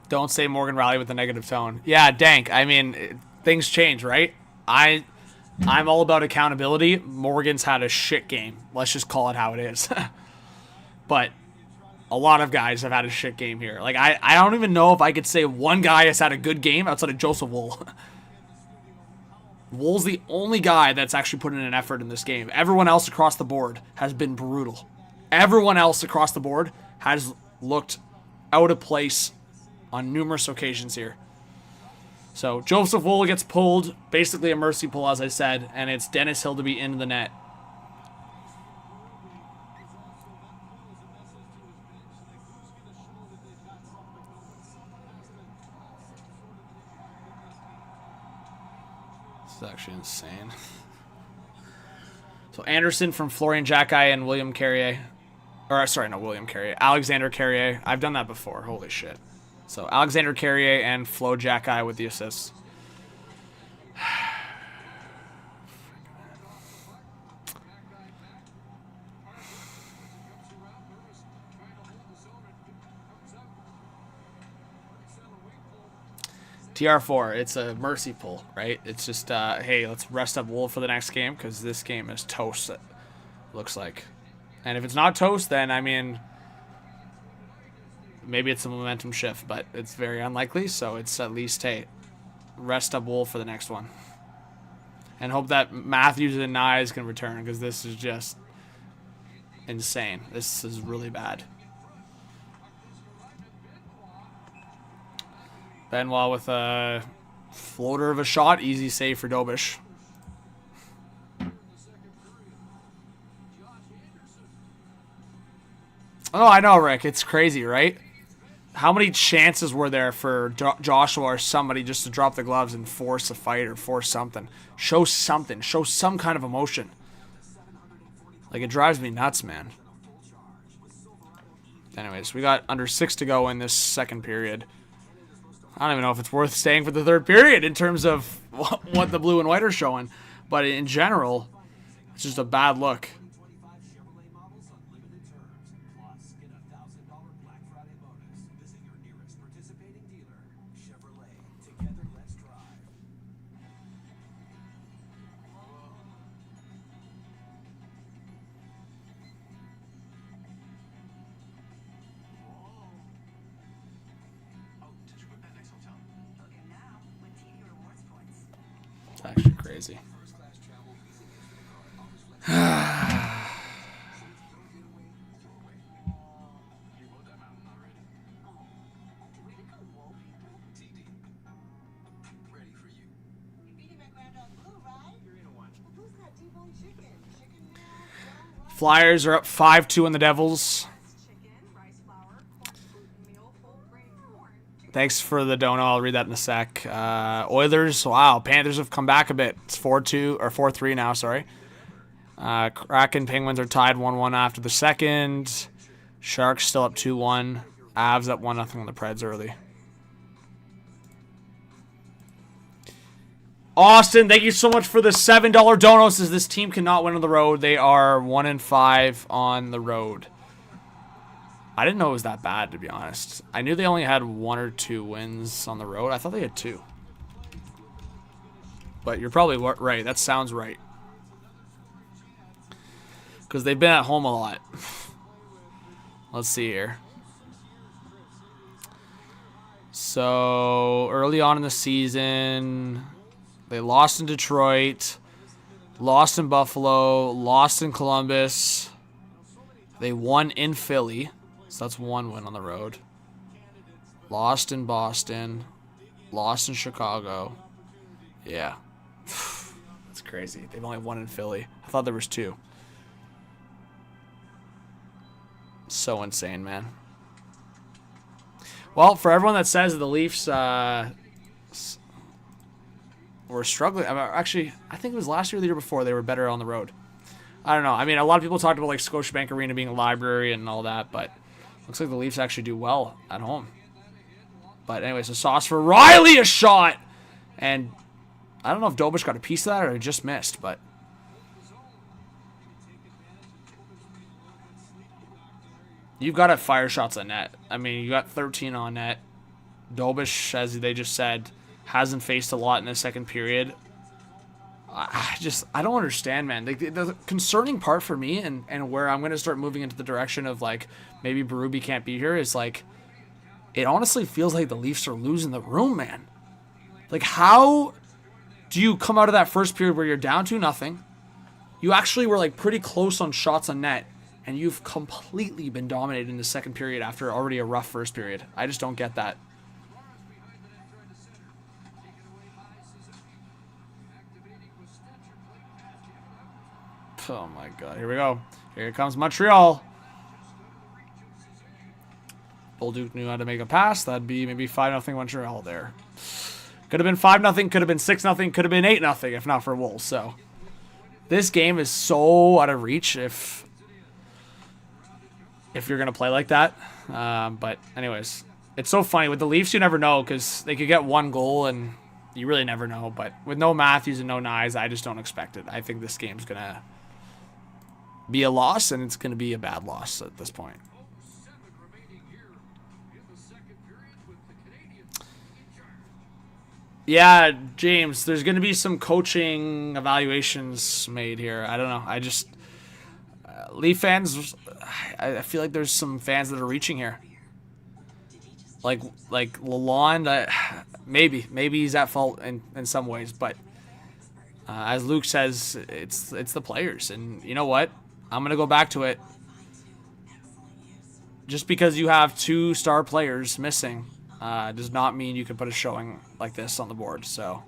Don't say Morgan Riley with a negative tone. Yeah, dank. I mean, things change, right? I'm all about accountability. Morgan's had a shit game. Let's just call it how it is. But a lot of guys have had a shit game here. Like, I don't even know if I could say one guy has had a good game outside of Joseph Wool. Wool's the only guy that's actually put in an effort in this game. Everyone else across the board has been brutal. Everyone else across the board has looked out of place on numerous occasions here. So Joseph Wool gets pulled, basically a mercy pull, as I said, and it's Dennis Hill to be in the net. This is actually insane. So Anderson from Florian Jacki and William Carrier. Or, sorry, no, William Carrier. Alexander Carrier. I've done that before. Holy shit. So Alexander Carrier and Flo Jacki with the assists. TR4, it's a mercy pull, right? It's just, hey, let's rest up Wool for the next game because this game is toast, it looks like. And if it's not toast, then, I mean, maybe it's a momentum shift, but it's very unlikely, so it's at least, hey, rest up Wool for the next one. And hope that Matthews and Nyes can return because this is just insane. This is really bad. Benoit with a floater of a shot. Easy save for Dobish. Oh, I know, Rick. It's crazy, right? How many chances were there for Joshua or somebody just to drop the gloves and force a fight or force something? Show something. Show some kind of emotion. Like, it drives me nuts, man. Anyways, we got under 6 to go in this second period. I don't even know if it's worth staying for the third period in terms of what the blue and white are showing. But in general, it's just a bad look. It's actually crazy. Flyers are up 5-2 on the Devils. Thanks for the dono. I'll read that in a sec. Oilers, wow. Panthers have come back a bit. It's 4-2 or 4-3 now, sorry. Kraken, Penguins are tied 1-1 after the second. Sharks still up 2-1. Avs up 1-0 on the Preds early. Austin, thank you so much for the $7 dono. Says this team cannot win on the road. They are 1-5 on the road. I didn't know it was that bad, to be honest. I knew they only had 1 or 2 wins on the road. I thought they had 2. But you're probably right. That sounds right. Because they've been at home a lot. Let's see here. So, early on in the season, they lost in Detroit, lost in Buffalo, lost in Columbus. They won in Philly, so that's 1 win on the road. Lost in Boston. Lost in Chicago. Yeah. That's crazy. They've only won in Philly. I thought there was 2. So insane, man. Well, for everyone that says the Leafs were struggling, actually, I think it was last year or the year before they were better on the road. I don't know. I mean, a lot of people talked about like Scotiabank Arena being a library and all that, but looks like the Leafs actually do well at home. But anyway, so Sauce for Riley, a shot, and I don't know if Dobish got a piece of that or just missed, but you've got to fire shots on net. I mean, you got 13 on net. Dobish, as they just said, hasn't faced a lot in the second period. I don't understand, man. Like, the concerning part for me and where I'm going to start moving into the direction of, like, maybe Berube can't be here is, like, it honestly feels like the Leafs are losing the room, man. Like, how do you come out of that first period where you're down 2-0? You actually were, like, pretty close on shots on net, and you've completely been dominated in the second period after already a rough first period. I just don't get that. Oh my God, here we go. Here comes Montreal. Bolduc knew how to make a pass. That'd be maybe 5-0 Montreal there. Could have been 5-0, could have been 6-0, could have been 8-0 if not for Wolves. So this game is so out of reach if you're gonna play like that. But anyways, it's so funny with the Leafs. You never know because they could get 1 goal and you really never know. But with no Matthews and no Nyes, I just don't expect it. I think this game's gonna be a loss, and it's going to be a bad loss at this point. Yeah, James, there's going to be some coaching evaluations made here. I don't know. I just... Leaf fans, I feel like there's some fans that are reaching here. Like Lalonde, maybe he's at fault in some ways, but as Luke says, it's the players. And you know what? I'm going to go back to it. Just because you have 2 star players missing does not mean you can put a showing like this on the board. So,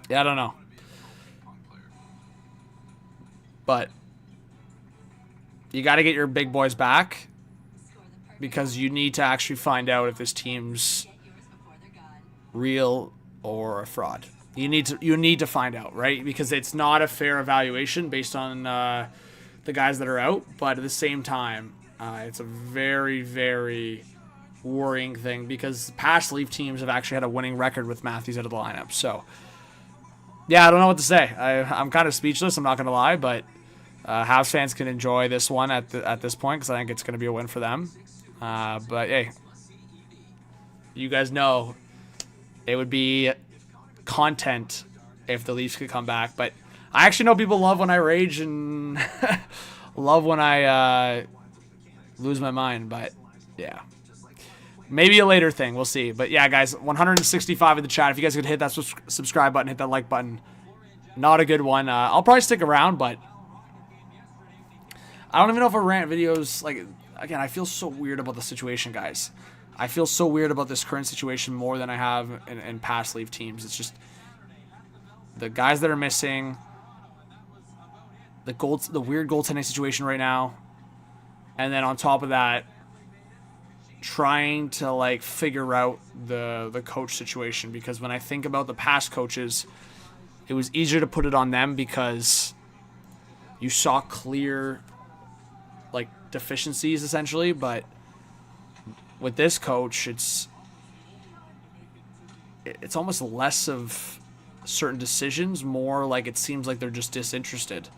yeah, I don't know. But you got to get your big boys back because you need to actually find out if this team's real or a fraud. You need to find out, right? Because it's not a fair evaluation based on the guys that are out. But at the same time, it's a very, very worrying thing because past Leaf teams have actually had a winning record with Matthews out of the lineup. So, yeah, I don't know what to say. I'm kind of speechless. I'm not going to lie, but Habs fans can enjoy this one at this point because I think it's going to be a win for them. But hey, you guys know it would be content if the Leafs could come back, but I actually know people love when I rage and love when I lose my mind, but yeah, maybe a later thing, we'll see. But yeah, guys, 165 in the chat. If you guys could hit that subscribe button, hit that like button. Not a good one. I'll probably stick around, but I don't even know if a rant videos, like, again, I feel so weird about the situation, guys. I feel so weird about this current situation more than I have in past Leaf teams. It's just the guys that are missing, the weird goaltending situation right now, and then on top of that, trying to like figure out the coach situation. Because when I think about the past coaches, it was easier to put it on them because you saw clear like deficiencies essentially, but with this coach, it's almost less of certain decisions, more like it seems like they're just disinterested.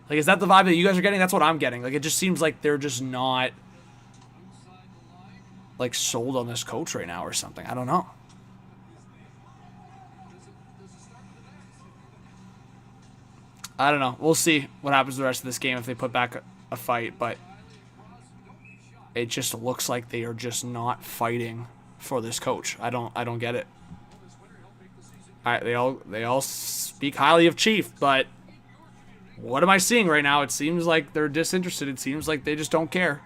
Like, is that the vibe that you guys are getting? That's what I'm getting. Like, it just seems like they're just not like sold on this coach right now or something. I don't know. I don't know. We'll see what happens the rest of this game if they put back a fight, but it just looks like they are just not fighting for this coach. I don't get it. All right, they all speak highly of Chief, but What am I seeing right now? It seems like they're disinterested. It seems like they just don't care.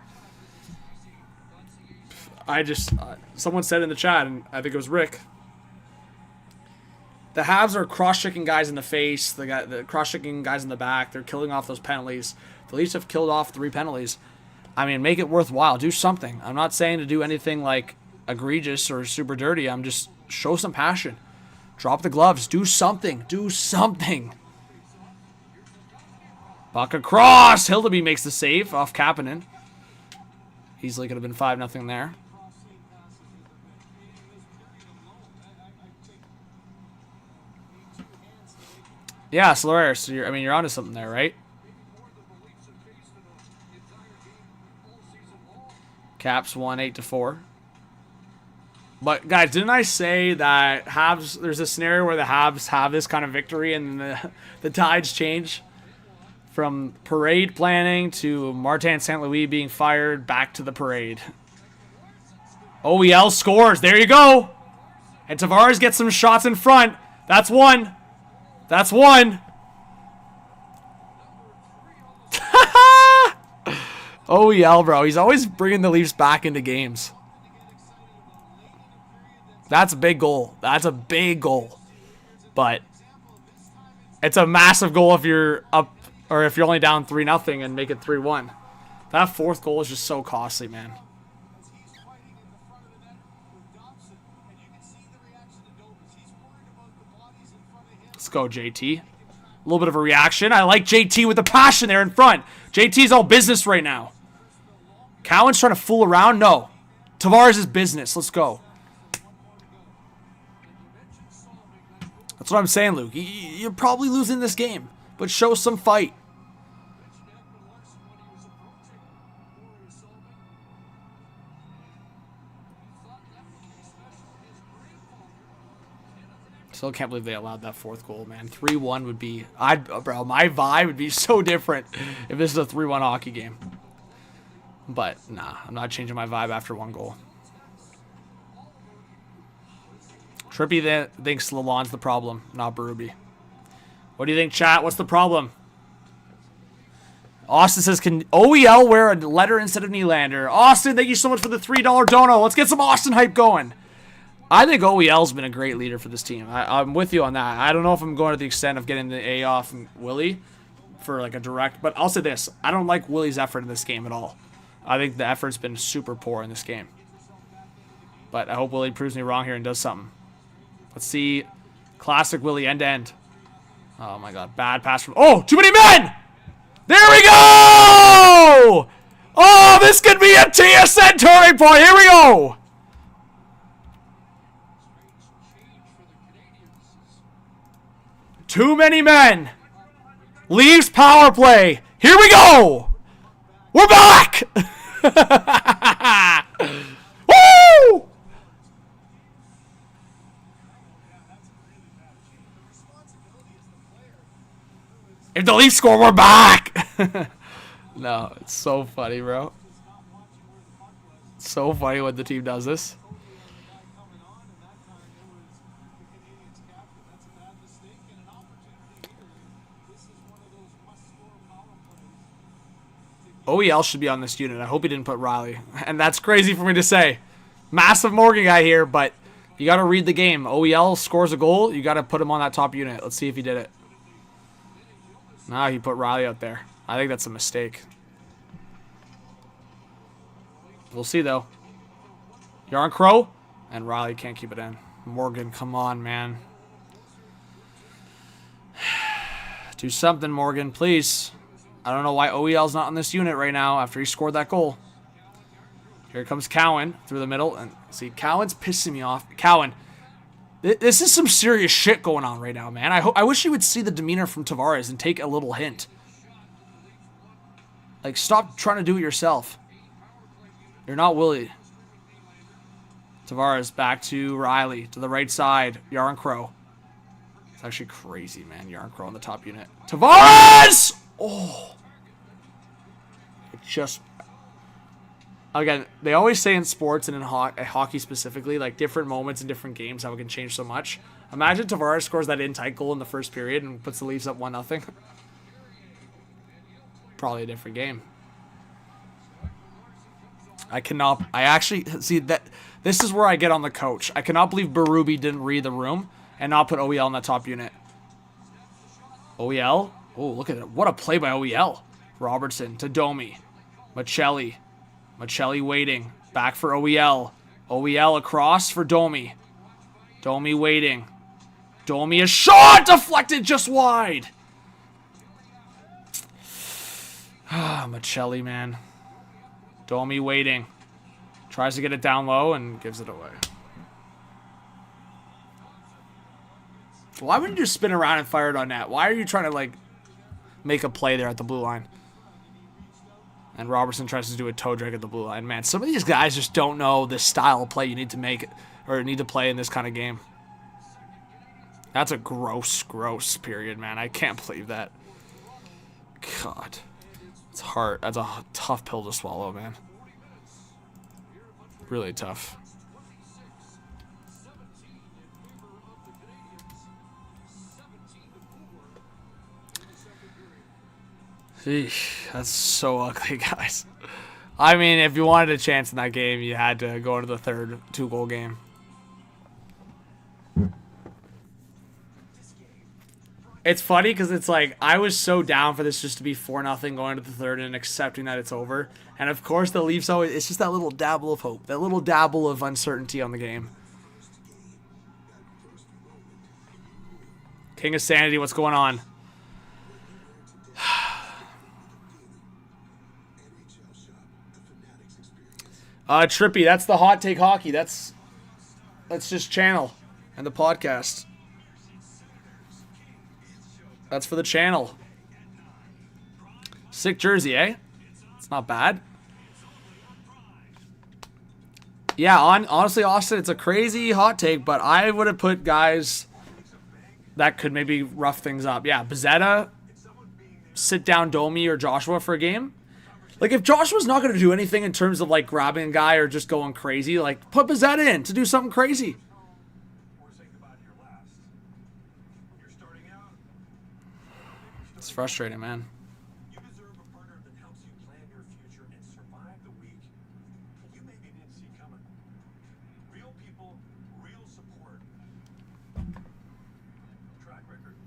Someone said in the chat, and I think it was Rick, the Habs are cross-checking guys in the face, the cross-checking guys in the back. They're killing off those penalties. The Leafs have killed off 3 penalties. I mean, make it worthwhile. Do something. I'm not saying to do anything like egregious or super dirty. I'm just show some passion. Drop the gloves. Do something. Do something. Puck across. Hildeby makes the save off Kapanen. Easily could have been 5-0 there. Yeah, Solaris. So you're onto something there, right? Caps won 8-4. But guys, didn't I say that Habs? There's a scenario where the Habs have this kind of victory, and the tides change from parade planning to Martin St. Louis being fired back to the parade. OEL scores. There you go. And Tavares gets some shots in front. That's one. That's one. OEL, bro. He's always bringing the Leafs back into games. That's a big goal. That's a big goal. But it's a massive goal if you're up, or if you're only down 3-0 and make it 3-1. That 4th goal is just so costly, man. Let's go, JT. A little bit of a reaction. I like JT with the passion there in front. JT's all business right now. Cowan's trying to fool around? No. Tavares is business. Let's go. That's what I'm saying, Luke. You're probably losing this game, but show some fight. Still can't believe they allowed that 4th goal, man. 3-1 would be... Bro, my vibe would be so different if this is a 3-1 hockey game. But, nah, I'm not changing my vibe after 1 goal. Trippy thinks Lalonde's the problem, not Berube. What do you think, chat? What's the problem? Austin says, can OEL wear a letter instead of Nylander? Austin, thank you so much for the $3 dono. Let's get some Austin hype going. I think OEL's been a great leader for this team. I'm with you on that. I don't know if I'm going to the extent of getting the A off Willie for like a direct, but I'll say this. I don't like Willie's effort in this game at all. I think the effort's been super poor in this game. But I hope Willie proves me wrong here and does something. Let's see. Classic Willie end-to-end. Oh, my God. Bad pass from... Oh, too many men! There we go! Oh, this could be a TSN turning point. Here we go. Too many men. Leafs power play. Here we go. We're back. Woo! If the Leafs score, we're back. No, it's so funny, bro. It's so funny when the team does this. OEL should be on this unit. I hope he didn't put Riley. And that's crazy for me to say. Massive Morgan guy here, but you got to read the game. OEL scores a goal. You got to put him on that top unit. Let's see if he did it. Nah, he put Riley out there. I think that's a mistake. We'll see, though. Yarn Crow. And Riley can't keep it in. Morgan, come on, man. Do something, Morgan, please. I don't know why OEL's not on this unit right now after he scored that goal. Here comes Cowan through the middle. And see, Cowan's pissing me off. Cowan, this is some serious shit going on right now, man. I wish you would see the demeanor from Tavares and take a little hint. Like, stop trying to do it yourself. You're not Willie. Tavares back to Riley. To the right side. Yarn Crow. It's actually crazy, man. Yarn Crow on the top unit. Tavares! Oh. It just... Again, they always say in sports and in hockey specifically, like different moments in different games, how it can change so much. Imagine Tavares scores that in-tight goal in the first period and puts the Leafs up 1-0. probably a different game. I actually, see, that this is where I get on the coach. I cannot believe Berube didn't read the room and not put OEL in that top unit. OEL? Oh, look at it. What a play by OEL. Robertson to Domi. Machelli. Machelli waiting. Back for OEL. OEL across for Domi. Domi waiting. Domi, a shot deflected just wide. Ah, Machelli, man. Domi waiting. Tries to get it down low and gives it away. Why wouldn't you just spin around and fire it on net? Why are you trying to, like, make a play there at the blue line? And Robertson tries to do a toe drag at the blue line. Man, some of these guys just don't know the style of play you need to make or need to play in this kind of game. That's a gross, gross period, man. I can't believe that. God. It's hard. That's a tough pill to swallow, man. Really tough. Eesh, that's so ugly, guys. I mean, if you wanted a chance in that game, you had to go into the third 2-goal game. It's funny because it's like, I was so down for this just to be 4-0 going to the third and accepting that it's over. And of course, the Leafs always, it's just that little dabble of hope, that little dabble of uncertainty on the game. King of Sanity, what's going on? Trippy, that's the Hot Take Hockey. That's just channel and the podcast. That's for the channel. Sick jersey, eh? It's not bad. Yeah, honestly, Austin, it's a crazy hot take, but I would have put guys that could maybe rough things up. Yeah, Bezzetta, sit down Domi or Joshua for a game. Like, if Joshua's not going to do anything in terms of, like, grabbing a guy or just going crazy, like, put Bezzetta in to do something crazy. It's frustrating, man.
You deserve a partner that helps you plan your future and survive the week you maybe didn't see coming. Real people, real support. Track record,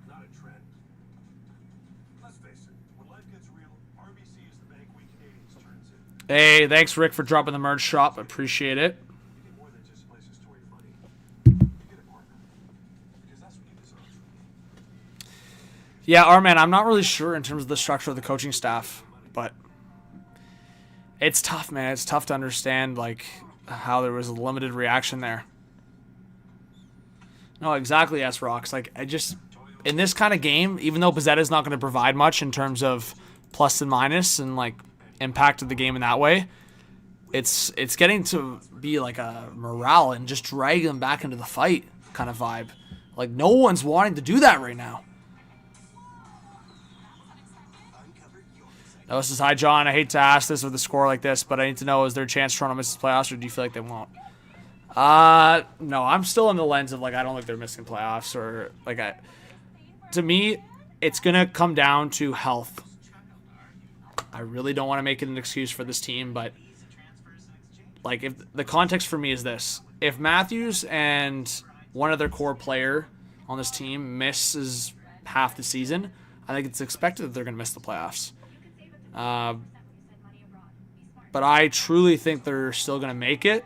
not a trend. Let's face it, when life gets real, RBC is the bank we Canadians turn to.
Hey, thanks, Rick, for dropping the merch shop. Appreciate it.
You get more than just a place to store your money. You get a partner. Because that's what you deserve.
Yeah, Arman, I'm not really sure in terms of the structure of the coaching staff, but it's tough, man. It's tough to understand, like, how there was a limited reaction there. No, exactly, S-Rocks. Like, in this kind of game, even though Bezzetta's not going to provide much in terms of plus and minus and, like, impact of the game in that way, it's getting to be like a morale and just drag them back into the fight kind of vibe. Like, no one's wanting to do that right now. No, this is, hi, John. I hate to ask this with a score like this, but I need to know, is there a chance Toronto misses playoffs, or do you feel like they won't? No, I'm still in the lens of, like, I don't think they're missing playoffs, or, like, to me, it's going to come down to health. I really don't want to make it an excuse for this team, but, like, if the context for me is this. If Matthews and one other core player on this team misses half the season, I think it's expected that they're going to miss the playoffs. But I truly think they're still going to make it.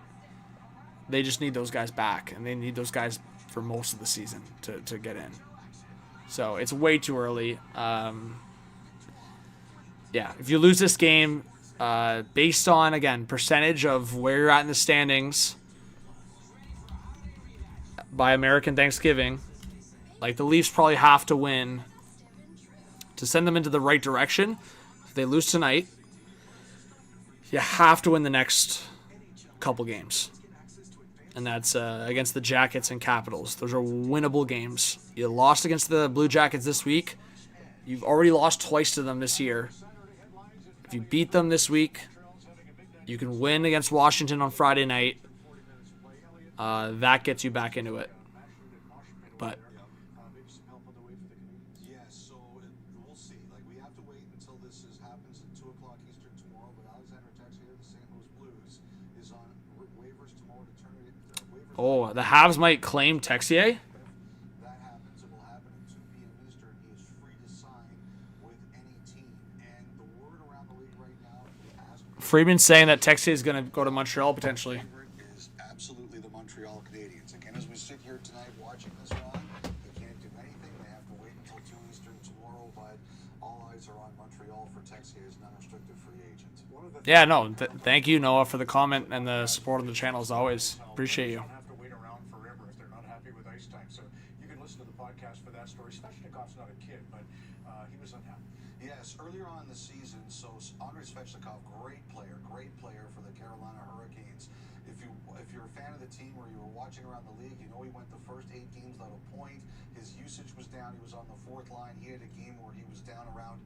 They just need those guys back, and they need those guys for most of the season to get in. So it's way too early. Yeah, if you lose this game, based on, again, percentage of where you're at in the standings by American Thanksgiving, like, the Leafs probably have to win to send them into the right direction. If they lose tonight, you have to win the next couple games. And that's against the Jackets and Capitals. Those are winnable games. You lost against the Blue Jackets this week. You've already lost twice to them this year. If you beat them this week, you can win against Washington on Friday night. That gets you back into it. But Oh, the Habs might claim Texier.
That happens, it will happen at 2 p.m. Eastern. He is free to sign with any team. And the word around the league right now, if you ask
Freeman's saying that Texier is going to go to Montreal potentially.
is absolutely the Montreal Canadiens. Again, as we sit here tonight watching this one, they can't do anything. They have to wait until 2 Eastern tomorrow, but all eyes are on Montreal for Texier as an unrestricted free agent.
Yeah, no, thank you, Noah, for the comment and the support on the channel as always. Appreciate you.
Don't have to wait around forever if they're not happy with ice time. So you can listen to the podcast for that story. Svechnikov's not a kid, but he was unhappy.
Yes, earlier on in the season, so Andrei Svechnikov, great player for the Carolina Hurricanes. If you're a fan of the team or you were watching around the league, you know he went the first 8 games without a point. His usage was down. He was on the 4th line. He had a game where he was down around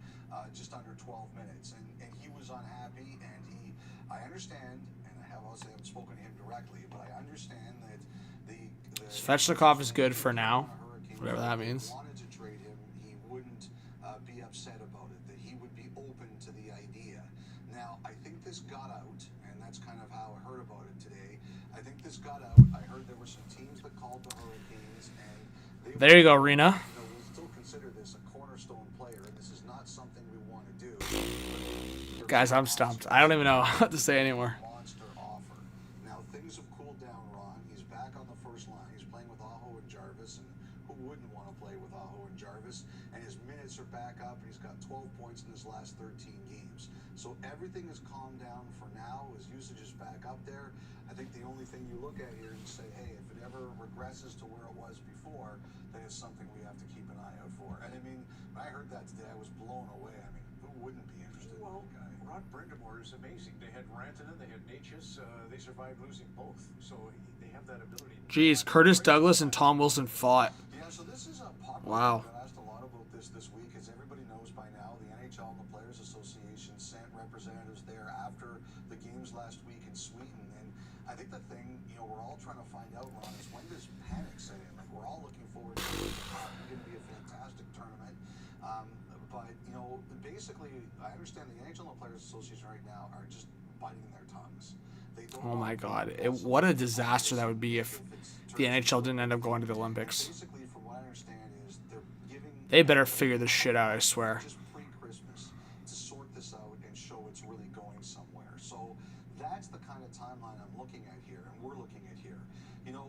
just under 12 minutes, and he was unhappy. And I understand, and I haven't spoken to him directly, but I understand that the
Svechnikov is good for now, whatever that means.
Wanted to trade him, he wouldn't be upset about it. That he would be open to the idea. Now, I think this got out, and that's kind of how I heard about it today. I think this got out. I heard there were some teams that called the Hurricanes, and
There you go, Rena.
we still consider this a cornerstone player, and this is not something we want to do.
Guys, I'm stumped. I don't even know what to say anymore.
Monster offer. Now things have cooled down, Ron. He's back on the first line. He's playing with Aho and Jarvis, and who wouldn't want to play with Aho and Jarvis? And his minutes are back up, and he's got 12 points in his last 13 games. So everything has calmed down for now. His usage is back up there. I think the only thing you look at here is say, hey, if it ever regresses to where it was before, then it's something we have to keep an eye out for. And I mean, when I heard that today, I was blown away. I mean, who wouldn't be interested in
Well,
that guy?
Rod Brindamore is amazing. They had Rantanen, they had Natchez. They survived losing both, so they have that ability.
Jeez, Curtis Douglas and Tom Wilson fought.
Yeah, so this is a popular.
Wow.
I've been asked a lot about this week. As everybody knows by now, the NHL and the Players Association sent representatives there after the games last week in Sweden. And I think the thing, we're all trying to find out, Ron, is when does panic set in? Like, we're all looking forward to it. It's going to be a fantastic tournament. But, basically, I understand the NHL and the Players Association right now are just biting their tongues. They don't
Oh my
want
God.
to
What a disaster that would be if the
it's
NHL didn't end up going to the Olympics.
basically, from what I understand, is they're giving
They better figure this shit out, I swear.
just pre-Christmas to sort this out and show it's really going somewhere. So that's the kind of timeline I'm looking at here, and we're looking at here.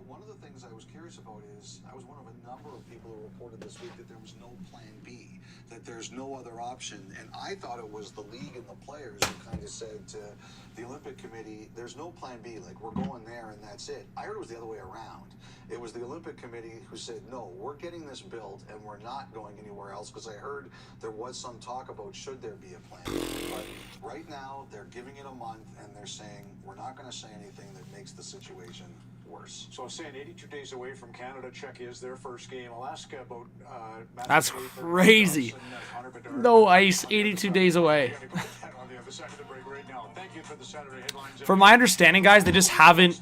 One of the things I was curious about is I was one of a number of people who reported this week that there was no plan B, that there's no other option. And I thought it was the league and the players who kind of said to the Olympic Committee, there's no plan B, like we're going there and that's it. I heard it was the other way around. It was the Olympic Committee who said, no, we're getting this built and we're not going anywhere else, because I heard there was some talk about should there be a plan B. But right now they're giving it a month and they're saying we're not going to say anything that makes the situation worse.
So I'm saying 82 days away from Canada. Czech is their first game. Alaska about.
That's crazy. No ice, 82 days away.
On the other side of the break right now. Thank you for the Saturday headlines.
From my understanding, guys, they just haven't,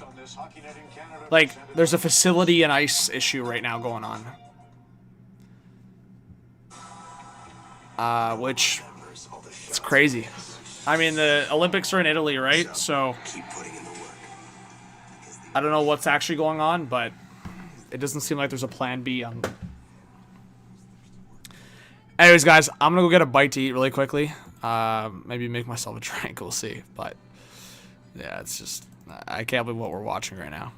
like, there's a facility and ice issue right now going on. Which, it's crazy. I mean, the Olympics are in Italy, right? So, I don't know what's actually going on, but it doesn't seem like there's a plan B on. Anyways, guys, I'm going to go get a bite to eat really quickly. Maybe make myself a drink. We'll see. But, yeah, it's just, I can't believe what we're watching right now.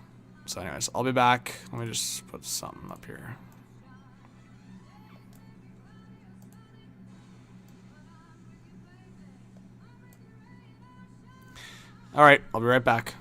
So, anyways, I'll be back. Let me just put something up here. All right, I'll be right back.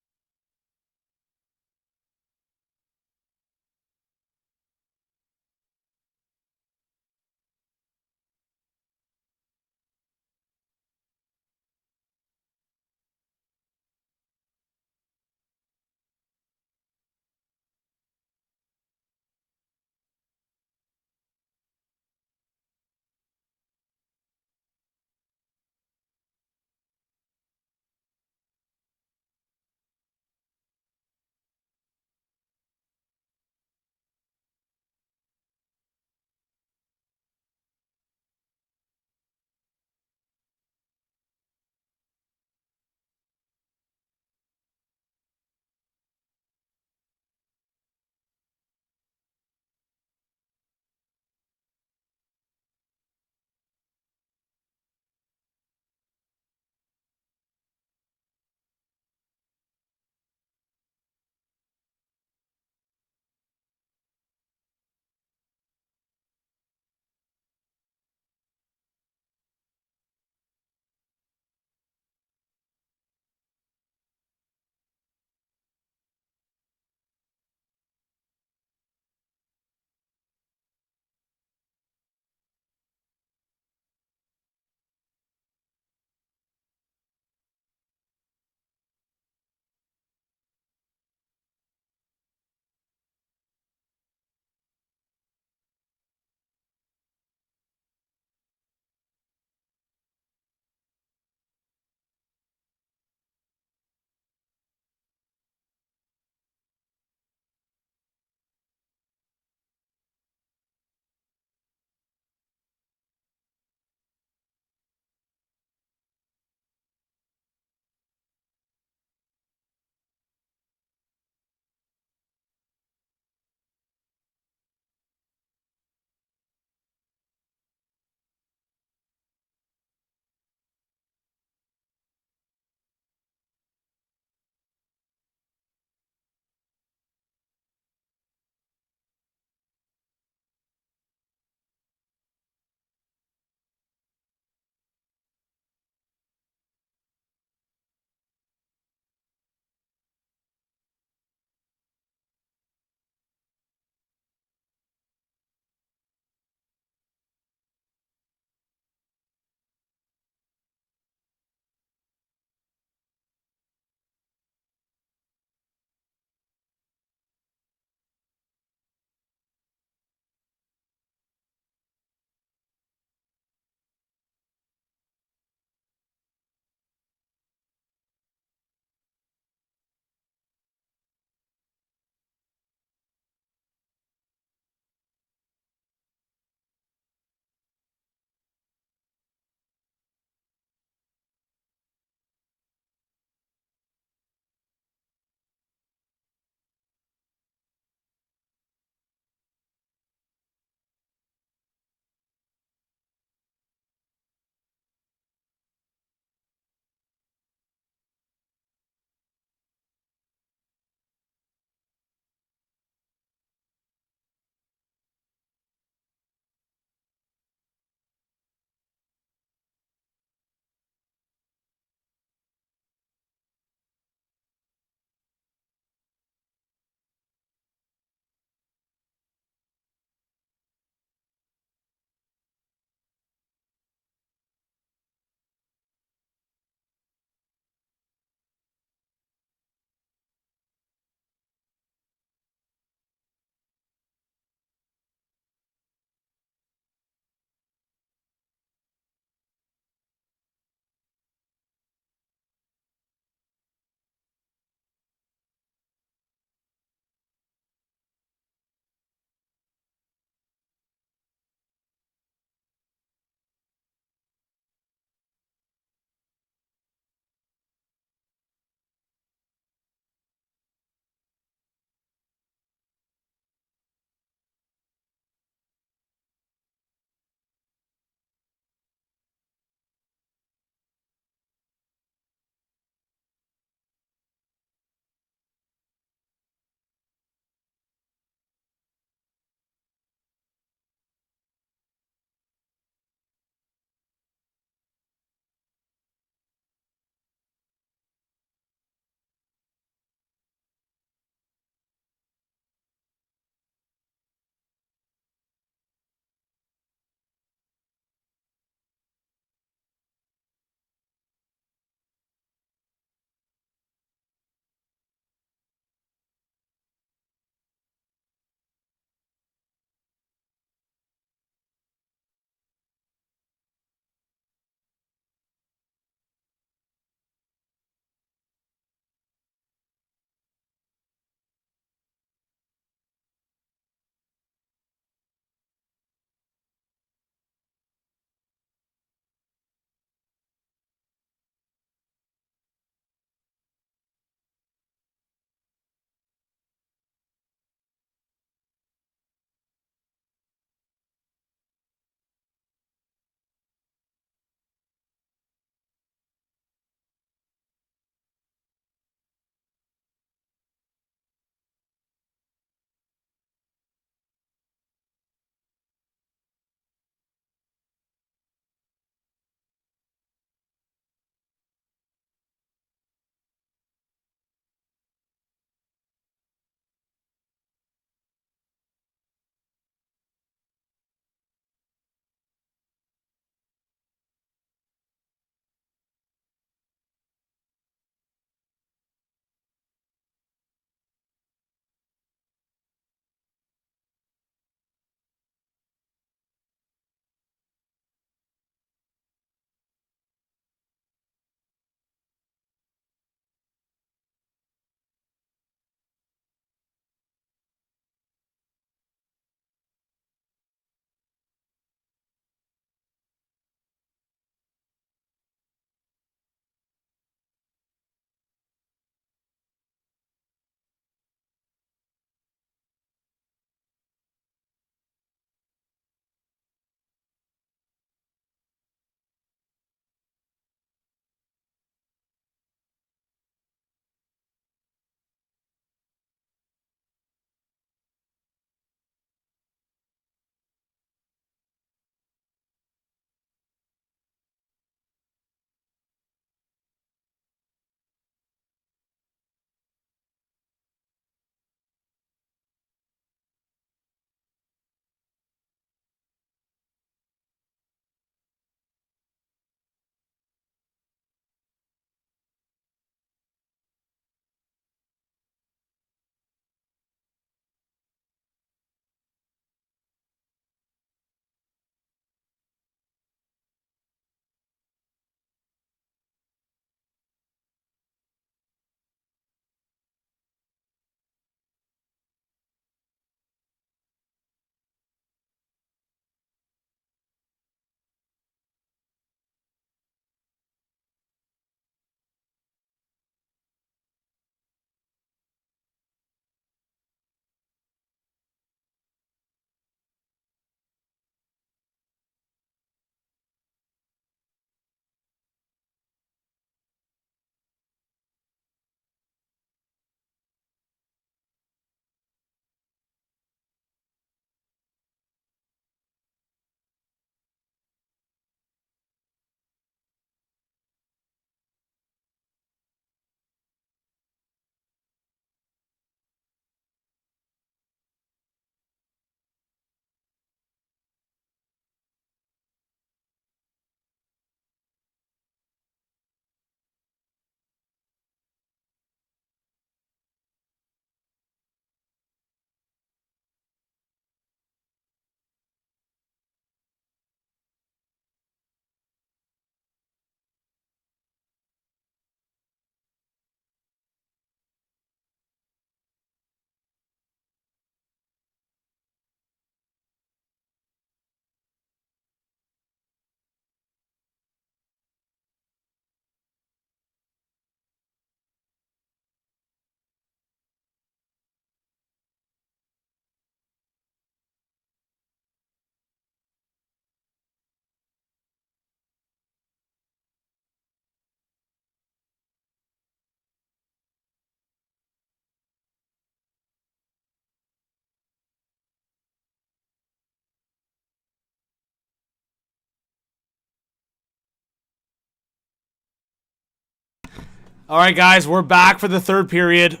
All right, guys, we're back for the third period.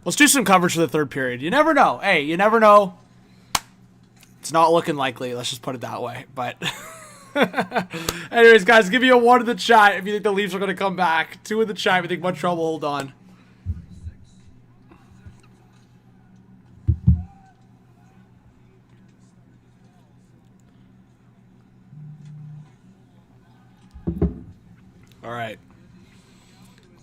Let's do some coverage for the third period. You never know. Hey, you never know. It's not looking likely. Let's just put it that way. But anyways, guys, give me a 1 in the chat if you think the Leafs are going to come back. 2 in the chat if you think Montreal will hold on. All right.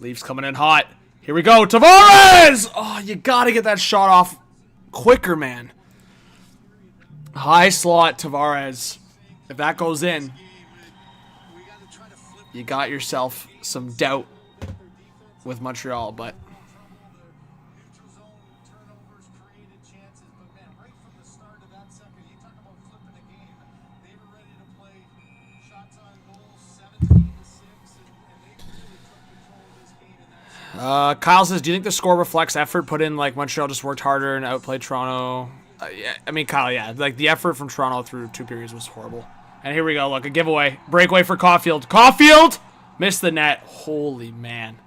Leafs coming in hot. Here we go. Tavares! Oh, you got to get that shot off quicker, man. High slot Tavares. If that goes in, you got yourself some doubt with Montreal, but Kyle says, do you think the score reflects effort put in, like Montreal just worked harder and outplayed Toronto? Yeah, I mean, Kyle, yeah. Like, the effort from Toronto through 2 periods was horrible. And here we go. Look, a giveaway. Breakaway for Caulfield. Caulfield! Missed the net. Holy man.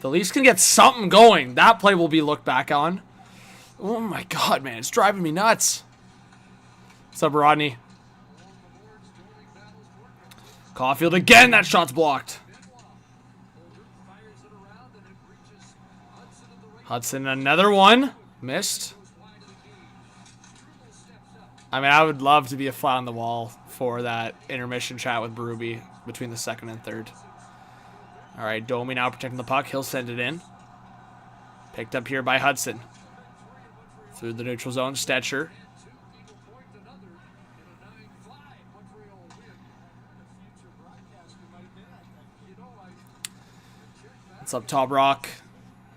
The Leafs can get something going. That play will be looked back on. Oh, my God, man. It's driving me nuts. What's up, Rodney? Caulfield again. That shot's blocked. Hudson, another one. Missed. I mean, I would love to be a fly on the wall for that intermission chat with Berube between the second and third. All right, Domi now protecting the puck. He'll send it in. Picked up here by Hudson. Through the neutral zone, Stetcher. What's up, Top Rock?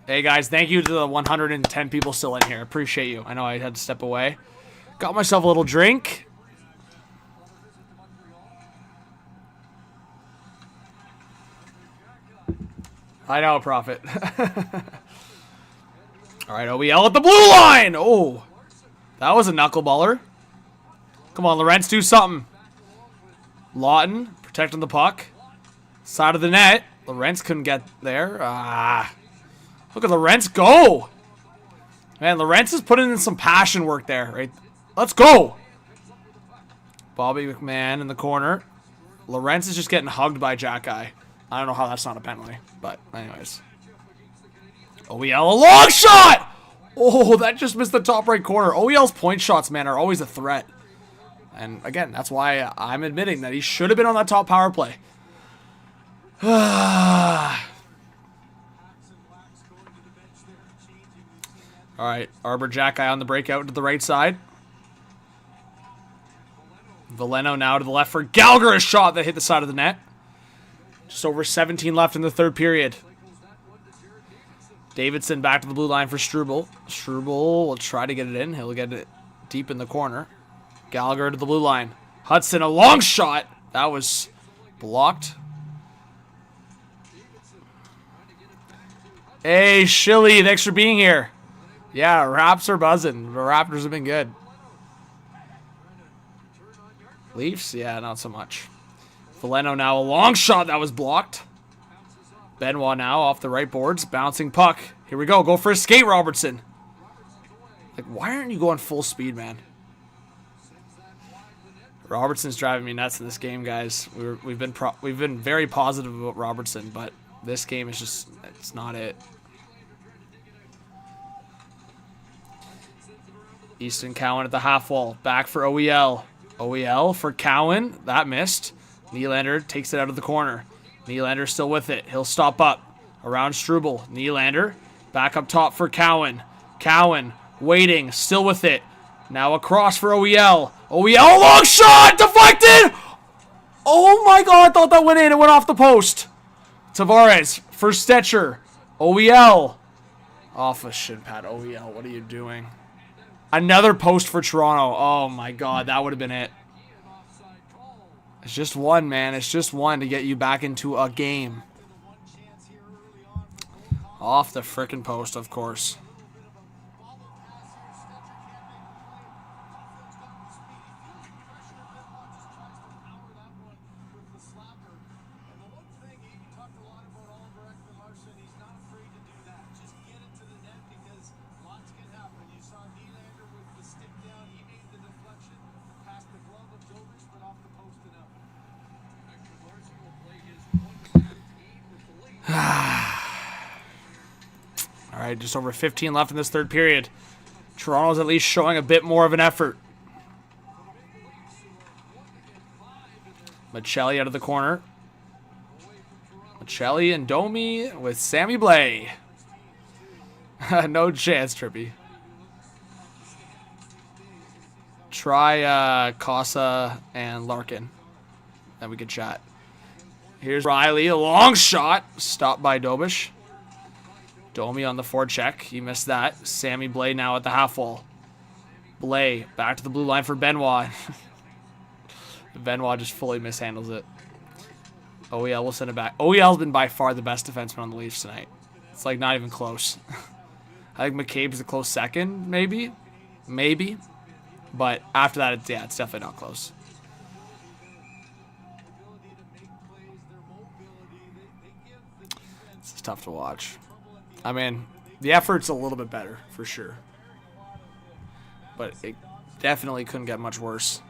Hey, guys, thank you to the 110 people still in here. Appreciate you. I know I had to step away. Got myself a little drink. I know, Prophet. All right, OEL at the blue line. Oh, that was a knuckleballer. Come on, Lorentz, do something. Lawton protecting the puck. Side of the net. Lorentz couldn't get there. Look at Lorentz go. Man, Lorentz is putting in some passion work there. Right? Let's go. Bobby McMahon in the corner. Lorentz is just getting hugged by Jack Eye. I don't know how that's not a penalty. But anyways. OEL, a long shot! Oh, that just missed the top right corner. OEL's point shots, man, are always a threat. And again, that's why I'm admitting that he should have been on that top power play. All right, Arbor Jack Eye on the breakout to the right side. Veleno now to the left for Gallagher, a shot that hit the side of the net. Just over 17 left in the third period. Davidson back to the blue line for Struble. Struble will try to get it in. He'll get it deep in the corner. Gallagher to the blue line. Hudson, a long shot. That was blocked. Hey, Shilly, thanks for being here. Yeah, Raps are buzzing. The Raptors have been good. Leafs? Yeah, not so much. Veleno now a long shot that was blocked. Benoit now off the right boards. Bouncing puck. Here we go. Go for a skate, Robertson. Like, why aren't you going full speed, man? Robertson's driving me nuts in this game, guys. We've been very positive about Robertson, but this game is just, it's not it. Easton Cowan at the half wall. Back for OEL. OEL for Cowan. That missed. Nylander takes it out of the corner. Nylander still with it. He'll stop up. Around Struble. Nylander. Back up top for Cowan. Cowan waiting. Still with it. Now across for OEL. OEL, long shot! Deflected! Oh my god, I thought that went in. It went off the post. Tavares for Stetcher. OEL. Off a shin pad. OEL, what are you doing? Another post for Toronto. Oh my god, that would have been it. It's just one, man. It's just one to get you back into a game. Off the frickin' post, of course. right, just over 15 left in this third period. Toronto's at least showing a bit more of an effort. Michelli out of the corner. Michelli and Domi with Sammy Blais. No chance, Trippy. Try Casa and Larkin. Then we can chat. Here's Riley, a long shot. Stopped by Dobish. Domi on the forecheck. He missed that. Sammy Blais now at the half wall. Blais back to the blue line for Benoit. Benoit just fully mishandles it. OEL will send it back. OEL's been by far the best defenseman on the Leafs tonight. It's like not even close. I think McCabe's a close second, maybe. Maybe. But after that, it's definitely not close. This is tough to watch. I mean, the effort's a little bit better, for sure. But it definitely couldn't get much worse.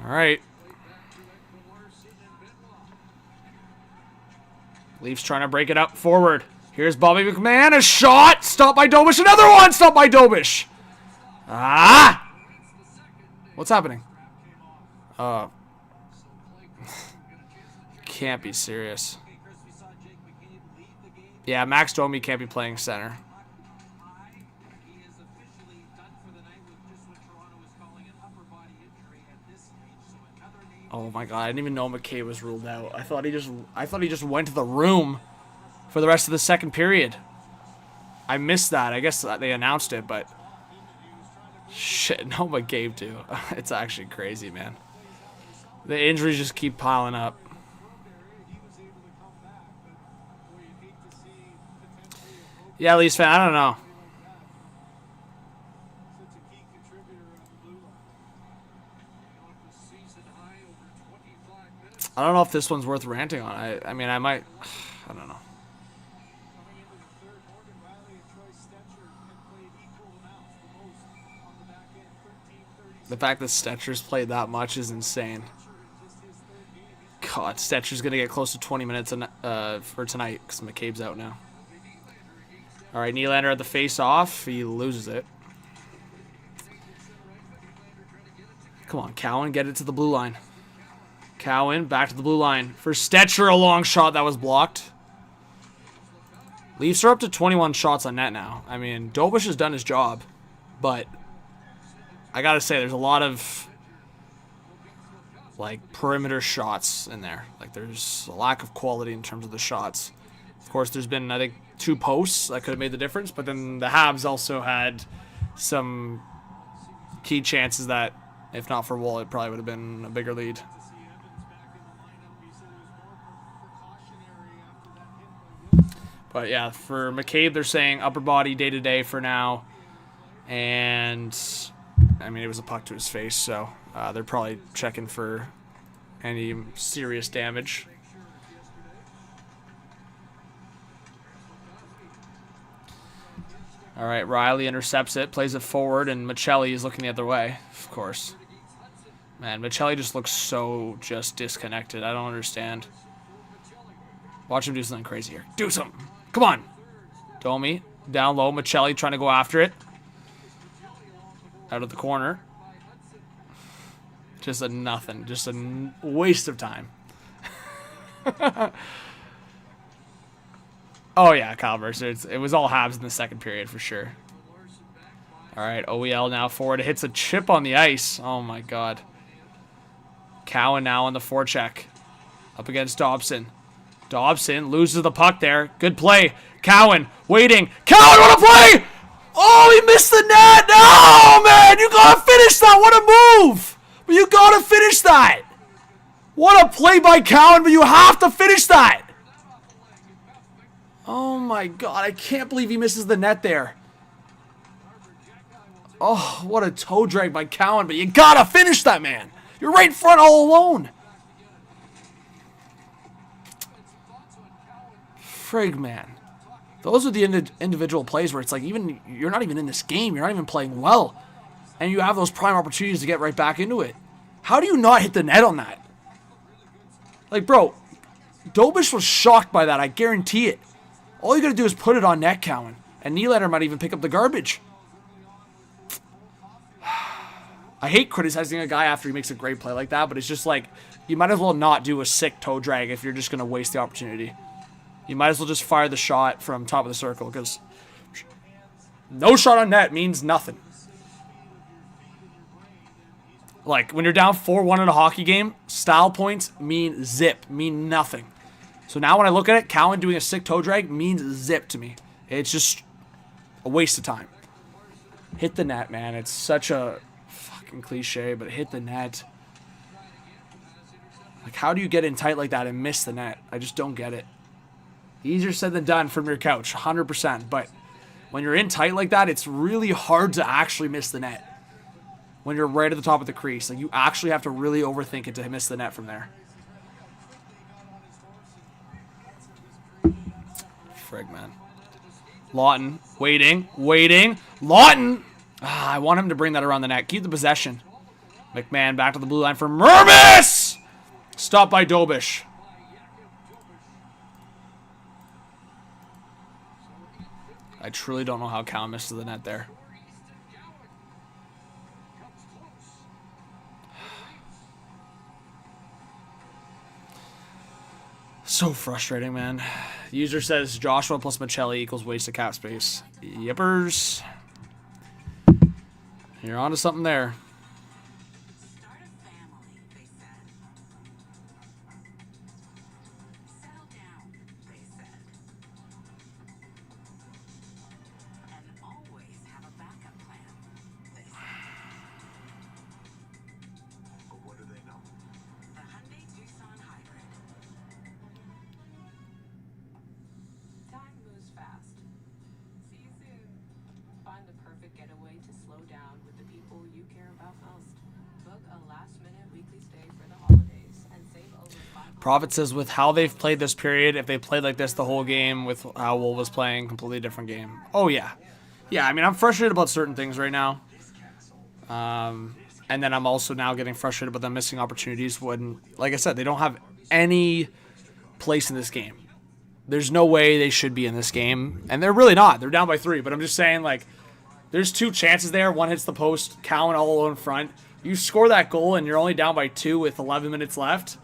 All right. Leafs trying to break it up forward. Here's Bobby McMahon. A shot. Stopped by Dobish. Another one. Stopped by Dobish. Ah! What's happening? Can't be serious. Yeah, Max Domi can't be playing center. Oh my god, I didn't even know McCabe was ruled out. I thought he just went to the room for the rest of the second period. I missed that. I guess they announced it, but shit, no McCabe too. It's actually crazy, man. The injuries just keep piling up. Yeah, Leafs fan, I don't know. I don't know if this one's worth ranting on. I mean, I might. I don't know. The fact that Stetcher's played that much is insane. God, Stetcher's going to get close to 20 minutes for tonight because McCabe's out now. All right, Nylander at the face-off. He loses it. Come on, Cowan, get it to the blue line. Cowan back to the blue line. For Stetcher, a long shot that was blocked. Leafs are up to 21 shots on net now. I mean, Dobish has done his job, but I gotta say, there's a lot of like perimeter shots in there. Like, there's a lack of quality in terms of the shots. Of course, there's been, I think, 2 posts that could have made the difference, but then the Habs also had some key chances that, if not for Wall, it probably would have been a bigger lead. But yeah, for McCabe, they're saying upper body day-to-day for now. And, I mean, it was a puck to his face, so they're probably checking for any serious damage. All right, Riley intercepts it, plays it forward, and Michelli is looking the other way, of course. Man, Michelli just looks so just disconnected. I don't understand. Watch him do something crazy here. Do something. Come on. Domi, down low. Michelli trying to go after it. Out of the corner. Just a nothing. Just a waste of time. Oh, yeah, Kyle Mercer. It was all Habs in the second period for sure. All right, OEL now forward. It hits a chip on the ice. Oh, my God. Cowan now on the forecheck. Up against Dobson. Dobson loses the puck there. Good play. Cowan waiting. Cowan, what a play! Oh, he missed the net. No, man, you gotta finish that. What a move! But you gotta finish that. What a play by Cowan, but you have to finish that. Oh my God, I can't believe he misses the net there. Oh, what a toe drag by Cowan, but you gotta finish that, man. You're right in front all alone. Frig, man. Those are the individual plays where it's like, even you're not even in this game. You're not even playing well. And you have those prime opportunities to get right back into it. How do you not hit the net on that? Like, bro, Dobish was shocked by that. I guarantee it. All you got to do is put it on net, Cowan. And Nylander might even pick up the garbage. I hate criticizing a guy after he makes a great play like that, but it's just like, you might as well not do a sick toe drag if you're just going to waste the opportunity. You might as well just fire the shot from top of the circle, because no shot on net means nothing. Like, when you're down 4-1 in a hockey game, style points mean zip, mean nothing. So now when I look at it, Cowan doing a sick toe drag means zip to me. It's just a waste of time. Hit the net, man. It's such a fucking cliche, but hit the net. Like, how do you get in tight like that and miss the net? I just don't get it. Easier said than done from your couch, 100%. But when you're in tight like that, it's really hard to actually miss the net. When you're right at the top of the crease, like, you actually have to really overthink it to miss the net from there. Frig, man. Lawton, waiting. Lawton! I want him to bring that around the net. Keep the possession. McMahon back to the blue line for Mervis! Stopped by Dobish. I truly don't know how Cal missed the net there. So frustrating, man. User says Joshua plus Michelli equals wasted cap space. Yippers. You're onto something there.
Start a family, they said. Settle down, they said. And always have a backup plan, they said.
But what do they know?
The Hyundai Tucson Hybrid. Time moves fast. See you soon. Find the perfect getaway to slow down with the people you care about most. Book a last-minute weekly stay for the holidays and save over $500.
Prophet says with how they've played this period, if they played like this the whole game with how Wolf was playing, completely different game. Oh, yeah. Yeah, I mean, I'm frustrated about certain things right now. And then I'm also now getting frustrated about them missing opportunities when, like I said, they don't have any place in this game. There's no way they should be in this game. And they're really not. They're down by 3. But I'm just saying, like, there's 2 chances there. One hits the post. Cowan all alone in front. You score that goal and you're only down by 2 with 11 minutes left.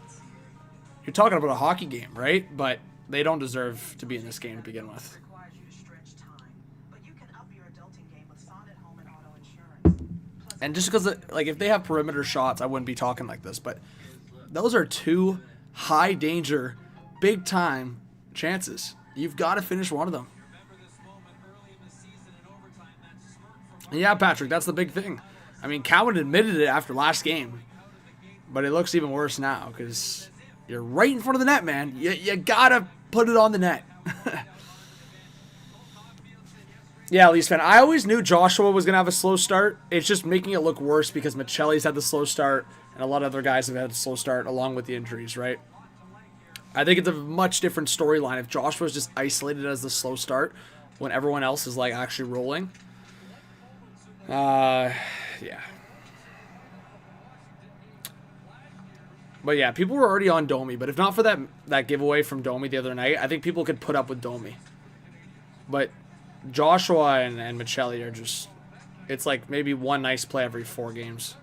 You're talking about a hockey game, right? But they don't deserve to be in this game to begin with.
Requires you to stretch time, but you can up your adulting game with Sonnet Home and Auto Insurance. Plus,
And just because, like, if they have perimeter shots, I wouldn't be talking like this. But those are 2 high danger, big time chances. You've got to finish one of them. And yeah, Patrick, that's the big thing. I mean, Cowan admitted it after last game, but it looks even worse now because you're right in front of the net, man. You got to put it on the net. Yeah, Leafs fan. I always knew Joshua was going to have a slow start. It's just making it look worse because Michelli's had the slow start and a lot of other guys have had a slow start along with the injuries, right? I think it's a much different storyline if Joshua's just isolated as the slow start when everyone else is, like, actually rolling. Yeah. But yeah, people were already on Domi, but if not for that giveaway from Domi the other night, I think people could put up with Domi. But Joshua and Michelli are just, it's like maybe one nice play every 4 games.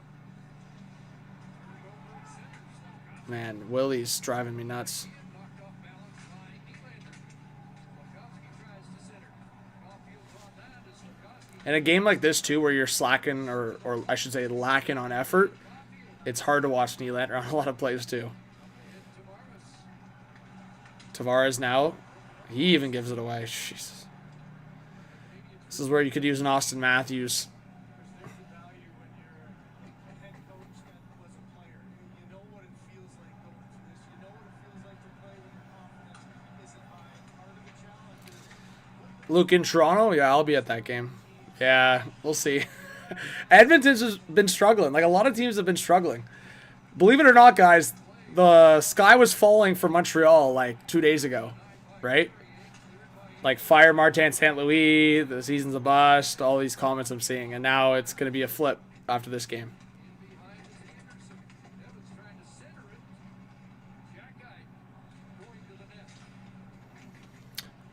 Man, Willie's driving me nuts. In a game like this, too, where you're slacking, or I should say lacking on effort, it's hard to watch Nylander on a lot of plays, too. Tavares now, he even gives it away. Jesus. This is where you could use an Austin Matthews. Luke in Toronto? Yeah, I'll be at that game. Yeah, we'll see. Edmonton's has been struggling. Like, a lot of teams have been struggling. Believe it or not, guys, the sky was falling for Montreal like 2 days ago, right? Like, fire Martin St. Louis, the season's a bust, all these comments I'm seeing. And now it's going to be a flip after this game.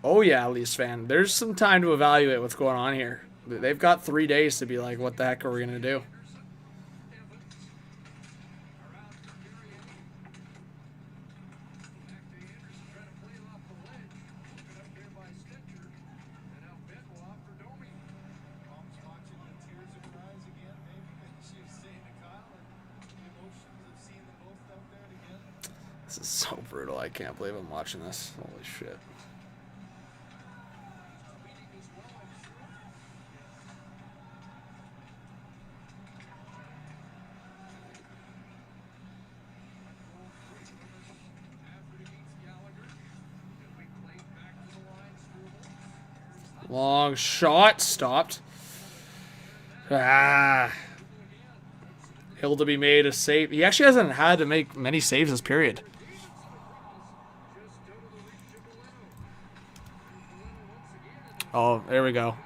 Oh, yeah, Leafs fan. There's some time to evaluate what's going on here. They've got 3 days to be like, what the heck are we going to do? This is so brutal. I can't believe I'm watching this. Holy shit. Long shot. Stopped. Ah. Hill to be made a save. He actually hasn't had to make many saves this period. Oh, there we go.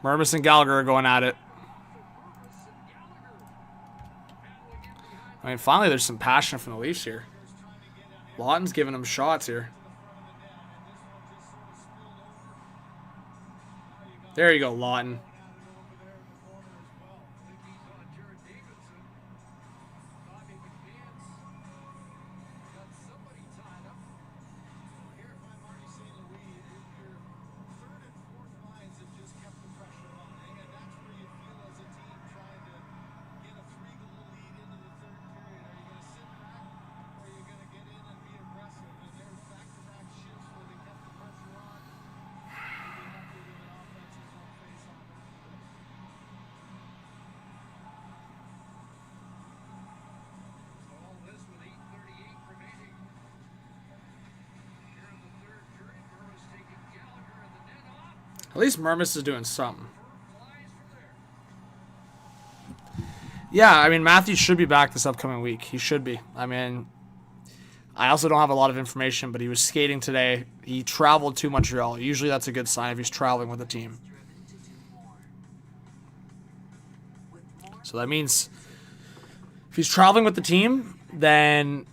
Mermis and Gallagher are going at it. I mean, finally there's some passion from the Leafs here. Lawton's giving them shots here. There you go, Lawton. At least Mermis is doing something. Yeah, I mean, Matthews should be back this upcoming week. He should be. I mean, I also don't have a lot of information, but he was skating today. He traveled to Montreal. Usually that's a good sign if he's traveling with a team. So that means if he's traveling with the team, then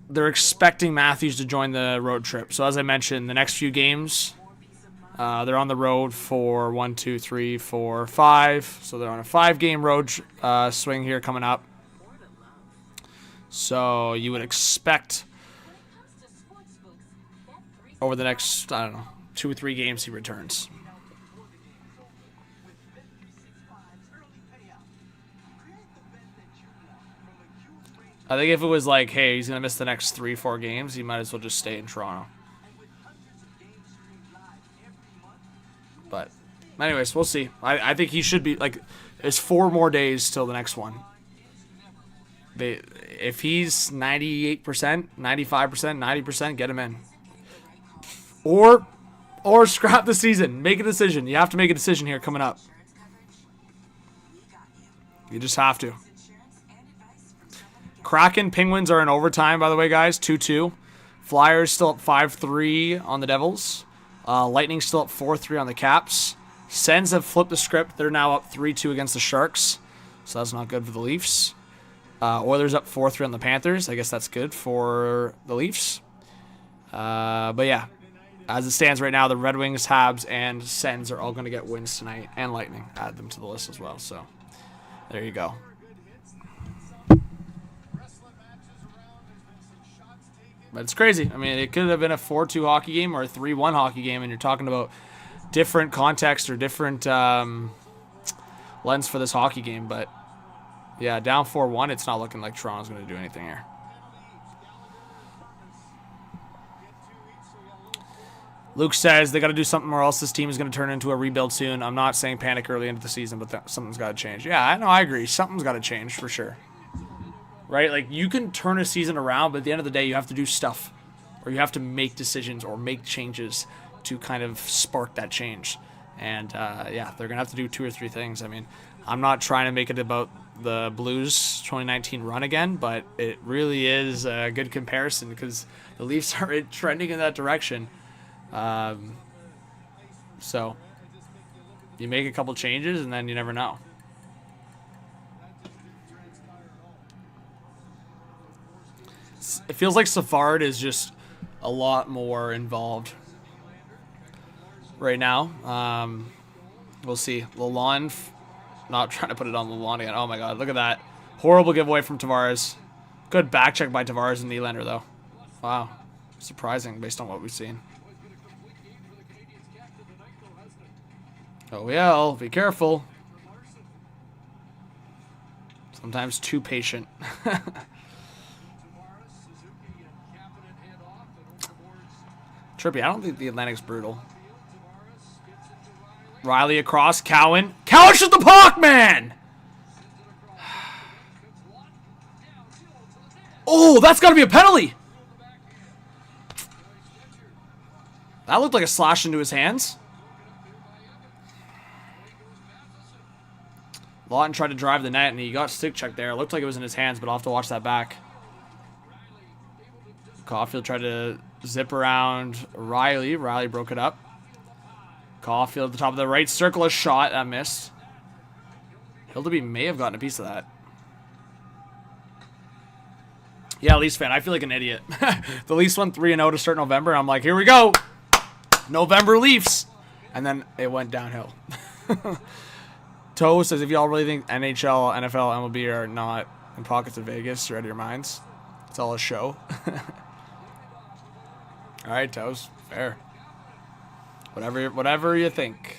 they're expecting Matthews to join the road trip. So as I mentioned, the next few games, they're on the road for 1, 2, 3, 4, 5. So they're on a 5-game road swing here coming up. So you would expect over the next, I don't know, 2 or 3 games he returns. I think if it was like, hey, he's going to miss the next 3, 4 games, he might as well just stay in Toronto. But anyways, we'll see. I think he should be, like, there's 4 more days till the next one. If he's 98%, 95%, 90%, get him in. Or scrap the season. Make a decision. You have to make a decision here coming up. You just have to. Kraken, Penguins are in overtime, by the way, guys. 2-2. Flyers still up 5-3 on the Devils. Lightning still up 4-3 on the Caps. Sens have flipped the script. They're now up 3-2 against the Sharks. So that's not good for the Leafs. Oilers up 4-3 on the Panthers. I guess that's good for the Leafs. But yeah, as it stands right now, the Red Wings, Habs, and Sens are all going to get wins tonight. And Lightning. Add them to the list as well. So there you go. But it's crazy. I mean, it could have been a 4-2 hockey game or a 3-1 hockey game, and you're talking about different context or different lens for this hockey game. But, yeah, down 4-1, it's not looking like Toronto's going to do anything here. Luke says they got to do something or else this team is going to turn into a rebuild soon. I'm not saying panic early into the season, but something's got to change. Yeah, I know, I agree. Something's got to change for sure. Right? Like, you can turn a season around, but at the end of the day, you have to do stuff. Or you have to make decisions or make changes to kind of spark that change. And, yeah, they're going to have to do 2 or 3 things. I mean, I'm not trying to make it about the Blues 2019 run again, but it really is a good comparison because the Leafs are trending in that direction. So you make a couple changes and then you never know. It feels like Savard is just a lot more involved right now. We'll see. Lalonde, not trying to put it on Lalonde again. Oh my god, look at that. Horrible giveaway from Tavares. Good back check by Tavares and Nylander though. Wow. Surprising based on what we've seen. Oh yeah, be careful. Sometimes too patient. Trippy, I don't think the Atlantic's brutal. Riley across, Cowan. Cowan shot the puck, man! Oh, that's got to be a penalty! That looked like a slash into his hands. Lawton tried to drive the net, and he got stick checked there. It looked like it was in his hands, but I'll have to watch that back. Caulfield tried to zip around Riley. Riley broke it up. Caulfield at the top of the right circle, a shot. That missed. Hildeby may have gotten a piece of that. Yeah, Leafs fan. I feel like an idiot. The Leafs went 3-0 to start November. I'm like, here we go. November Leafs. And then it went downhill. Toe says, if y'all really think NHL, NFL, MLB are not in pockets of Vegas, you're out of your minds. It's all a show. All right, Toes. Fair. Whatever you think.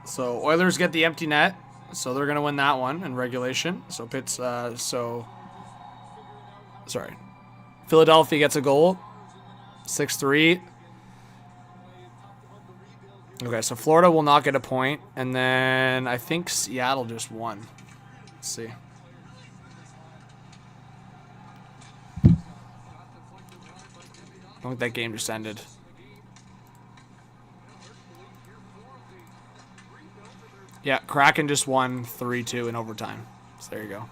So Oilers get the empty net, so they're gonna win that one in regulation. So Philadelphia gets a goal, 6-3. Okay, so Florida will not get a point, and then I think Seattle just won. Let's see. I think that game just ended. Yeah, Kraken just won 3-2 in overtime. So there you go.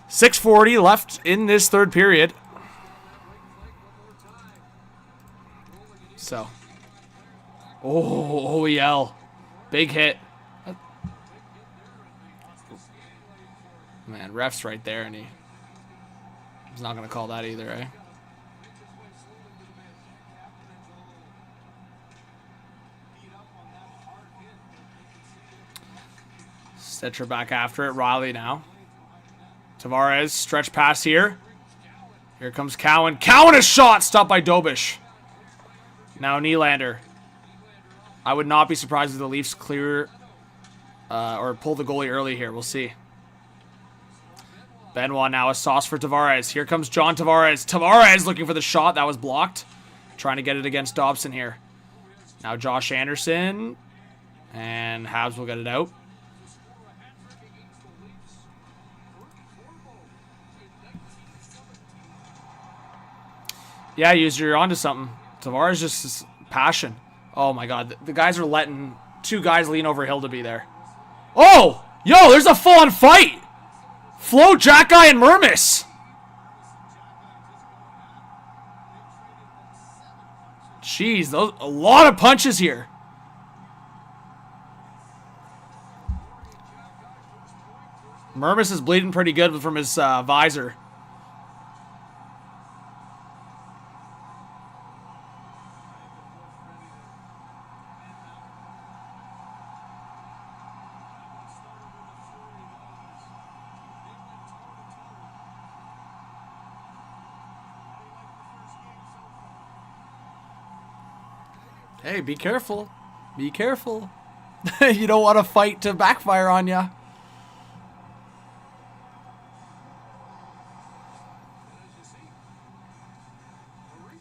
6:40 left in this third period. So. Oh, OEL. Big hit. Man, ref's right there, and he's not going to call that either, eh? Stitcher back after it. Riley now. Tavares, stretch pass here. Here comes Cowan. Cowan, a shot! Stopped by Dobish. Now Nylander. I would not be surprised if the Leafs clear or pull the goalie early here. We'll see. Benoit now a sauce for Tavares. Here comes John Tavares. Tavares looking for the shot. That was blocked. Trying to get it against Dobson here. Now Josh Anderson. And Habs will get it out. Yeah, you're onto something. Tavares just is passion. Oh my god, the guys are letting 2 guys lean over Hildeby there. Oh! Yo, there's a full-on fight! Flo, Jack Guy, and Mermis. Jeez, a lot of punches here. Mermis is bleeding pretty good from his visor. Hey, be careful. Be careful. You don't want to fight to backfire on ya.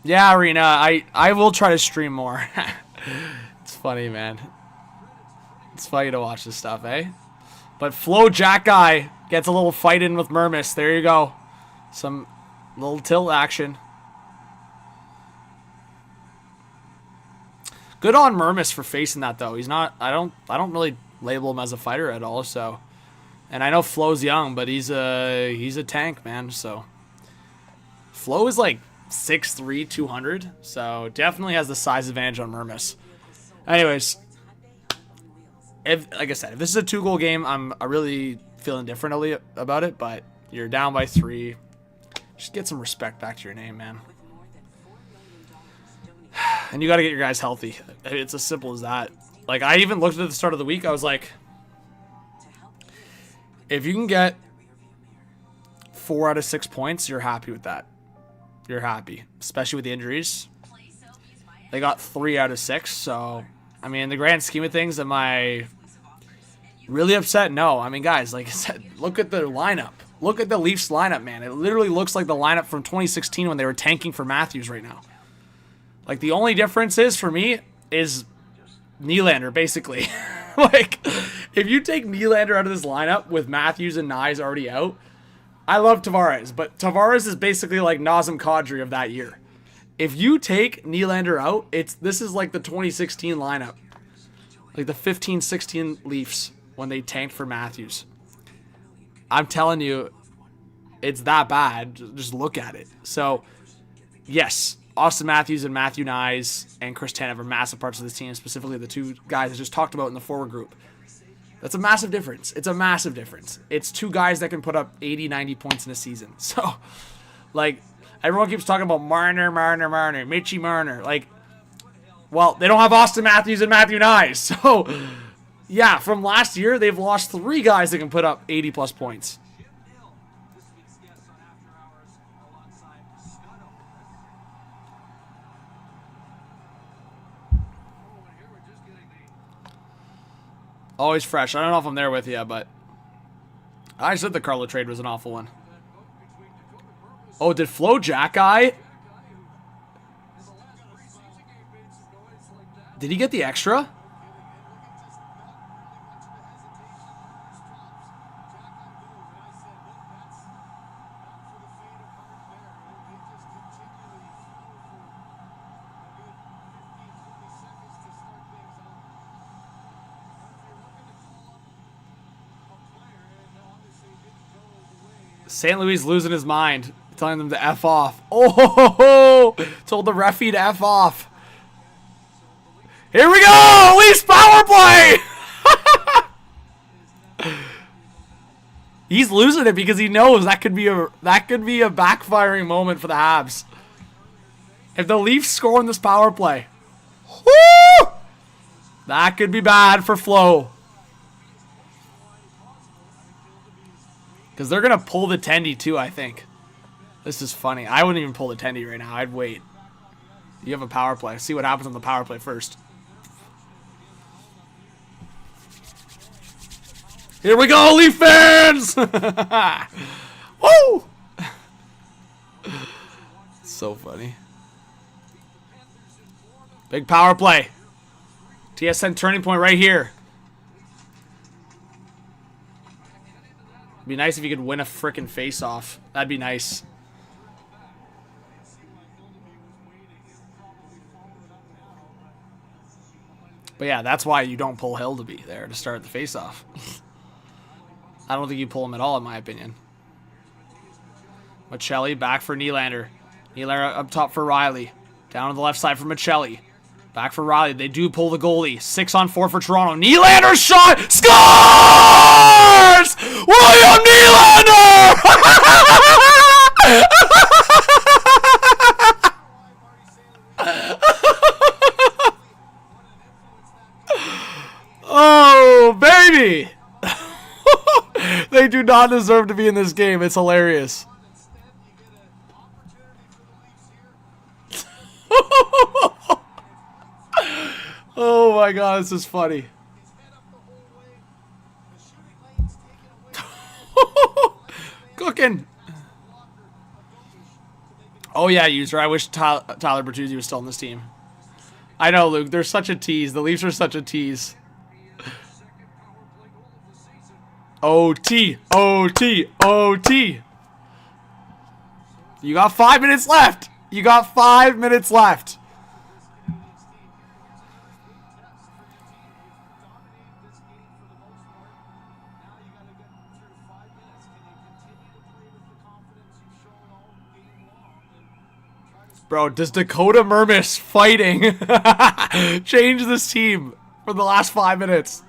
Yeah, Arena, I will try to stream more. It's funny, man. It's funny to watch this stuff, eh? But Flo Jack Guy gets a little fight in with Murmis. There you go. Some little tilt action. Good on Murmis for facing that though. He's not. I don't really label him as a fighter at all. So, and I know Flo's young, but he's a tank, man. So, Flo is like 6'3", 200. So definitely has the size advantage on Murmis. Anyways, like I said, if this is a 2-goal game, I'm really feeling differently about it. But you're down by 3. Just get some respect back to your name, man. And you got to get your guys healthy. It's as simple as that. Like, I even looked at the start of the week. I was like, if you can get 4 out of 6 points, you're happy with that. You're happy, especially with the injuries. They got 3 out of 6. So, I mean, in the grand scheme of things, am I really upset? No. I mean, guys, like I said, look at the lineup. Look at the Leafs lineup, man. It literally looks like the lineup from 2016 when they were tanking for Matthews right now. Like, the only difference is, for me, is Nylander, basically. Like, if you take Nylander out of this lineup with Matthews and Nyes already out, I love Tavares, but Tavares is basically like Nazem Kadri of that year. If you take Nylander out, this is like the 2016 lineup. Like the 15-16 Leafs when they tanked for Matthews. I'm telling you, it's that bad. Just look at it. So, yes, Austin Matthews and Matthew Nyes and Chris Tanev are massive parts of this team, specifically the 2 guys I just talked about in the forward group. That's a massive difference. It's a massive difference. It's 2 guys that can put up 80, 90 points in a season. So, like, everyone keeps talking about Marner, Mitchie Marner. Like, well, they don't have Austin Matthews and Matthew Nyes. So, yeah, from last year, they've lost 3 guys that can put up 80-plus points. Always fresh. I don't know if I'm there with you, but I said the Carlo trade was an awful one. Oh, did Flo Jack Guy? Did he get the extra? St. Louis losing his mind, telling them to F off. Oh, told the referee to F off. Here we go, Leafs power play. He's losing it because he knows that could be a backfiring moment for the Habs. If the Leafs score in this power play, whoo, that could be bad for Flo. Because they're going to pull the tendy too, I think. This is funny. I wouldn't even pull the tendy right now. I'd wait. You have a power play. See what happens on the power play first. Here we go, Leaf fans! Woo! So funny. Big power play. TSN turning point right here. It'd be nice if you could win a frickin' face-off. That'd be nice. But yeah, that's why you don't pull Hill to be there to start the face-off. I don't think you pull him at all, in my opinion. Michelli back for Nylander. Nylander up top for Riley. Down on the left side for Michelli. Back for Riley. They do pull the goalie. 6-on-4 for Toronto. Nylander shot! Scores! William Nylander! Oh, baby! They do not deserve to be in this game. It's hilarious. Oh my god, this is funny. Cooking. Oh, yeah, user. I wish Tyler Bertuzzi was still on this team. I know, Luke. They're such a tease. The Leafs are such a tease. OT. OT. OT. You got 5 minutes left. You got 5 minutes left. Bro, does Dakota Mermis fighting change this team for the last 5 minutes?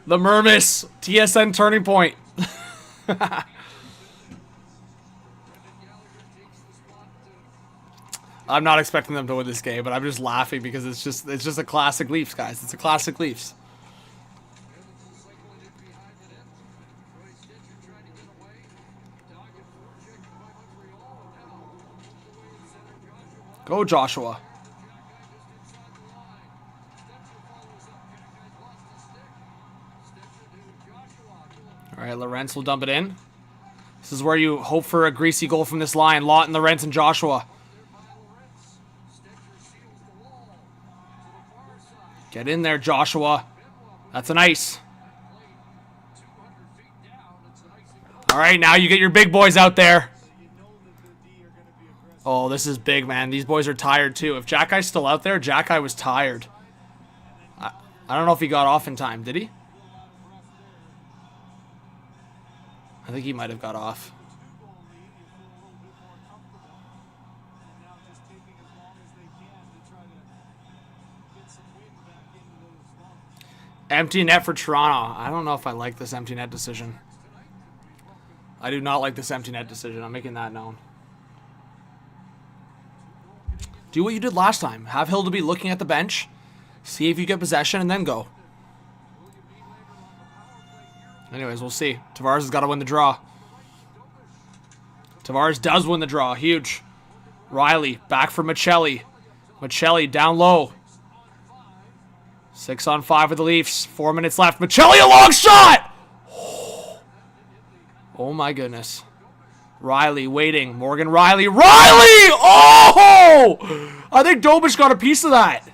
The Mermis TSN turning point. I'm not expecting them to win this game, but I'm just laughing because it's just a classic Leafs, guys. It's a classic Leafs. Go, Joshua. All right, Lorentz will dump it in. This is where you hope for a greasy goal from this line. Lawton, Lorentz, and Joshua. Get in there, Joshua. That's an ice. All right, now you get your big boys out there. Oh, this is big, man. These boys are tired, too. If Jackie's still out there, Jackie was tired. I don't know if he got off in time. Did he? I think he might have got off. Empty net for Toronto. I don't know if I like this empty net decision. I do not like this empty net decision. I'm making that known. Do what you did last time. Have Hilda be looking at the bench. See if you get possession and then go. Anyways, we'll see. Tavares has got to win the draw. Tavares does win the draw. Huge. Riley back for Michelli. Michelli down low. 6-on-5 for the Leafs. 4 minutes left. Michelli, a long shot! Oh my goodness. Riley waiting. Morgan Riley. Riley! Oh! I think Dobich got a piece of that.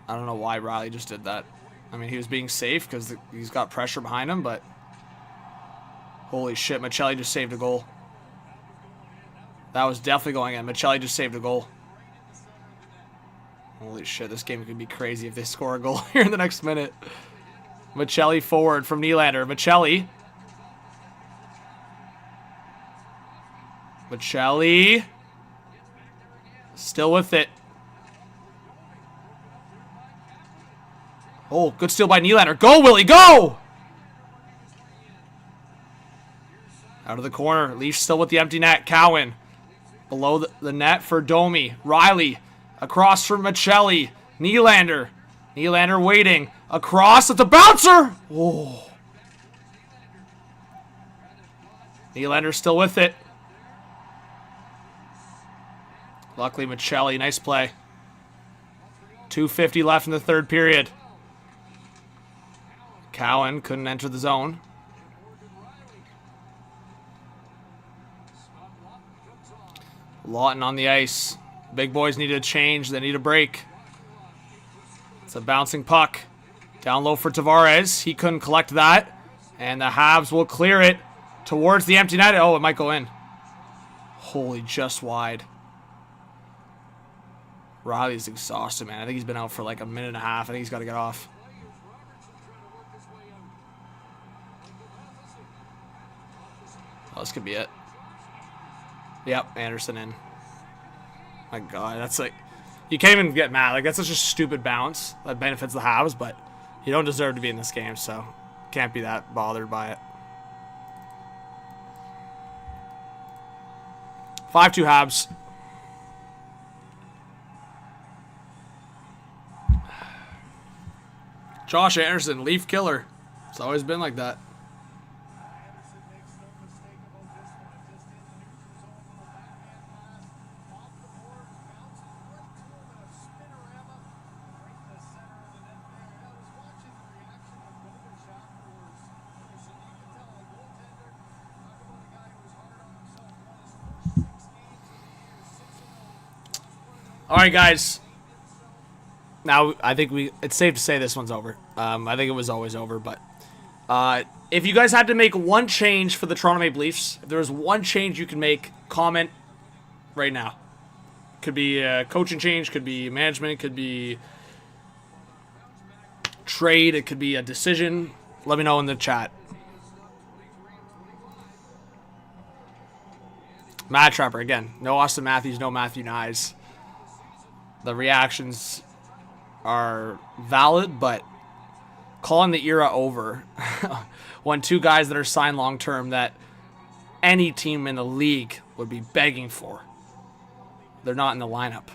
I don't know why Riley just did that. I mean, he was being safe because he's got pressure behind him, but holy shit, Michelli just saved a goal. That was definitely going in. Michelli just saved a goal. Holy shit, this game could be crazy if they score a goal here in the next minute. Michelli forward from Nylander. Michelli. Still with it. Oh, good steal by Nylander. Go, Willie, go! Out of the corner. Leafs still with the empty net. Cowan. Below the net for Domi. Riley. Across from Michelli. Nylander. Nylander waiting. Across at the bouncer. Oh. Nylander still with it. Luckily, Michelli. Nice play. 2:50 left in the third period. Cowan couldn't enter the zone. Lawton on the ice. Big boys need a change. They need a break. It's a bouncing puck. Down low for Tavares. He couldn't collect that. And the Habs will clear it towards the empty net. Oh, it might go in. Holy, just wide. Riley's exhausted, man. I think he's been out for like a minute and a half. I think he's got to get off. Oh, this could be it. Yep, Anderson in. My God, that's like... You can't even get mad. Like, that's such a stupid bounce that benefits the Habs, but you don't deserve to be in this game, so can't be that bothered by it. 5-2 Habs. Josh Anderson, Leaf killer. It's always been like that. All right, guys. Now, I think it's safe to say this one's over. I think it was always over, but if you guys had to make one change for the Toronto Maple Leafs, if there was one change you can make, comment right now. Could be a coaching change, could be management, could be trade, it could be a decision. Let me know in the chat. Matt Trapper, again, no Austin Matthews, no Matthew Nyes. The reactions are valid, but calling the era over when two guys that are signed long-term that any team in the league would be begging for, they're not in the lineup.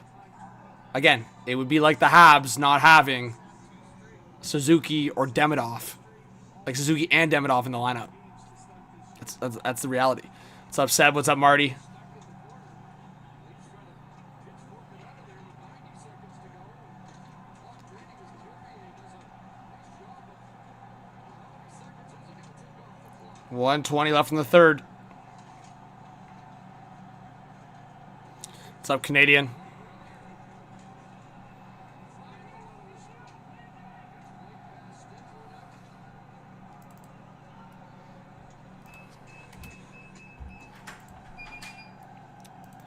Again, it would be like the Habs not having Suzuki or Demidov. Like Suzuki and Demidov in the lineup. That's the reality. What's up, Seb? What's up, Marty? $1:20 left in the third. What's up, Canadian?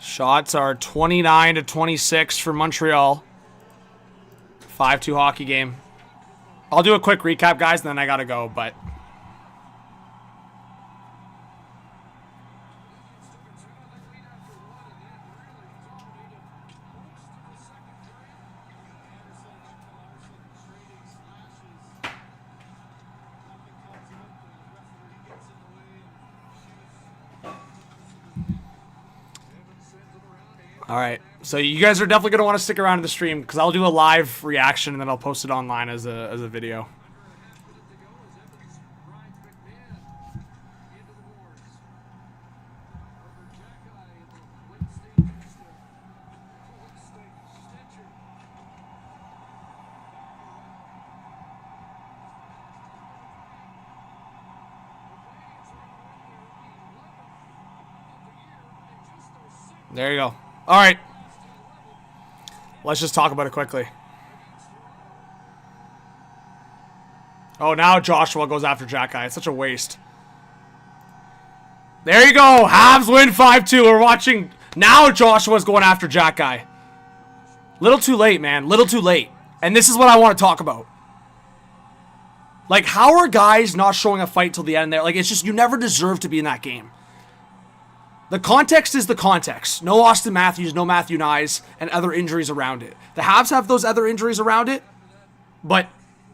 Shots are 29-26 for Montreal. 5-2 hockey game. I'll do a quick recap, guys, and then I gotta go, but all right, so you guys are definitely going to want to stick around to the stream because I'll do a live reaction and then I'll post it online as a video. There you go. All right. Let's just talk about it quickly. Oh, now Joshua goes after Jack Guy. It's such a waste. There you go. Habs win 5-2. We're watching. Now Joshua's going after Jack Guy. Little too late, man. Little too late. And this is what I want to talk about. Like, how are guys not showing a fight till the end there? Like, it's just, you never deserve to be in that game. The context is the context. No Austin Matthews, no Matthew Nyes, and other injuries around it. The Habs have those other injuries around it, but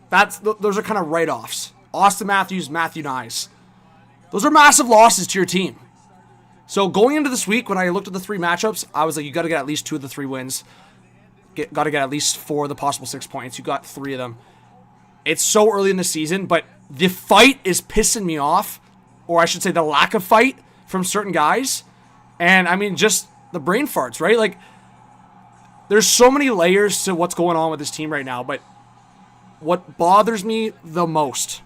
those are kind of write-offs. Austin Matthews, Matthew Nyes. Those are massive losses to your team. So going into this week, when I looked at the three matchups, I was like, you got to get at least 2 of the 3 wins. Got to get at least 4 of the possible 6 points. You got 3 of them. It's so early in the season, but the fight is pissing me off, or I should say the lack of fight from certain guys. And I mean, just the brain farts, right? Like, there's so many layers to what's going on with this team right now, but what bothers me the most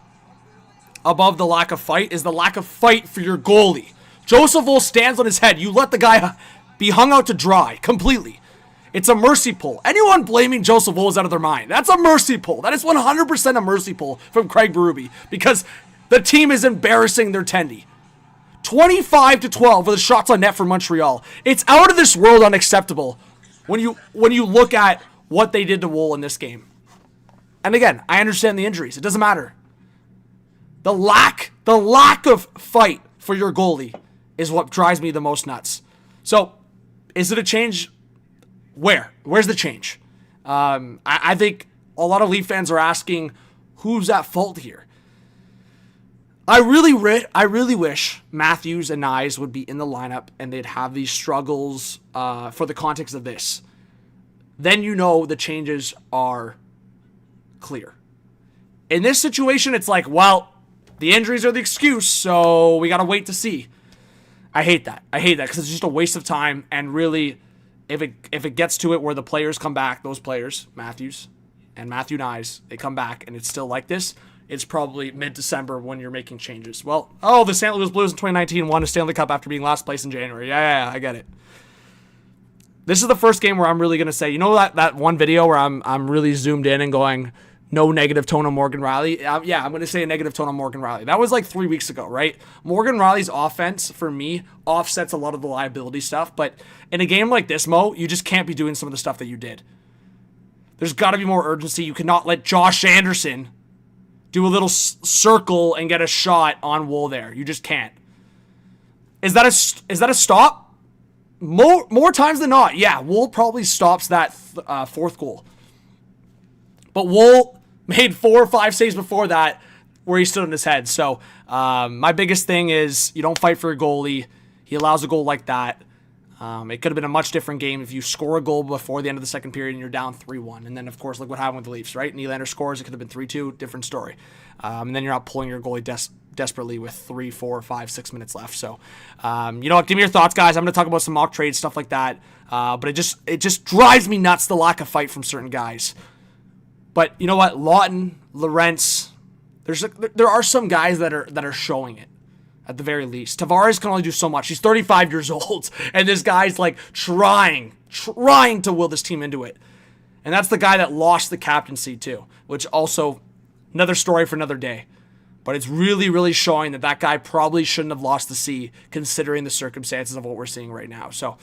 above the lack of fight is the lack of fight for your goalie. Joseph Woll stands on his head. You let the guy be hung out to dry completely. It's a mercy pull. Anyone blaming Joseph Woll is out of their mind. That's a mercy pull. That is 100% a mercy pull from Craig Berube because the team is embarrassing their tendy. 25-12 with the shots on net for Montreal. It's out of this world unacceptable when you look at what they did to Woll in this game. And again, I understand the injuries. It doesn't matter. The lack of fight for your goalie is what drives me the most nuts. So, is it a change? Where's the change? I think a lot of Leaf fans are asking, who's at fault here? I really wish Matthews and Nyes would be in the lineup and they'd have these struggles for the context of this. Then you know the changes are clear. In this situation, it's like, well, the injuries are the excuse, so we got to wait to see. I hate that. Because it's just a waste of time. And really, if it gets to it where the players come back, those players, Matthews and Matthew Nyes, they come back and it's still like this, it's probably mid-December when you're making changes. Well, the St. Louis Blues in 2019 won a Stanley Cup after being last place in January. Yeah, I get it. this is the first game where I'm really going to say, you know that one video where I'm really zoomed in and going, no negative tone on Morgan Rielly? Yeah, I'm going to say a negative tone on Morgan Rielly. That was like 3 weeks ago, right? Morgan Rielly's offense, for me, offsets a lot of the liability stuff. But in a game like this, Mo, you just can't be doing some of the stuff that you did. There's got to be more urgency. You cannot let Josh Anderson do a little circle and get a shot on Wool there. You just can't. Is that a stop? More times than not, yeah, Wool probably stops that fourth goal. But Wool made 4 or 5 saves before that where he stood on his head. So my biggest thing is you don't fight for a goalie. He allows a goal like that. It could have been a much different game if you score a goal before the end of the second period and you're down 3-1. And then, of course, look what happened with the Leafs, right? Nylander scores. It could have been 3-2, different story. And then you're not pulling your goalie desperately with 3, 4, 5, 6 minutes left. So, you know what? Give me your thoughts, guys. I'm going to talk about some mock trades, stuff like that. But it just drives me nuts, the lack of fight from certain guys. But you know what? Lawton, Lorentz, there are some guys that are showing it. At the very least. Tavares can only do so much. He's 35 years old, and this guy's like trying to will this team into it. And that's the guy that lost the captaincy too, which also another story for another day. But it's really, really showing that guy probably shouldn't have lost the C considering the circumstances of what we're seeing right now. So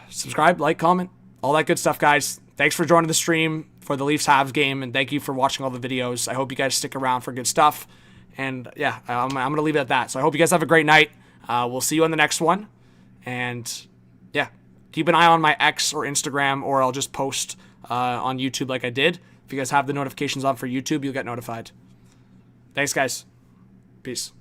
subscribe, like, comment, all that good stuff, guys. Thanks for joining the stream for the Leafs Habs game, and thank you for watching all the videos. I hope you guys stick around for good stuff. And yeah, I'm going to leave it at that. So I hope you guys have a great night. We'll see you on the next one. And yeah, keep an eye on my X or Instagram, or I'll just post on YouTube like I did. If you guys have the notifications on for YouTube, you'll get notified. Thanks, guys. Peace.